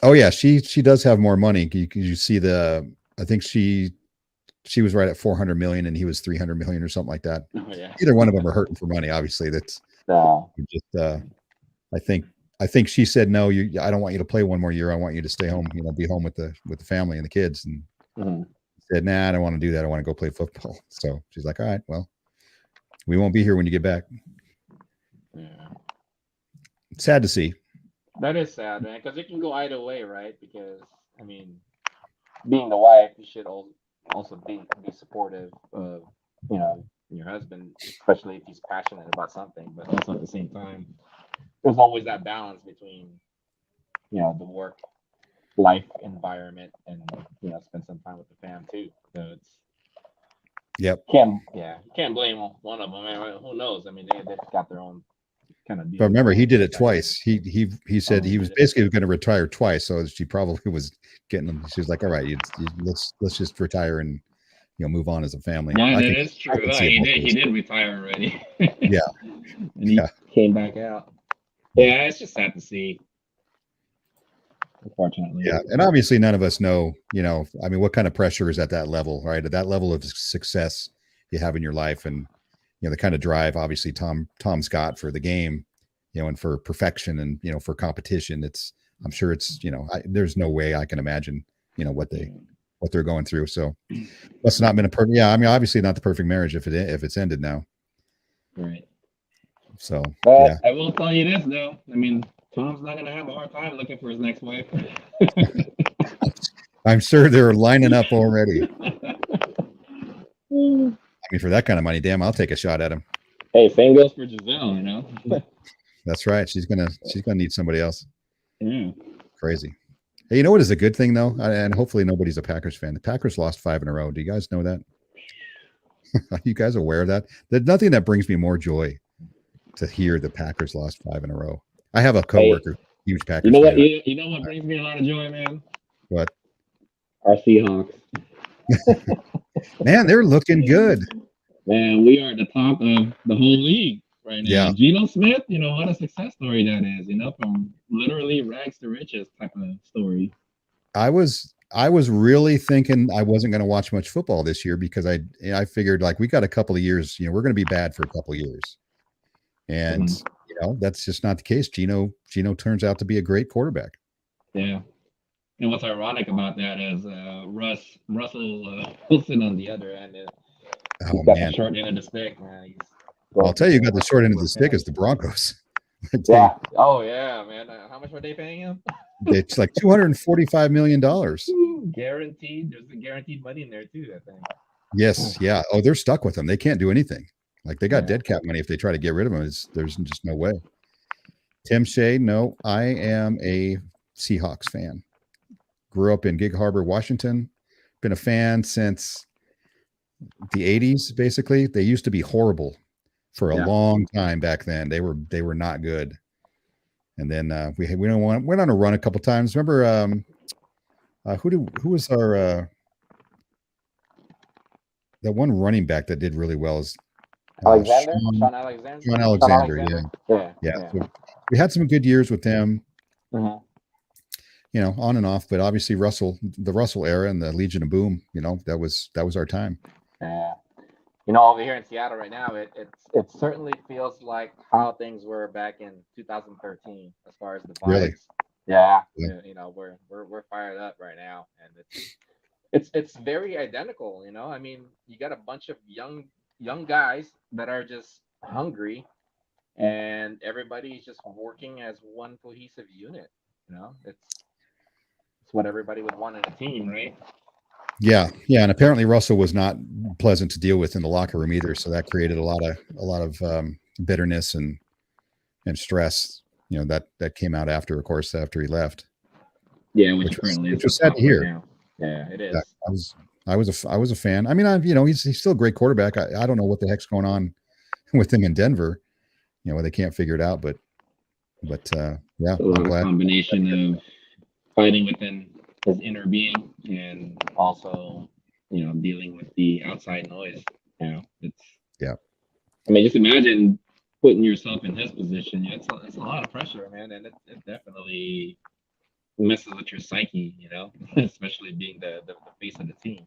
Oh yeah, she does have more money. You see I think she was right at 400 million and he was 300 million or something like that. Oh, yeah. Either one of them are hurting for money. Obviously, that's just. I think she said no. I don't want you to play one more year. I want you to stay home. Be home with the family and the kids. And said, nah, I don't want to do that. I want to go play football. So she's like, all right, well, we won't be here when you get back. Yeah. It's sad to see. That is sad, man, because it can go either way, right? Because I mean, being the wife, you should also be supportive of your husband, especially if he's passionate about something. But also at the same time, there's always that balance between the work life environment and spend some time with the fam too. So it's you can't blame one of them. I mean, who knows? I mean, they've got their own kind of deal. But remember, he did it twice. He said he was basically going to retire twice. So she probably was getting them. She was like, all right, let's just retire and move on as a family. Yeah, that is true. He did retire already. Yeah. And he came back out. Yeah, it's just sad to see. Unfortunately. Yeah, and obviously none of us know, I mean, what kind of pressure is at that level, right? At that level of success you have in your life, and the kind of drive obviously Tom's got for the game, and for perfection and for competition. I'm sure it's there's no way I can imagine what they're going through. So must have not been a perfect. Yeah, I mean, obviously not the perfect marriage if it's ended now. Right. So, but I will tell you this though. I mean, Tom's not gonna have a hard time looking for his next wife. I'm sure they're lining up already. I mean, for that kind of money, damn, I'll take a shot at him. Hey, same goes for Giselle, That's right. She's gonna need somebody else. Yeah. Crazy. Hey, you know what is a good thing though, and hopefully nobody's a Packers fan. The Packers lost 5 in a row. Do you guys know that? Are you guys aware of that? There's nothing that brings me more joy to hear the Packers lost 5 in a row. I have a coworker, huge Packers. You know what? You know what brings me a lot of joy, man? What? Our Seahawks. Man, they're looking good. Man, we are at the top of the whole league right now. Yeah. Geno Smith, what a success story that is. From literally rags to riches type of story. I was really thinking I wasn't going to watch much football this year because I figured like we got a couple of years. We're going to be bad for a couple of years, and that's just not the case. Geno turns out to be a great quarterback. Yeah. And what's ironic about that is Russell Wilson on the other end. He's got the short end of the stick, man. I'll tell you, got the short end of the stick is the Broncos. Yeah. Oh yeah, man. How much were they paying him? It's like $245 million. Guaranteed. There's a guaranteed money in there too, I think. Yes. Yeah. Oh, they're stuck with him. They can't do anything. Like they got Yeah. dead cap money. If they try to get rid of him, there's just no way. Tim Shea, no, I am a Seahawks fan. Grew up in Gig Harbor, Washington. Been a fan since the 80s, basically. They used to be horrible for a long time back then. They were not good. And then we went on a run a couple times. Remember who was our that one running back that did really well is Alexander? Sean Alexander? Sean Alexander, yeah. So we had some good years with them. You know, on and off, but obviously the Russell era and the Legion of Boom, you know, that was our time. Yeah. You know, over here in Seattle right now, it certainly feels like how things were back in 2013 as far as the vibes. Really? Yeah. You know, we're fired up right now, and it's very identical. You know, I mean, you got a bunch of young guys that are just hungry, and everybody's just working as one cohesive unit. You know, it's what everybody would want in a team, right? Yeah, and apparently Russell was not pleasant to deal with in the locker room either, so that created a lot of bitterness and stress. You know, that came out after he left. Yeah, which was sad to hear. Yeah, it is. I was a fan. I mean, he's still a great quarterback. I don't know what the heck's going on with him in Denver. You know, they can't figure it out, but yeah, a lot of combination of fighting within his inner being and also, you know, dealing with the outside noise. You know, I mean, just imagine putting yourself in his position. It's a lot of pressure, man, and it definitely messes with your psyche, you know, especially being the face of the team.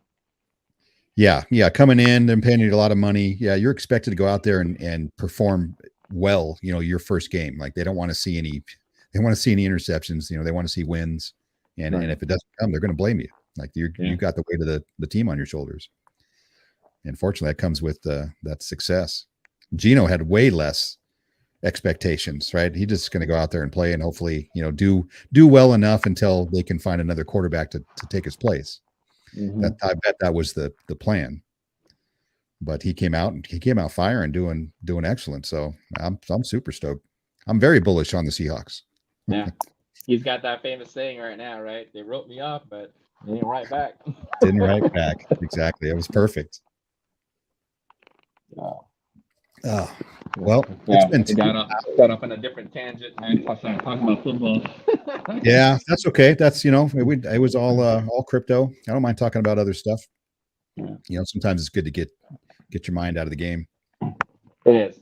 Yeah, coming in and paying you a lot of money. Yeah, you're expected to go out there and perform well. You know, your first game. Like they don't want to see any interceptions. You know, they want to see wins. And if it doesn't come, they're going to blame you. Like you got the weight of the team on your shoulders. And fortunately, that comes with that success. Gino had way less expectations, right? He's just going to go out there and play and hopefully, you know, do well enough until they can find another quarterback to take his place. I bet that was the plan. But he came out firing, doing excellent. So I'm super stoked. I'm very bullish on the Seahawks. Yeah. He's got that famous saying right now, right? They wrote me off, but they didn't write back. Didn't write back. Exactly. It was perfect. Wow. Oh, well, it's been got off on a different tangent, man. Talking about football. Yeah, that's okay. That's, you know, it was all crypto. I don't mind talking about other stuff. You know, sometimes it's good to get your mind out of the game. It is.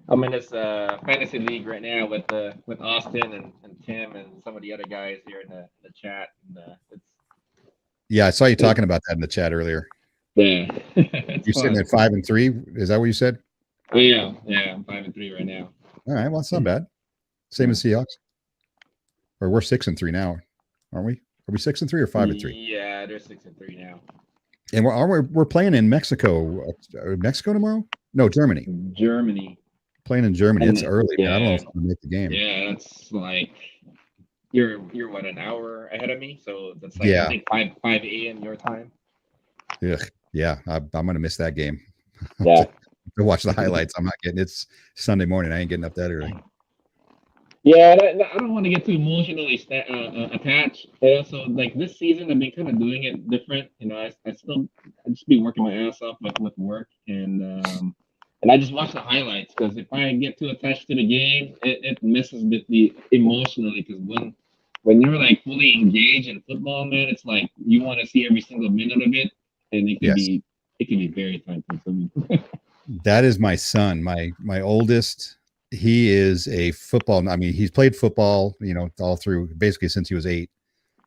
I'm in this fantasy league right now with Austin and Tim and some of the other guys here in the chat. And, I saw you talking about that in the chat earlier. Yeah, you're sitting at 5-3. Is that what you said? Oh, yeah, I'm 5-3 right now. All right, well, it's not bad. Same as Seahawks. Or we're 6-3 now, aren't we? Are we 6-3 or 5-3? Yeah, they're 6-3 now. And we're playing in Mexico. Mexico tomorrow? No, Germany. Playing in Germany. It's early. Yeah. I don't know if I'm gonna make the game. Yeah, it's like you're what, an hour ahead of me, so that's like I think 5 a.m. your time. Yeah, I'm gonna miss that game. Yeah. To watch the highlights. I'm not getting it's Sunday morning. I ain't getting up that early. Yeah, I don't want to get too emotionally attached. And also, like this season, I've been kind of doing it different. You know, I just be working my ass off with work, and I just watch the highlights because if I get too attached to the game, it messes with me emotionally. Because when you're like fully engaged in football, man, it's like you want to see every single minute of it, and it can be very time consuming. That is my son, my oldest. He is a football. I mean, he's played football, you know, all through basically since he was 8.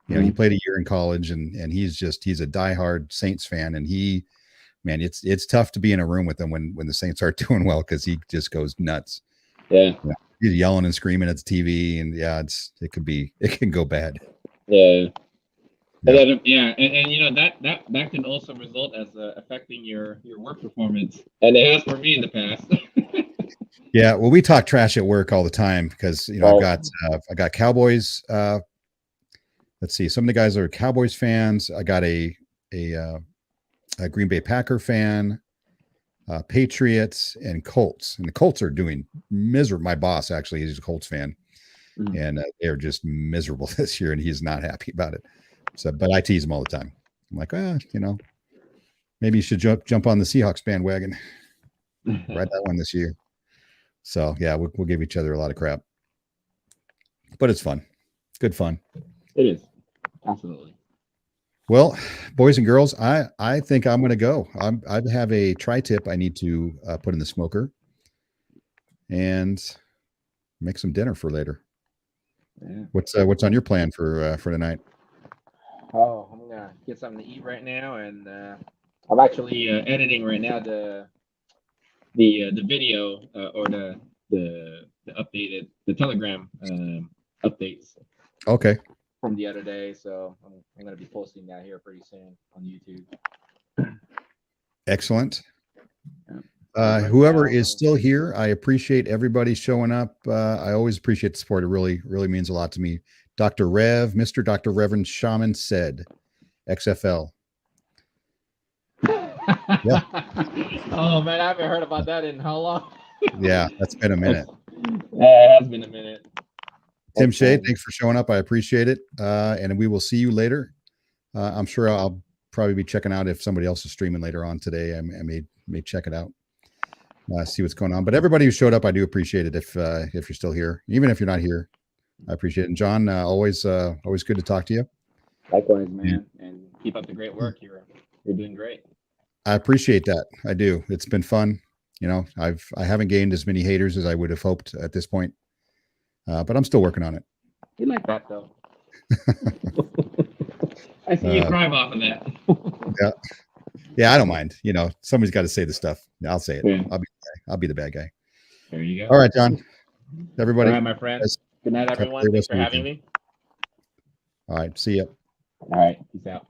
You know, he played a year in college, and he's a diehard Saints fan. And it's tough to be in a room with him when the Saints are doing well because he just goes nuts. Yeah. He's yelling and screaming at the TV, and it can go bad. Yeah. And then, and you know that can also result as affecting your work performance, and it has for me in the past. Yeah, well, we talk trash at work all the time because Right. I got Cowboys. Let's see, some of the guys are Cowboys fans. I got a Green Bay Packer fan, Patriots, and Colts. And the Colts are doing miserable. My boss actually is a Colts fan, Mhm. and they're just miserable this year, and he's not happy about it. So, but I tease him all the time. I'm like, maybe you should jump on the Seahawks bandwagon, ride that one this year. So yeah, we'll give each other a lot of crap, but it's fun, good fun. It is. Absolutely. Well, boys and girls, I think I'm going to go. I have a tri-tip I need to put in the smoker and make some dinner for later. Yeah. What's on your plan for tonight? Oh, I'm gonna get something to eat right now, and I'm actually editing right now the video or the updated the Telegram updates Okay, from the other day. So I'm gonna be posting that here pretty soon on YouTube. excellent. Right Whoever now, is still here, I appreciate everybody showing up. I always appreciate the support. It really, really means a lot to me. Dr. Rev, Mr. Dr. Reverend Shaman said, XFL. Yeah. Oh man, I haven't heard about that in how long? Yeah, that's been a minute. Yeah, it has been a minute. Tim Shea, thanks for showing up. I appreciate it. And we will see you later. I'm sure I'll probably be checking out if somebody else is streaming later on today. I may check it out, see what's going on. But everybody who showed up, I do appreciate it. If you're still here, even if you're not here, I appreciate it. And John, always good to talk to you. Likewise, man, and keep up the great work. You're doing great. I appreciate that. I do. It's been fun. I haven't gained as many haters as I would have hoped at this point, but I'm still working on it. You like that though. I see you thrive off of that. Yeah, I don't mind. Somebody's got to say the stuff. I'll say it. Yeah. I'll be the bad guy. There you go. All right, John. Everybody. All right, my friend. Good night, everyone. Thanks for having me. All right. See ya. All right. Peace out.